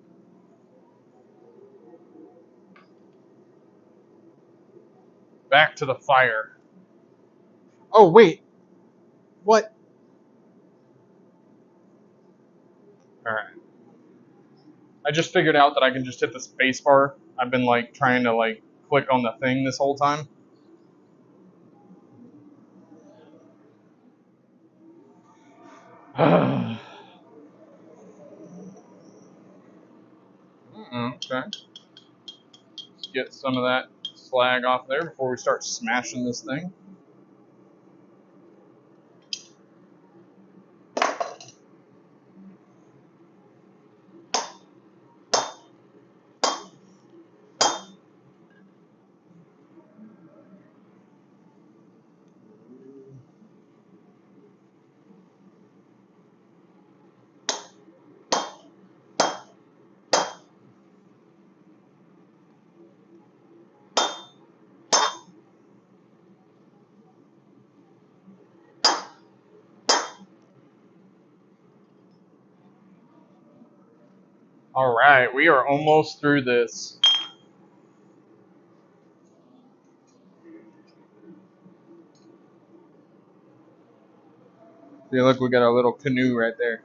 Back to the fire. Oh, wait. What? Alright. I just figured out that I can just hit the space bar. I've been like trying to like click on the thing this whole time. Okay. Let's get some of that slag off there before we start smashing this thing. All right, we are almost through this. See, look, we got our little canoe right there.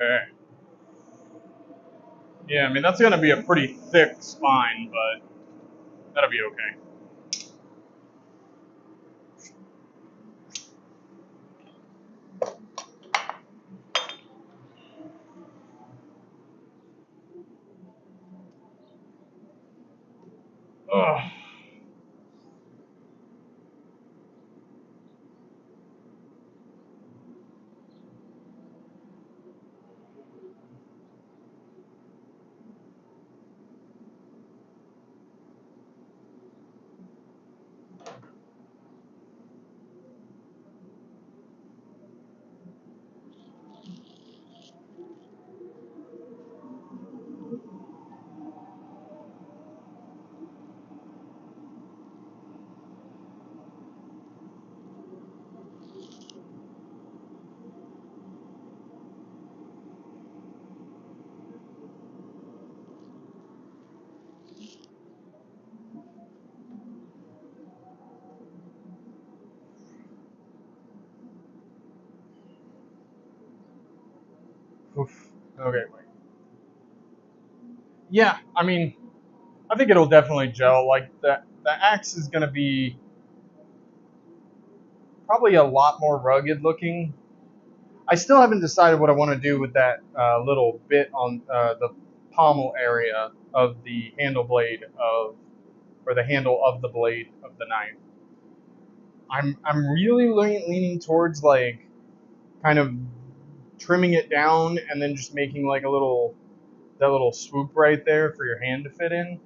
Okay. Yeah, I mean, that's going to be a pretty thick spine, but that'll be okay. Ugh. Oof. Okay, wait. Yeah, I mean, I think it'll definitely gel. Like the axe is going to be probably a lot more rugged looking. I still haven't decided what I want to do with that little bit on the pommel area of the handle blade of, or the handle of the blade of the knife. I'm really leaning towards like kind of trimming it down and then just making like a little, that little swoop right there for your hand to fit in.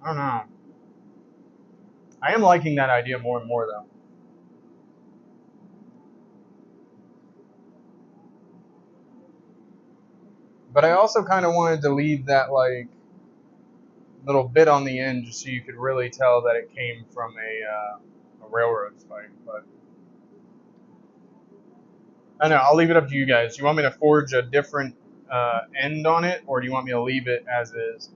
I don't know. I am liking that idea more and more though. But I also kind of wanted to leave that like little bit on the end just so you could really tell that it came from a railroad spike. But I don't know. I'll leave it up to you guys. Do you want me to forge a different end on it, or do you want me to leave it as is?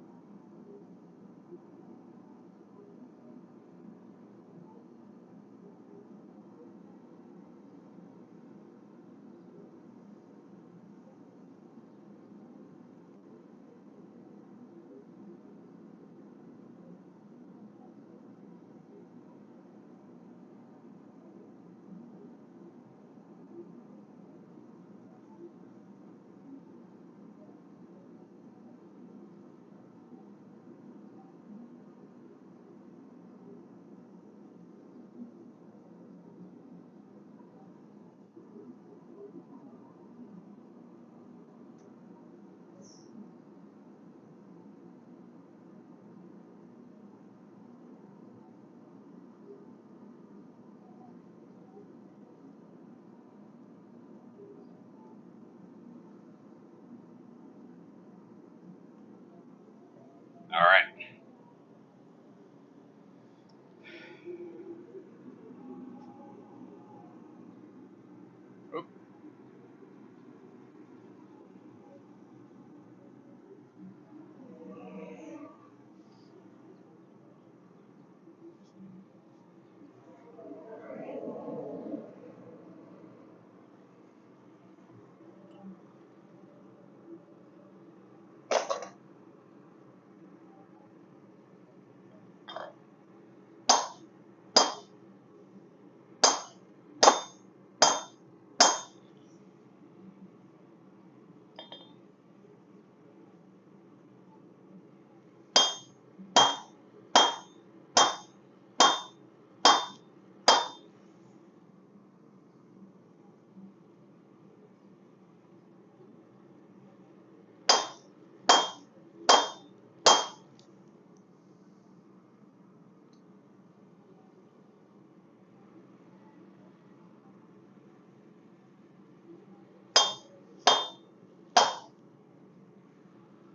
All right. Oop.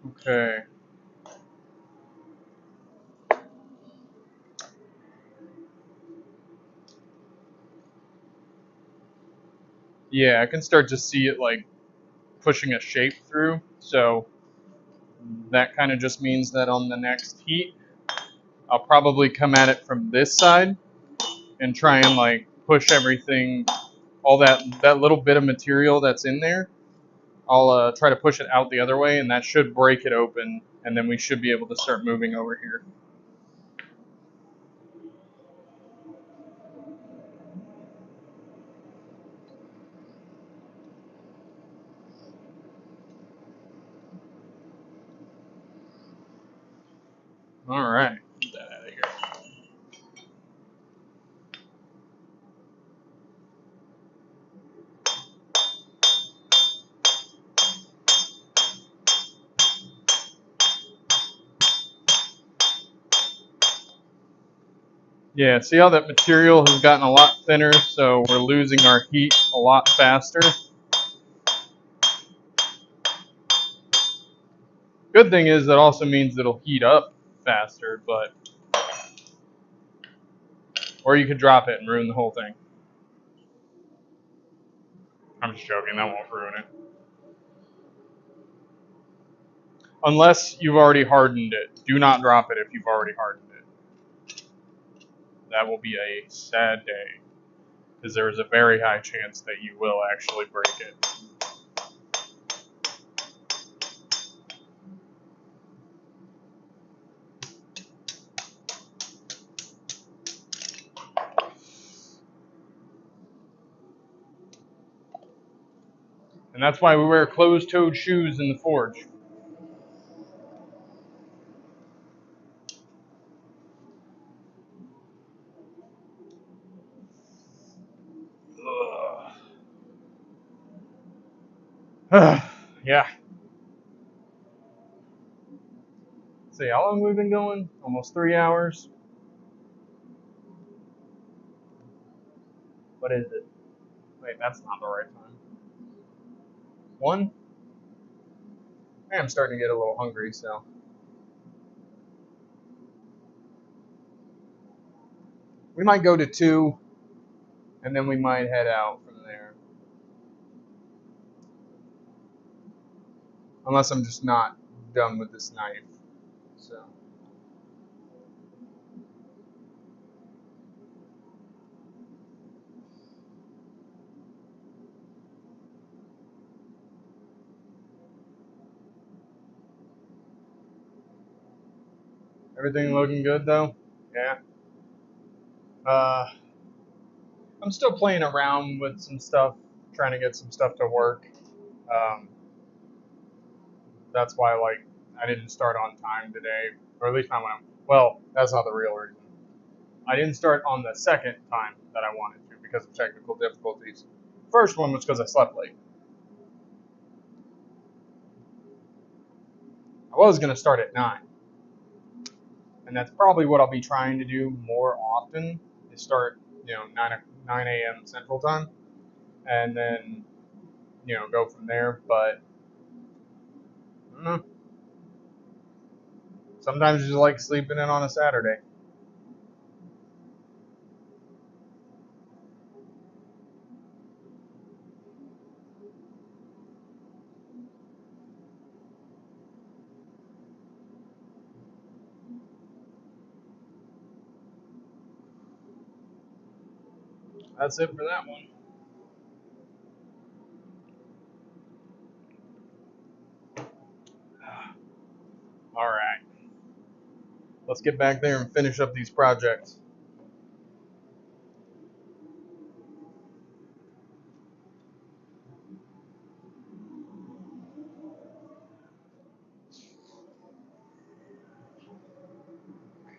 Okay. Yeah, I can start to see it like pushing a shape through. So that kind of just means that on the next heat, I'll probably come at it from this side and try and like push everything, all that little bit of material that's in there, I'll try to push it out the other way, and that should break it open, and then we should be able to start moving over here. All right, get that out of here. Yeah, see how that material has gotten a lot thinner, so we're losing our heat a lot faster. Good thing is that also means it'll heat up faster, but or you could drop it and ruin the whole thing. I'm just joking, that won't ruin it. Unless you've already hardened it. Do not drop it if you've already hardened it. That will be a sad day, because there is a very high chance that you will actually break it. And that's why we wear closed-toed shoes in the forge. Yeah. See how long we've been going? Almost 3 hours. What is it? Wait, that's not the right time. 1? Hey, I'm starting to get a little hungry, so. We might go to 2, and then we might head out from there. Unless I'm just not done with this knife. So. Everything looking good, though? Yeah. I'm still playing around with some stuff, trying to get some stuff to work. Um, that's why, like, I didn't start on time today, or at least not when I'm. Well, that's not the real reason. I didn't start on the second time that I wanted to because of technical difficulties. First one was because I slept late. I was going to start at 9, and that's probably what I'll be trying to do more often. Is start, 9 a.m. Central Time, and then go from there. But I don't know. Sometimes you just like sleeping in on a Saturday. That's it for that one. All right. Let's get back there and finish up these projects.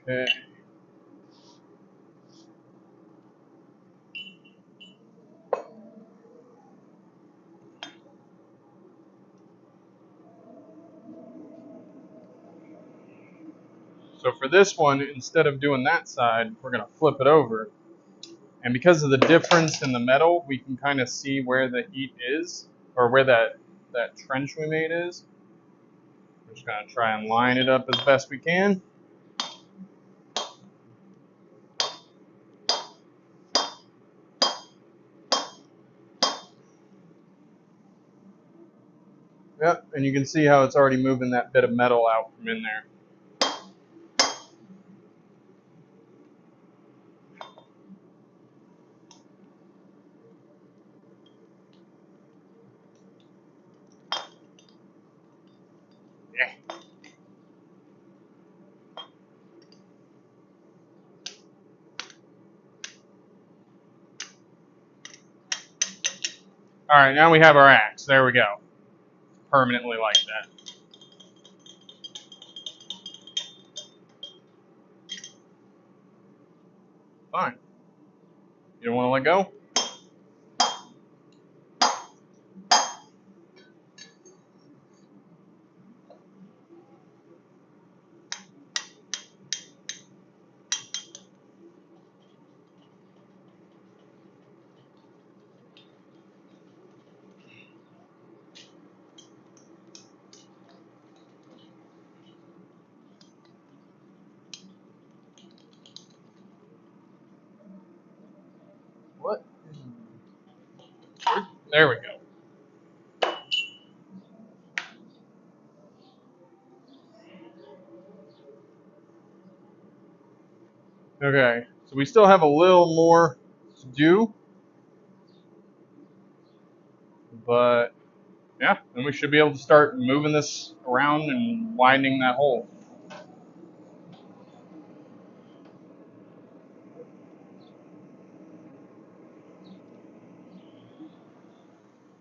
Okay. So for this one, instead of doing that side, we're going to flip it over. And because of the difference in the metal, we can kind of see where the heat is, or where that trench we made is. We're just going to try and line it up as best we can. Yep, and you can see how it's already moving that bit of metal out from in there. Yeah. All right, now we have our axe. There we go. Permanently like that. Fine. You don't want to let go? What? There we go. Okay, so we still have a little more to do, but yeah, then we should be able to start moving this around and winding that hole.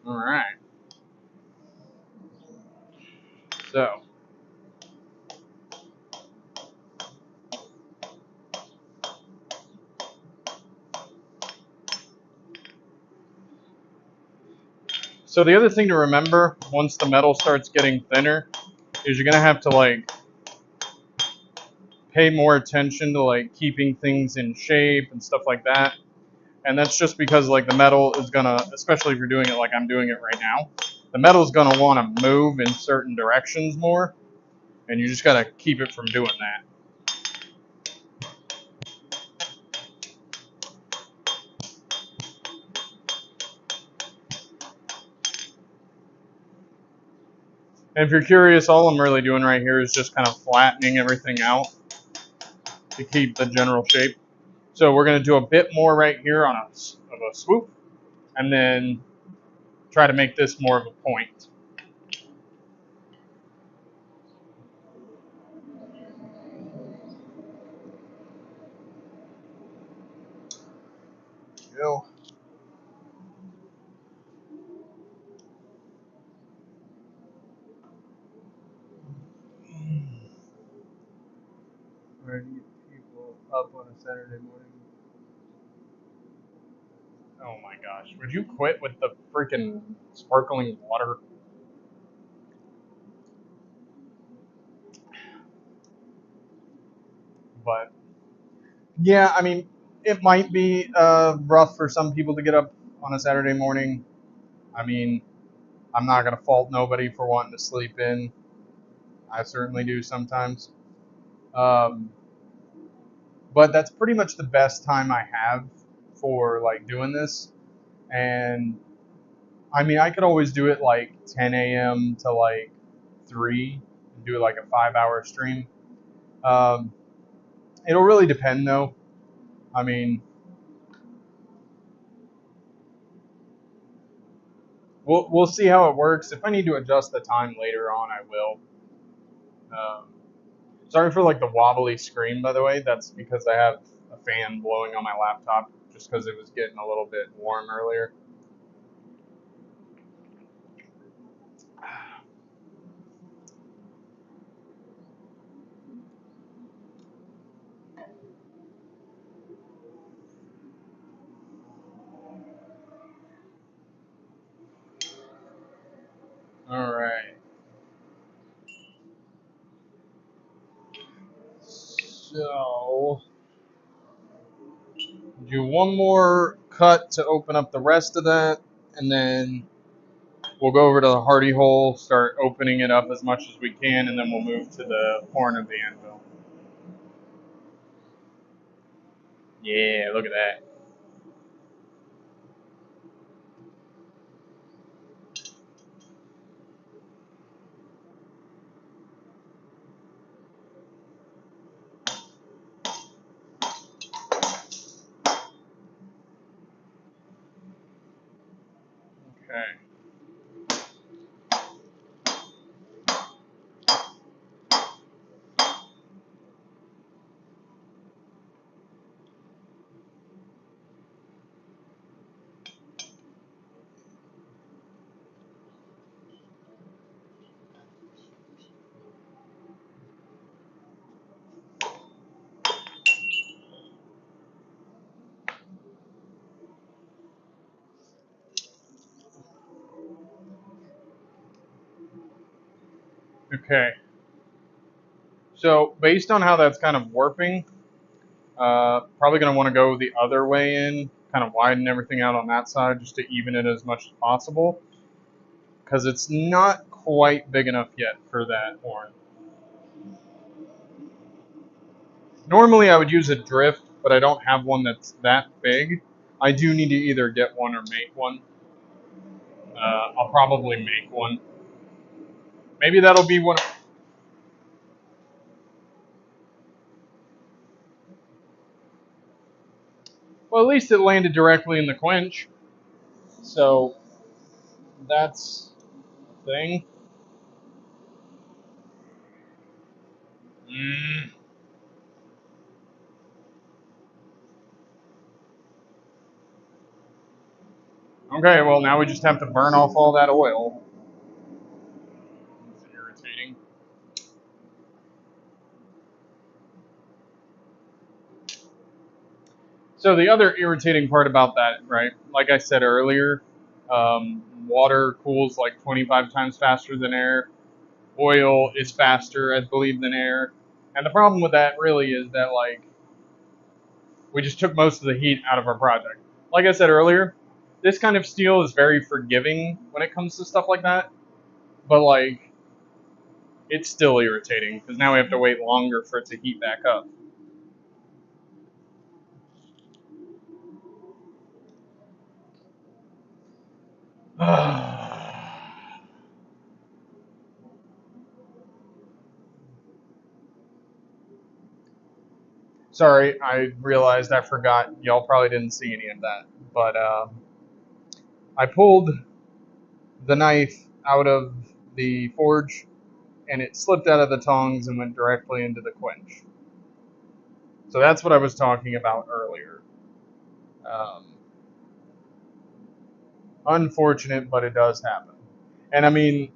All right. So the other thing to remember once the metal starts getting thinner is you're gonna have to like pay more attention to like keeping things in shape and stuff like that. And that's just because like the metal is gonna, especially if you're doing it like I'm doing it right now, the metal is gonna want to move in certain directions more, and you just gotta keep it from doing that. And if you're curious, all I'm really doing right here is just kind of flattening everything out to keep the general shape. So we're gonna do a bit more right here on a swoop, and then try to make this more of a point. Go. Where do you people up on a Saturday morning? Oh my gosh. Would you quit with the freaking sparkling water? But yeah, I mean, it might be rough for some people to get up on a Saturday morning. I mean, I'm not going to fault nobody for wanting to sleep in. I certainly do sometimes. Um, but that's pretty much the best time I have for like doing this. And I mean, I could always do it like 10 a.m. to like 3 and do like a 5-hour stream. Um, it'll really depend though. I mean, we'll see how it works. If I need to adjust the time later on, I will. Um, sorry for like the wobbly screen, by the way. That's because I have a fan blowing on my laptop just because it was getting a little bit warm earlier. All right. So do one more cut to open up the rest of that, and then we'll go over to the hardy hole, start opening it up as much as we can, and then we'll move to the horn of the anvil. Yeah, look at that. Okay. Okay. So based on how that's kind of warping, probably going to want to go the other way in, kind of widen everything out on that side just to even it as much as possible, because it's not quite big enough yet for that horn. Normally I would use a drift, but I don't have one that's that big. I do need to either get one or make one. I'll probably make one. Maybe that'll be one. Well, at least it landed directly in the quench, so that's the thing. Mm. Okay, well now we just have to burn off all that oil. It's irritating. So the other irritating part about that, right? Like I said earlier, water cools like 25 times faster than air. Oil is faster, I believe, than air. And the problem with that really is that like we just took most of the heat out of our project. Like I said earlier, this kind of steel is very forgiving when it comes to stuff like that. But like it's still irritating because now we have to wait longer for it to heat back up. Sorry, I realized I forgot. Y'all probably didn't see any of that. But I pulled the knife out of the forge and it slipped out of the tongs and went directly into the quench. So that's what I was talking about earlier. Um, Unfortunate, but it does happen. And I mean,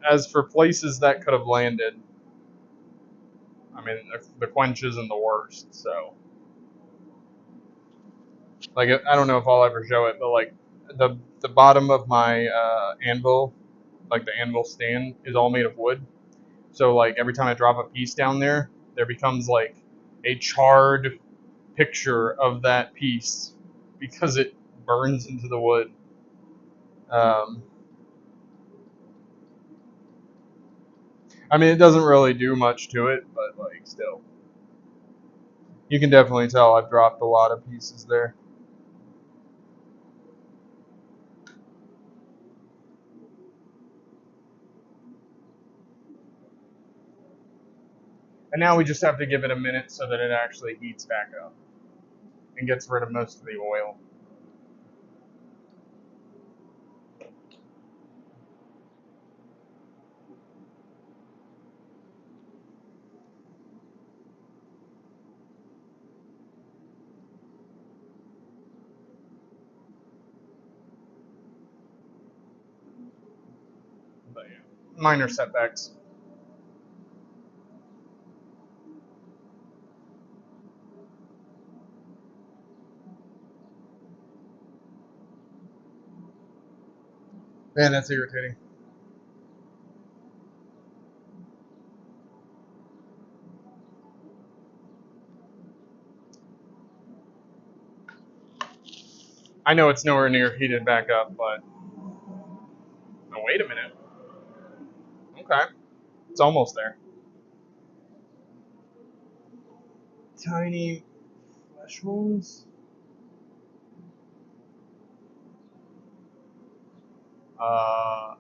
as for places that could have landed, I mean, the quench isn't the worst. So, like, I don't know if I'll ever show it, but like, the bottom of my anvil, like the anvil stand, is all made of wood. So like every time I drop a piece down there, there becomes like a charred picture of that piece because it burns into the wood. Um, I mean, it doesn't really do much to it, but like still, you can definitely tell I've dropped a lot of pieces there. And now we just have to give it a minute so that it actually heats back up and gets rid of most of the oil. But yeah, minor setbacks. Man, that's irritating. I know it's nowhere near heated back up, but oh, wait a minute. Okay, it's almost there. Tiny flesh wounds. Uh,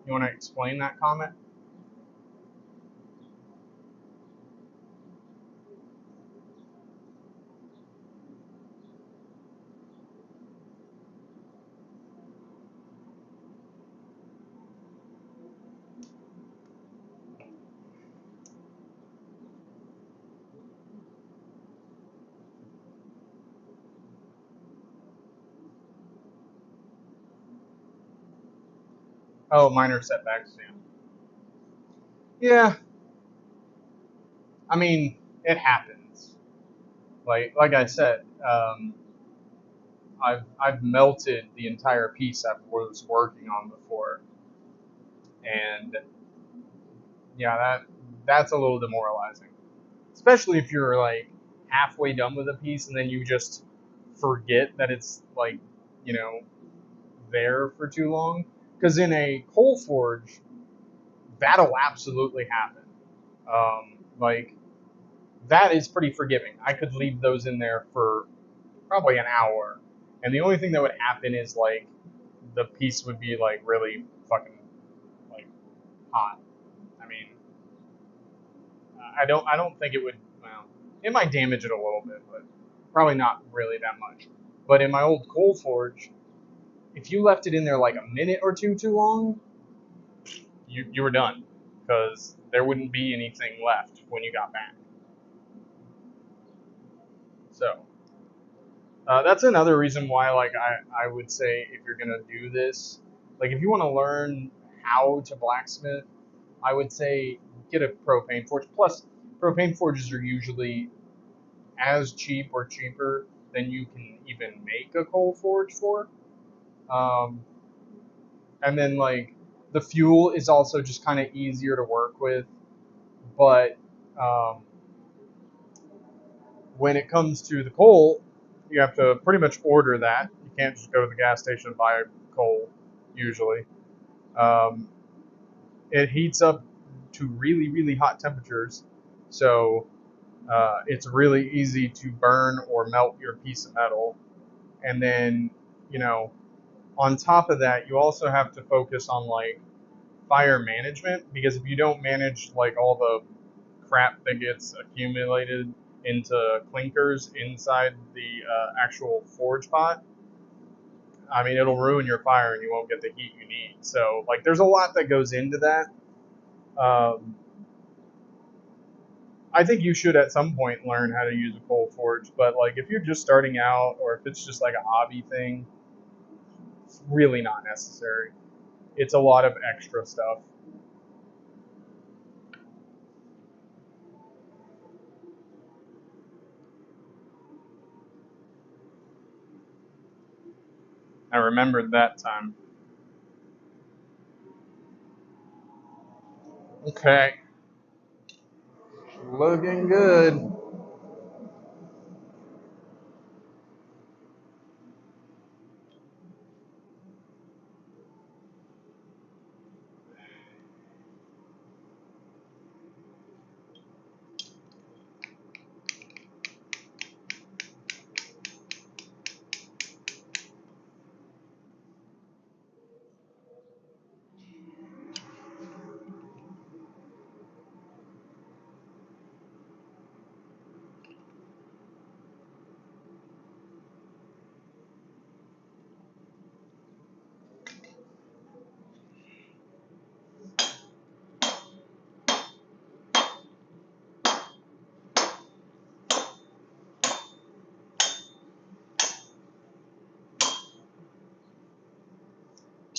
you want to explain that comment? Oh, minor setbacks. Yeah. Yeah. I mean, it happens. Like I said, I've melted the entire piece I was working on before, and yeah, that's a little demoralizing, especially if you're like halfway done with a piece and then you just forget that it's like, you know, there for too long. Because in a coal forge, that'll absolutely happen. Like that is pretty forgiving. I could leave those in there for probably an hour, and the only thing that would happen is like the piece would be like really fucking like hot. I mean, I don't think it would. Well, it might damage it a little bit, but probably not really that much. But in my old coal forge, if you left it in there like a minute or two too long, you were done because there wouldn't be anything left when you got back. So that's another reason why, like, I would say if you're gonna do this, like, if you want to learn how to blacksmith, I would say get a propane forge. Plus, propane forges are usually as cheap or cheaper than you can even make a coal forge for. Um, and then like the fuel is also just kind of easier to work with, but um, when it comes to the coal, you have to pretty much order that. You can't just go to the gas station and buy coal, usually. Um, it heats up to really, really hot temperatures, so it's really easy to burn or melt your piece of metal. And then, you know, on top of that, you also have to focus on like fire management because if you don't manage like all the crap that gets accumulated into clinkers inside the actual forge pot, I mean, it'll ruin your fire and you won't get the heat you need. So, like, there's a lot that goes into that. Um, I think you should at some point learn how to use a coal forge, but like, if you're just starting out or if it's just like a hobby thing, it's really not necessary. It's a lot of extra stuff. I remembered that time. Okay, looking good.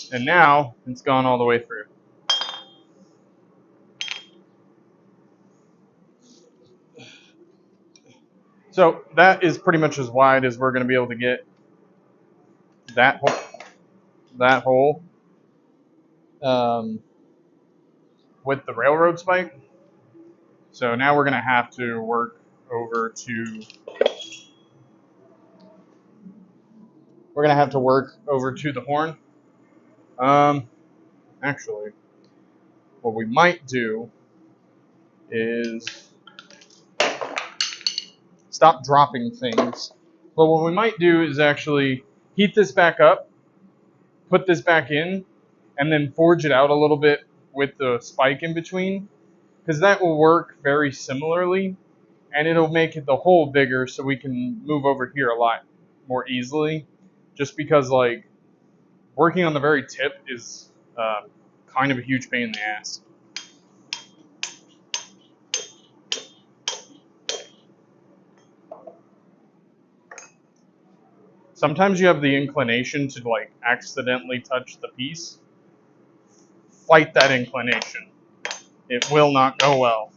And now it's gone all the way through. So that is pretty much as wide as we're going to be able to get that hole, that hole um, with the railroad spike. So now we're going to have to work over to the horn. Um, Actually, what we might do is stop dropping things. But what we might do is actually heat this back up, put this back in, and then forge it out a little bit with the spike in between, because that will work very similarly, and it'll make it the hole bigger so we can move over here a lot more easily. Just because like working on the very tip is kind of a huge pain in the ass. Sometimes you have the inclination to like accidentally touch the piece. Fight that inclination. It will not go well.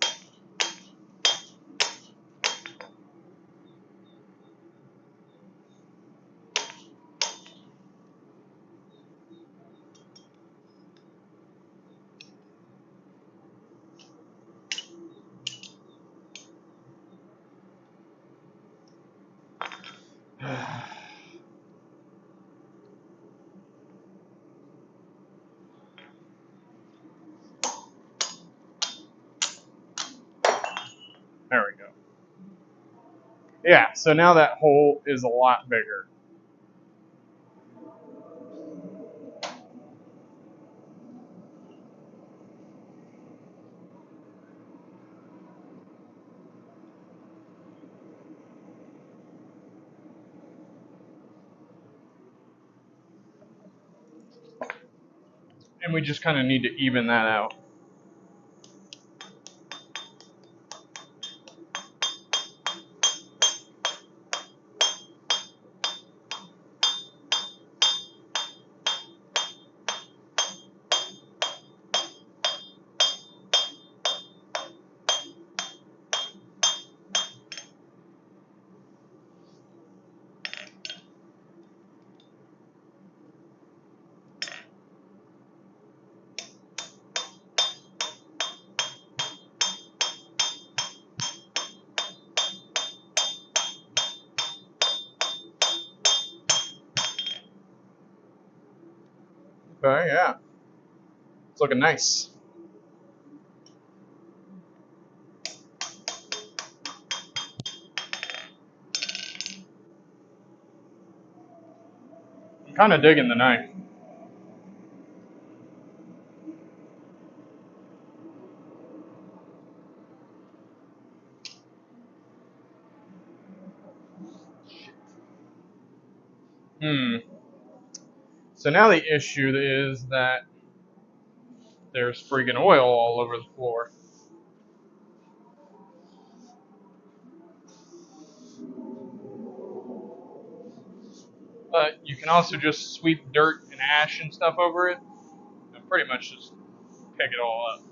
Yeah, so now that hole is a lot bigger. And we just kind of need to even that out. Okay, yeah. It's looking nice. I'm kind of digging the knife. Hmm. So now the issue is that there's freaking oil all over the floor. But you can also just sweep dirt and ash and stuff over it and pretty much just pick it all up.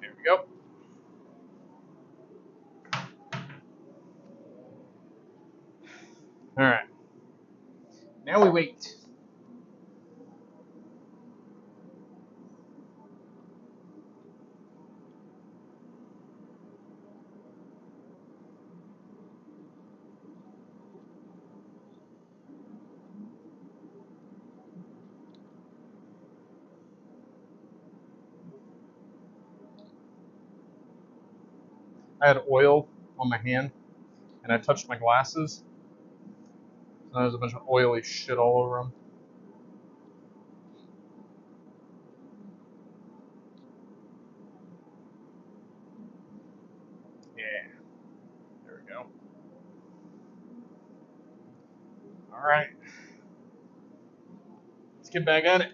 There we go. Alright. Now we wait. I had oil on my hand and I touched my glasses. So there's a bunch of oily shit all over them. Yeah. There we go. Alright. Let's get back at it.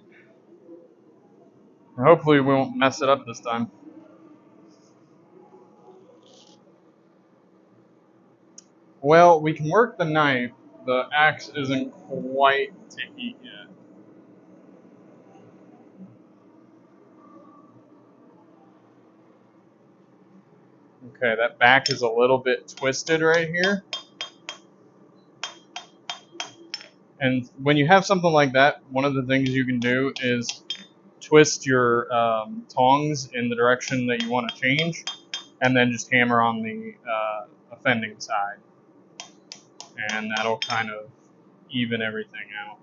Hopefully we won't mess it up this time. Well, we can work the knife. The axe isn't quite to heat yet. Okay, that back is a little bit twisted right here. And when you have something like that, one of the things you can do is twist your tongs in the direction that you want to change, and then just hammer on the offending side. And that'll kind of even everything out.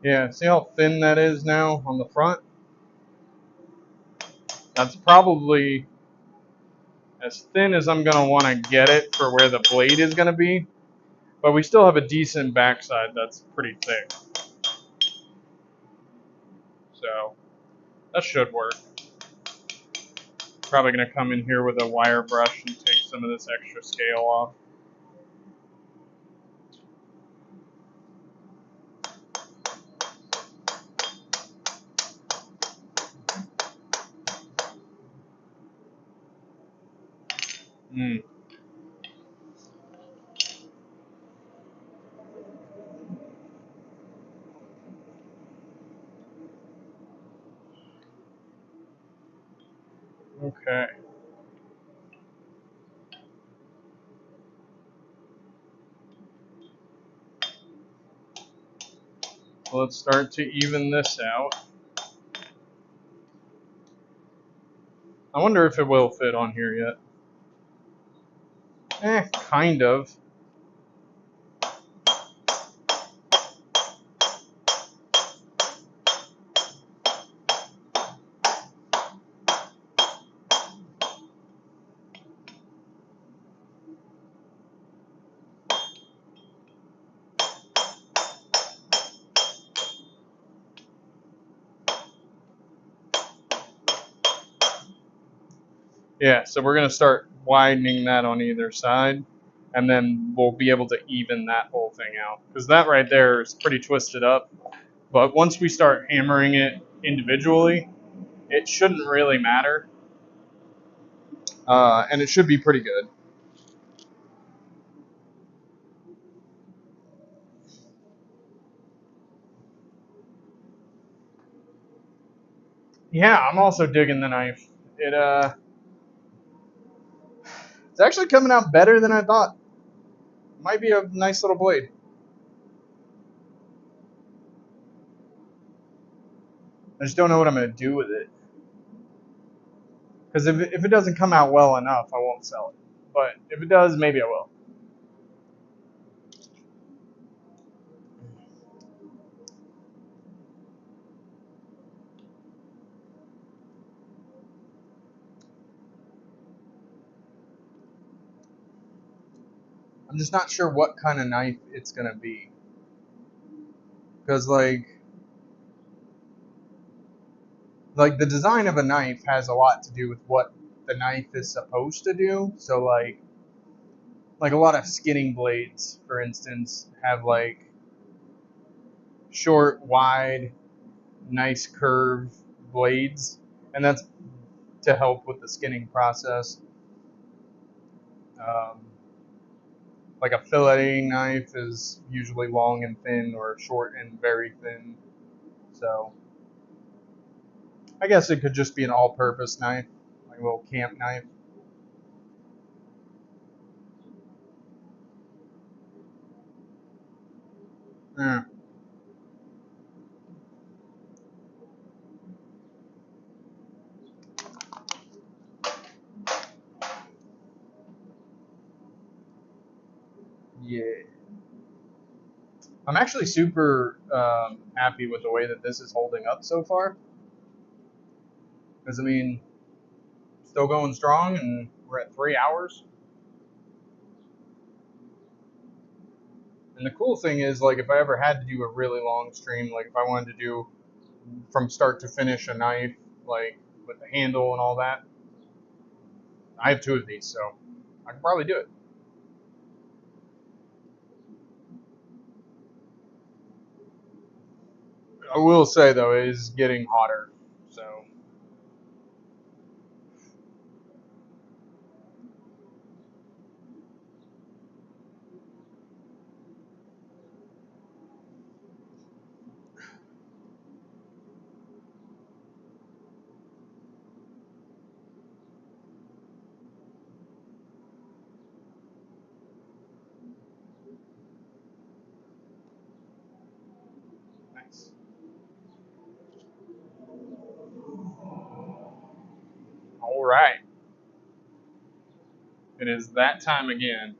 Yeah, see how thin that is now on the front? That's probably as thin as I'm going to want to get it for where the blade is going to be. But we still have a decent backside that's pretty thick. So that should work. Probably going to come in here with a wire brush and take some of this extra scale off. Mm. Okay. So let's start to even this out. I wonder if it will fit on here yet. Kind of. Yeah, so we're going to start widening that on either side, and then we'll be able to even that whole thing out. Because that right there is pretty twisted up. But once we start hammering it individually, it shouldn't really matter. And it should be pretty good. Yeah, I'm also digging the knife. It's actually coming out better than I thought. Might be a nice little blade. I just don't know what I'm going to do with it. Because if it doesn't come out well enough, I won't sell it. But if it does, maybe I will. I'm just not sure what kind of knife it's going to be. Because, like the design of a knife has a lot to do with what the knife is supposed to do. So, like a lot of skinning blades, for instance, have, like, short, wide, nice curved blades. And that's to help with the skinning process. Um, like a filleting knife is usually long and thin, or short and very thin. So I guess it could just be an all-purpose knife, like a little camp knife. Yeah. Yeah. I'm actually super happy with the way that this is holding up so far. Because, I mean, still going strong, and we're at 3 hours. And the cool thing is, like, if I ever had to do a really long stream, like if I wanted to do from start to finish a knife, like with the handle and all that, I have 2 of these, so I can probably do it. I will say, though, it is getting hotter, so. Nice. All right. It is that time again.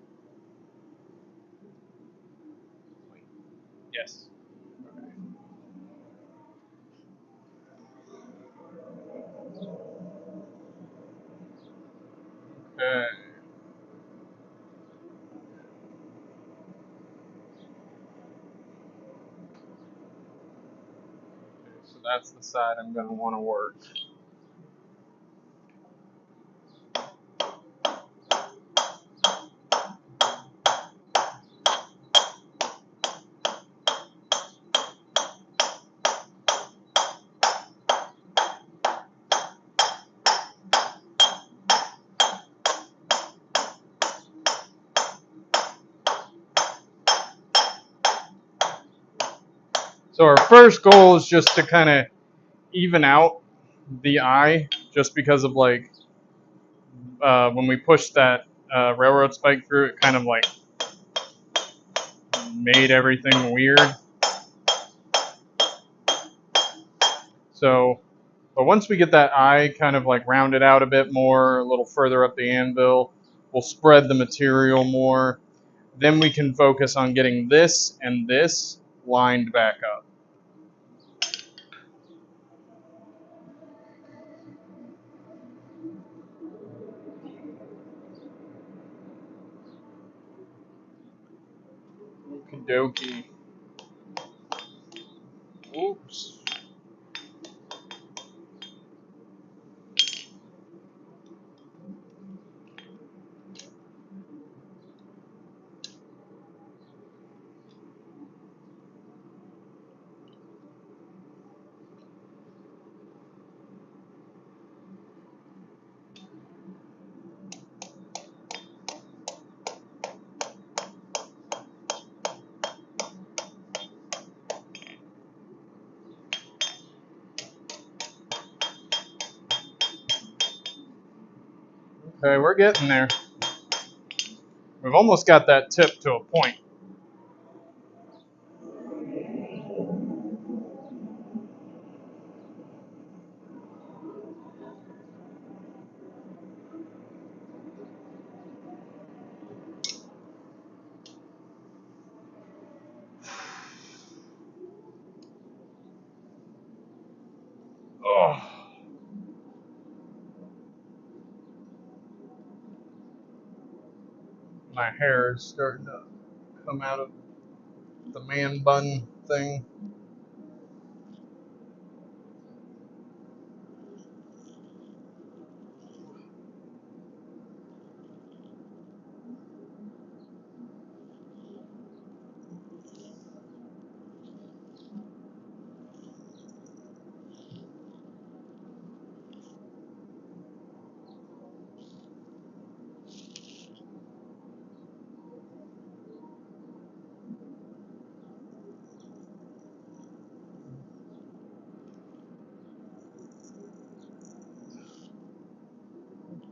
Wait. Yes. Okay. So that's the side I'm going to want to work. So our first goal is just to kind of even out the eye, just because of, like, when we pushed that railroad spike through, it kind of, like, made everything weird. So, but once we get that eye kind of like rounded out a bit more, a little further up the anvil, we'll spread the material more. Then we can focus on getting this and this lined back up. Okie dokie. Oops. Okay, we're getting there. We've almost got that tip to a point. Oh, my hair is starting to come out of the man bun thing.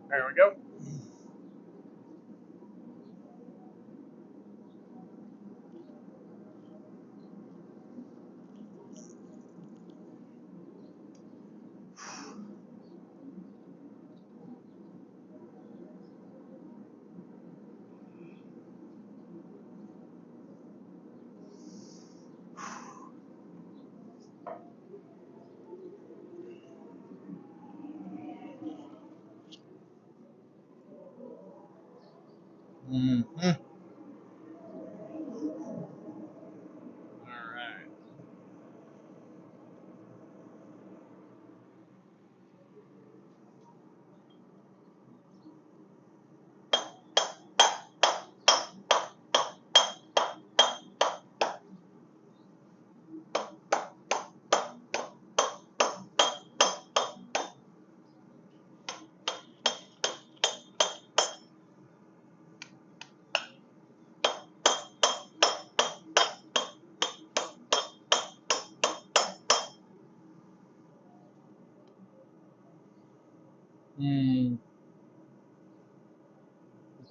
There we go. Mm-hmm. All right.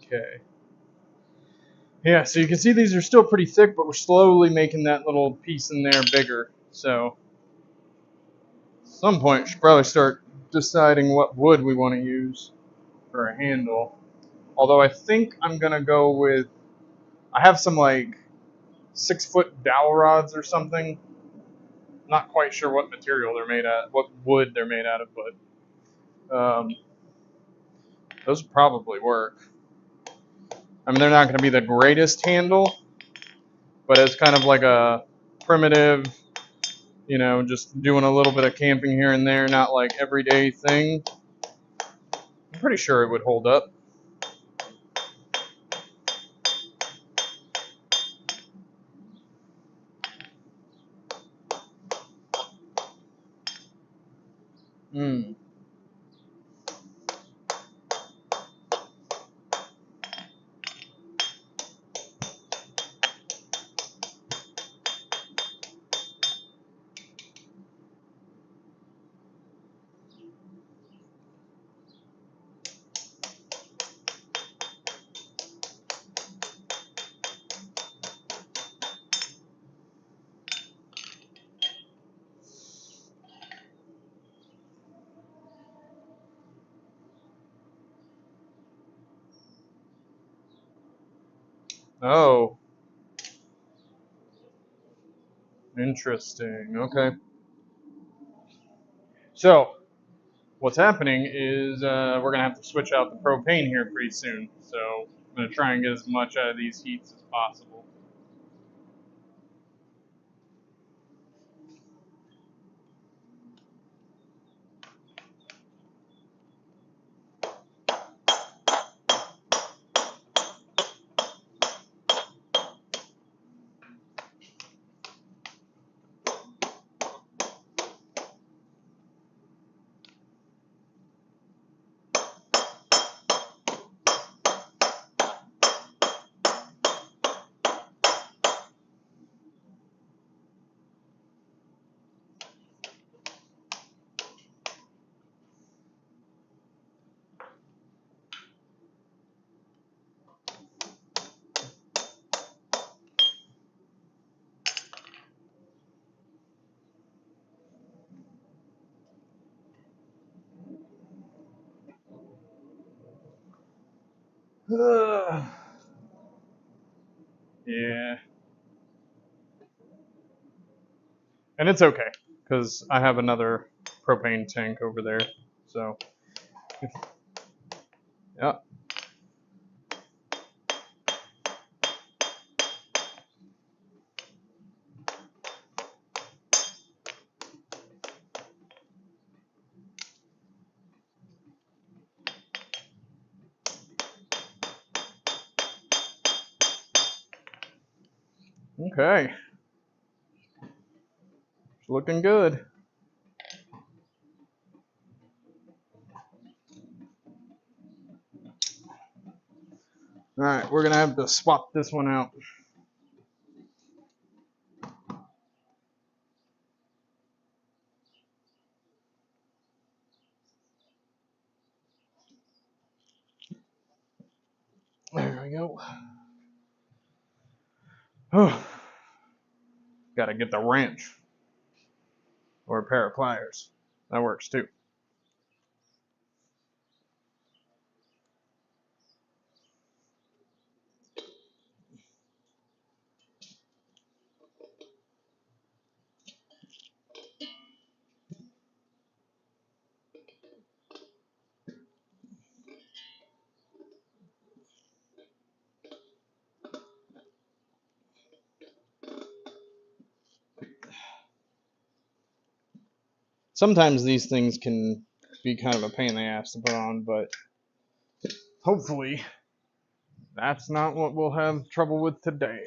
Okay. Yeah, so you can see these are still pretty thick, but we're slowly making that little piece in there bigger. So at some point, we should probably start deciding what wood we want to use for a handle. Although I think I'm going to go with, I have some like 6-foot dowel rods or something. Not quite sure what material they're made out, what wood they're made out of, but those would probably work. I mean, they're not going to be the greatest handle, but it's kind of like a primitive, you know, just doing a little bit of camping here and there, not like everyday thing. I'm pretty sure it would hold up. Hmm. Oh, interesting. Okay. So, what's happening is we're going to have to switch out the propane here pretty soon. So, I'm going to try and get as much out of these heats as possible. Yeah. And it's okay, because I have another propane tank over there. So, yeah. Okay. It's looking good. Alright, we're going to have to swap this one out. There we go. Oh, got to get the wrench or a pair of pliers. That works too. Sometimes these things can be kind of a pain in the ass to put on, but hopefully that's not what we'll have trouble with today.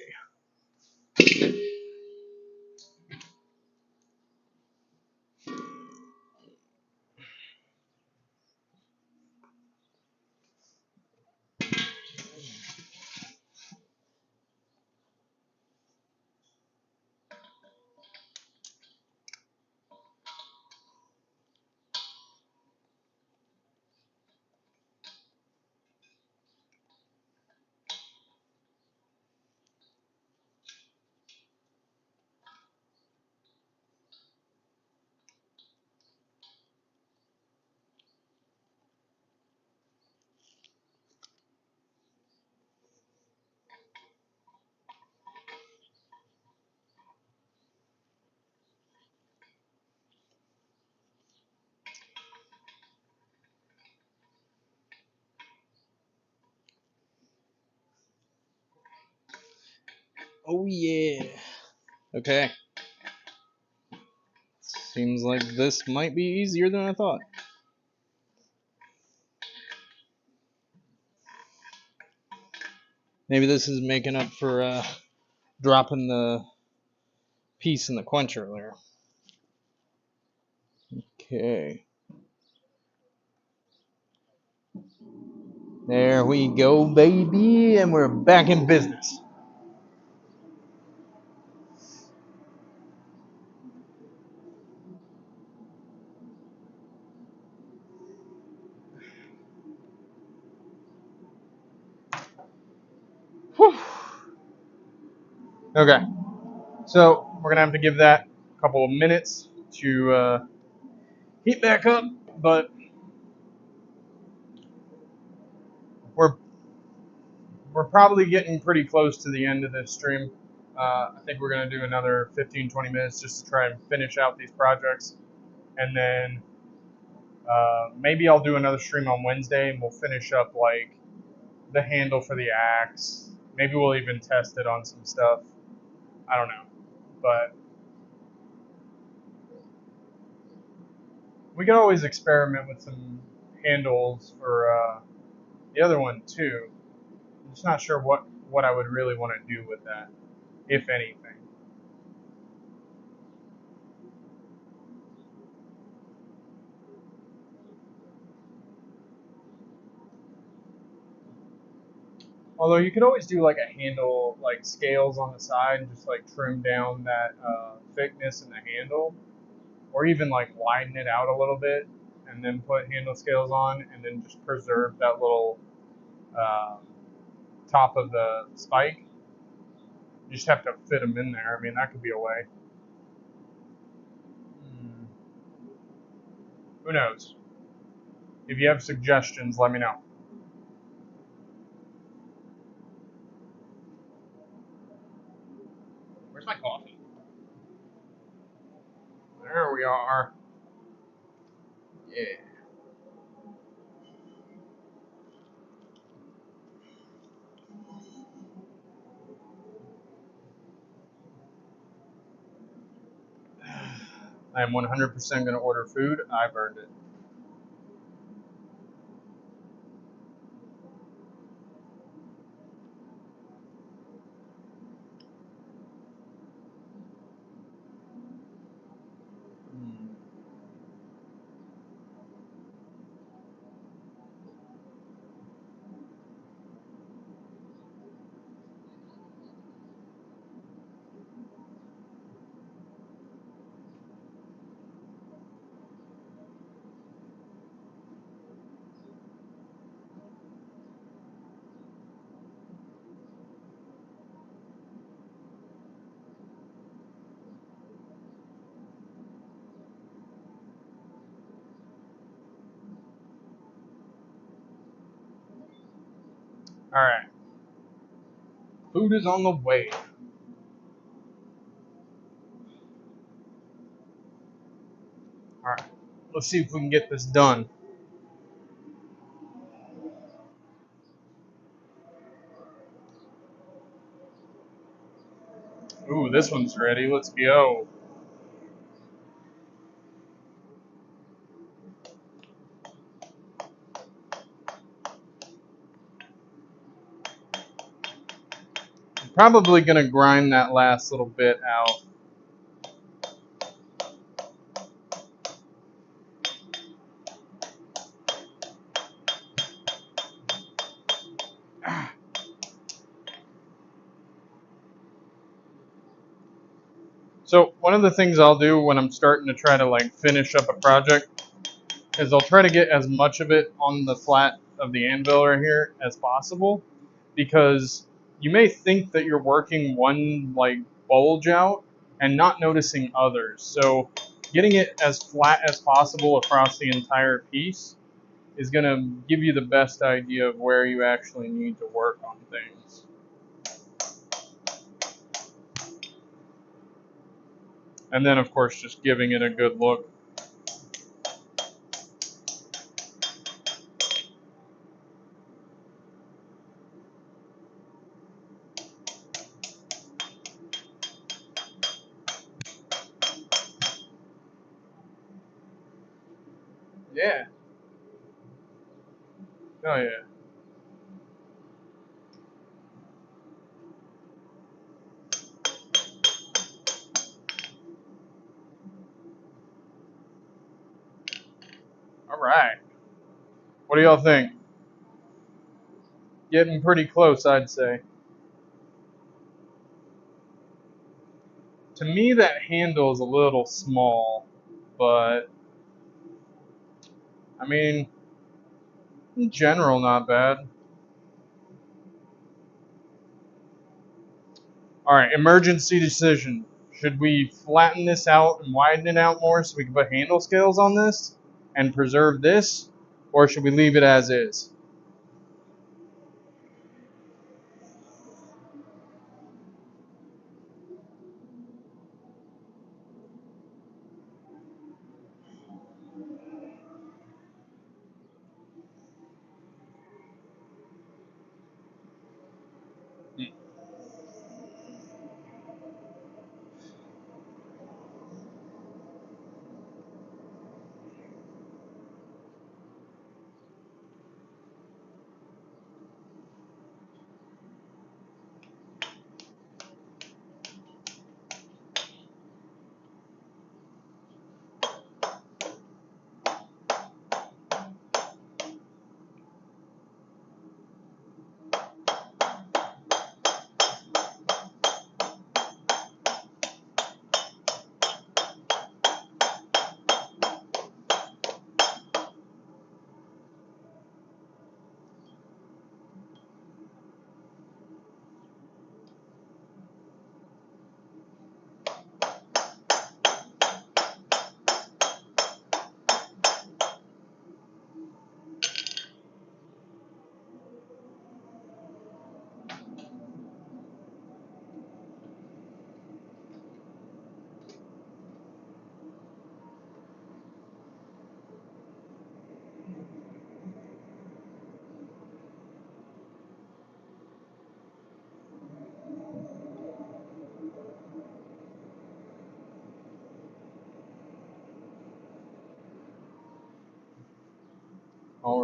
Oh yeah. Okay. Seems like this might be easier than I thought. Maybe this is making up for dropping the piece in the quench earlier. Okay. There we go, baby, and we're back in business. Whew. Okay, so we're gonna have to give that a couple of minutes to heat back up, but we're we're probably getting pretty close to the end of this stream. I think we're going to do another 15-20 minutes just to try and finish out these projects. And then maybe I'll do another stream on Wednesday and we'll finish up like the handle for the axe. Maybe we'll even test it on some stuff. I don't know. But we can always experiment with some handles for the other one too. I'm just not sure what I would really want to do with that, if anything. Although you could always do like a handle, like scales on the side, and just like trim down that thickness in the handle, or even like widen it out a little bit, and then put handle scales on, and then just preserve that little uh, top of the spike. You just have to fit them in there. I mean, that could be a way. Who knows? If you have suggestions, let me know. Where's my coffee? There we are. Yeah. I am 100% going to order food. I've earned it. All right. Food is on the way. All right. Let's see if we can get this done. Ooh, this one's ready. Let's go. I'm probably going to grind that last little bit out. So one of the things I'll do when I'm starting to try to like finish up a project is I'll try to get as much of it on the flat of the anvil right here as possible, because you may think that you're working one like bulge out and not noticing others. So getting it as flat as possible across the entire piece is going to give you the best idea of where you actually need to work on things. And then, of course, just giving it a good look. Yeah. Oh, yeah. All right. What do y'all think? Getting pretty close, I'd say. To me, that handle is a little small, but I mean, in general, not bad. All right, emergency decision. Should we flatten this out and widen it out more so we can put handle scales on this and preserve this, or should we leave it as is?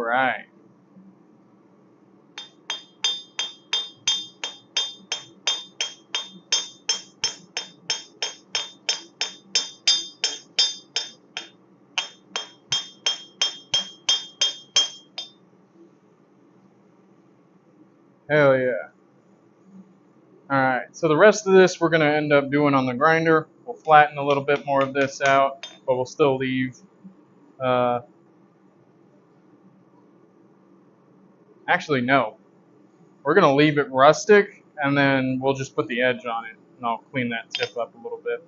right. Hell yeah. Alright, so the rest of this we're going to end up doing on the grinder. We'll flatten a little bit more of this out, but we'll still leave... actually, no. We're going to leave it rustic, and then we'll just put the edge on it, and I'll clean that tip up a little bit.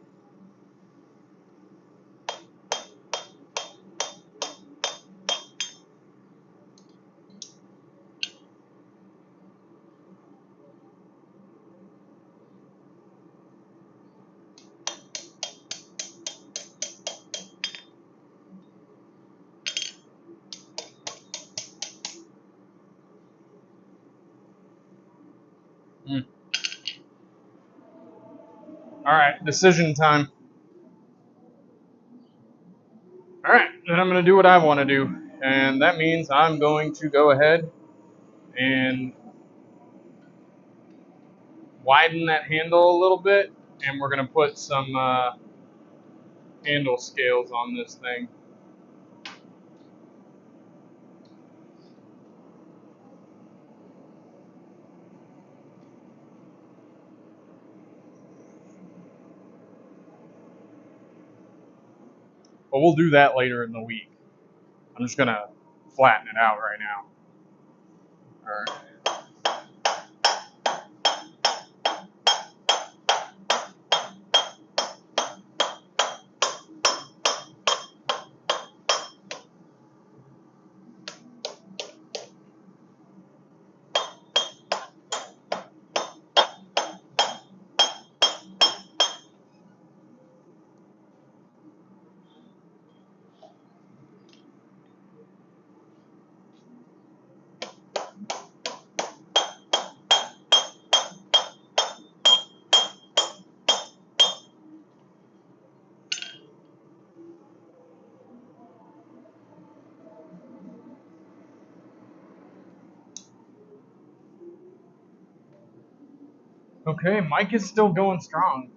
Alright, decision time. Alright, then I'm going to do what I want to do. And that means I'm going to go ahead and widen that handle a little bit. And we're going to put some handle scales on this thing. But we'll do that later in the week. I'm just going to flatten it out right now. Alright. Okay, Mike is still going strong.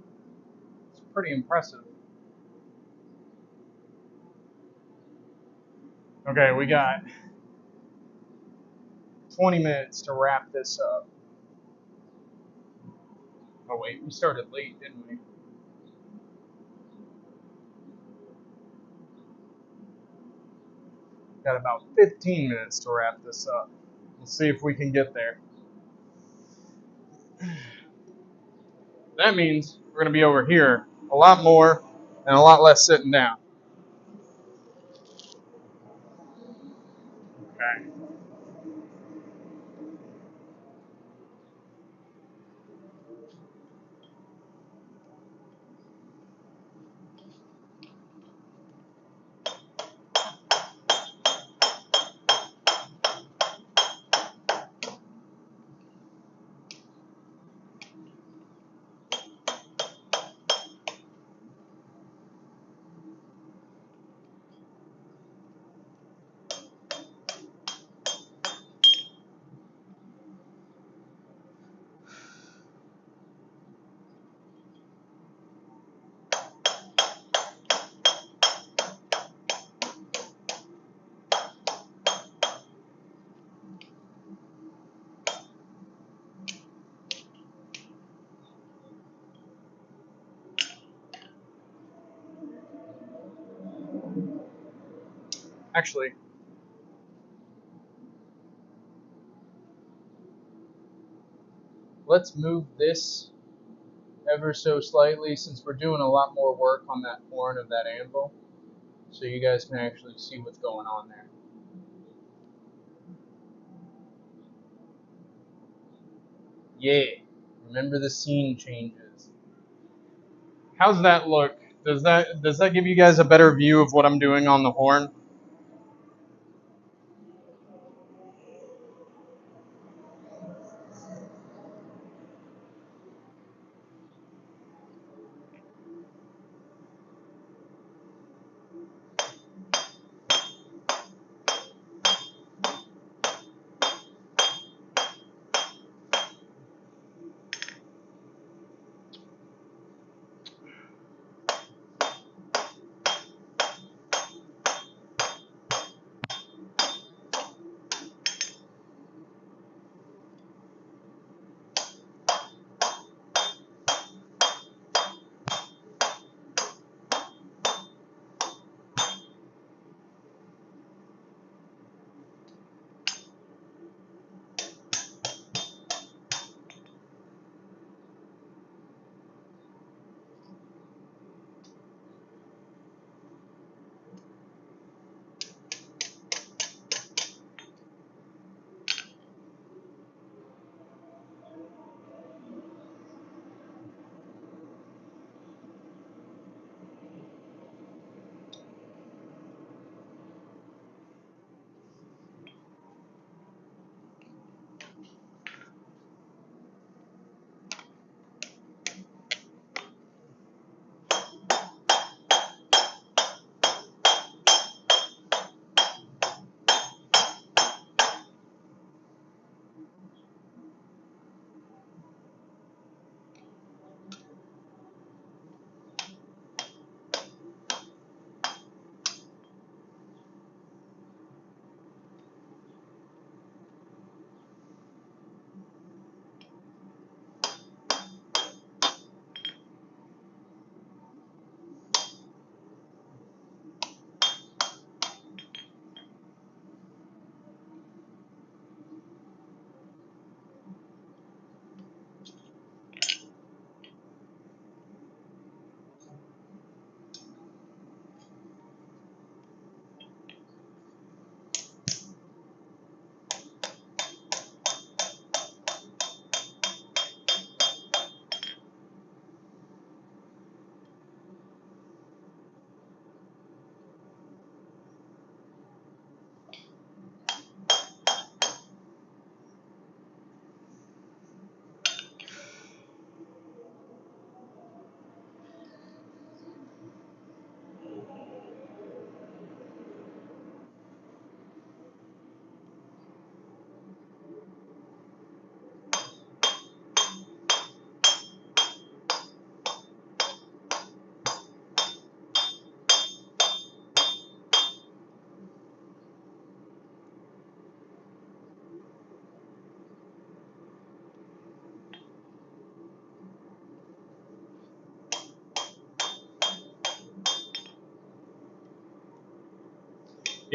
It's pretty impressive. Okay, we got 20 minutes to wrap this up. Oh wait, we started late, didn't we? Got about 15 minutes to wrap this up. We'll see if we can get there. That means we're going to be over here a lot more and a lot less sitting down. Okay. Actually, let's move this ever so slightly since we're doing a lot more work on that horn of that anvil, so you guys can actually see what's going on there. Yeah, remember the scene changes. How's that look? Does that give you guys a better view of what I'm doing on the horn?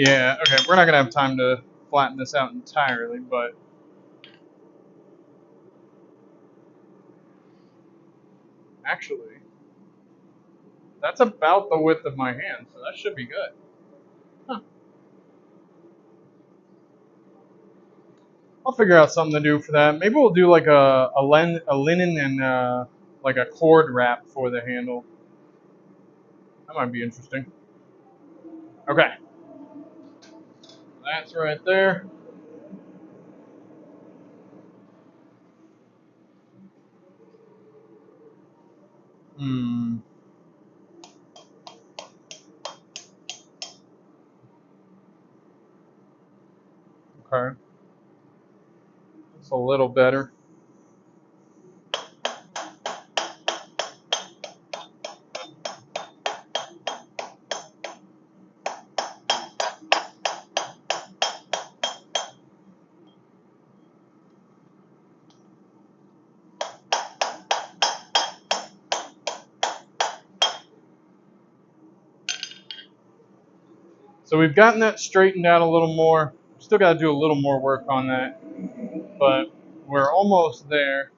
Yeah, okay, we're not going to have time to flatten this out entirely, but actually, that's about the width of my hand, so that should be good. Huh. I'll figure out something to do for that. Maybe we'll do like a linen and like a cord wrap for the handle. That might be interesting. Okay, that's right there. Hmm. Okay, it's a little better. So we've gotten that straightened out a little more. Still got to do a little more work on that, but we're almost there.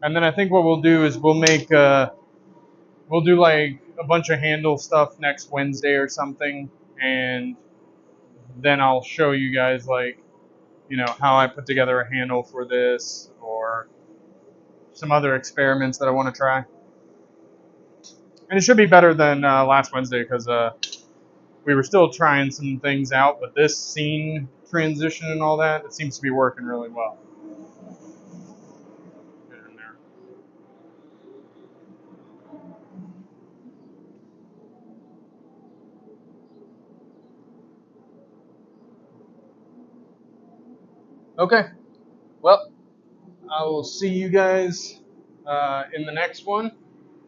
And then I think what we'll do is we'll do like a bunch of handle stuff next Wednesday or something, and then I'll show you guys like, you know, how I put together a handle for this or some other experiments that I want to try. And it should be better than last Wednesday because we were still trying some things out, but this scene transition and all that, it seems to be working really well. Get in there. Okay, well, I will see you guys in the next one,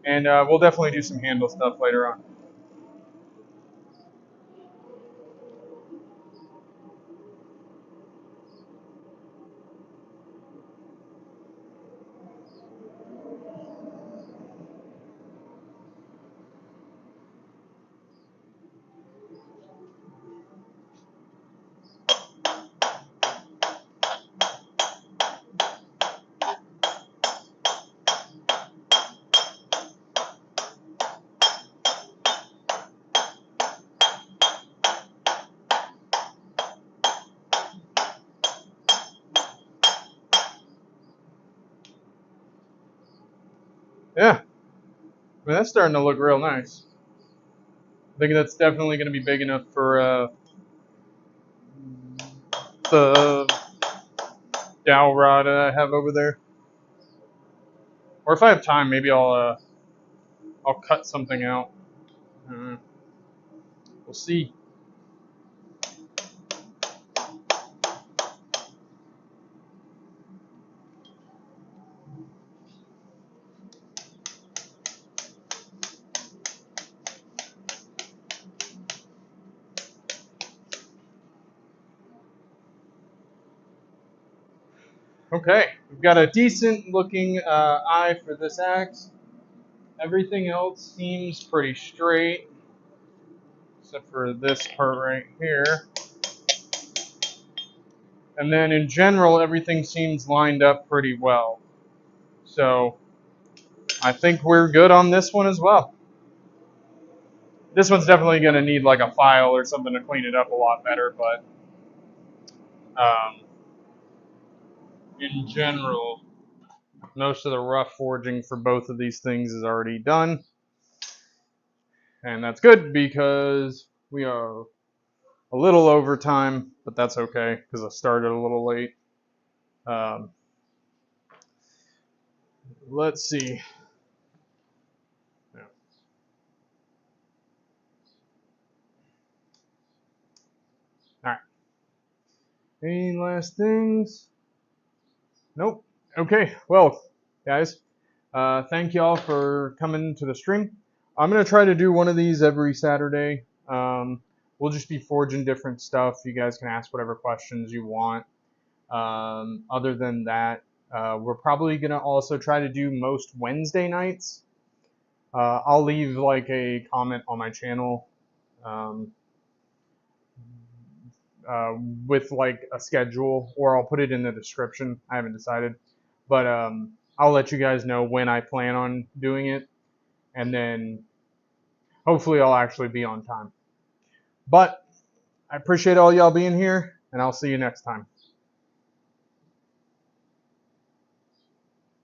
and we'll definitely do some handle stuff later on. Yeah, I mean, that's starting to look real nice. I think that's definitely going to be big enough for the dowel rod I have over there. Or if I have time, maybe I'll cut something out. Uh, we'll see. Okay, we've got a decent looking eye for this axe. Everything else seems pretty straight, except for this part right here. And then in general, everything seems lined up pretty well. So I think we're good on this one as well. This one's definitely going to need like a file or something to clean it up a lot better, but in general, most of the rough forging for both of these things is already done. And that's good because we are a little over time, but that's okay because I started a little late. Um, let's see. Yeah. All right. Any last things? Nope. Okay. Well, guys, thank y'all for coming to the stream. I'm gonna try to do one of these every Saturday. We'll just be forging different stuff. You guys can ask whatever questions you want. Other than that, we're probably gonna also try to do most Wednesday nights. I'll leave like a comment on my channel. Um, with like a schedule, or I'll put it in the description. I haven't decided, but I'll let you guys know when I plan on doing it, and then hopefully I'll actually be on time. But I appreciate all y'all being here, and I'll see you next time.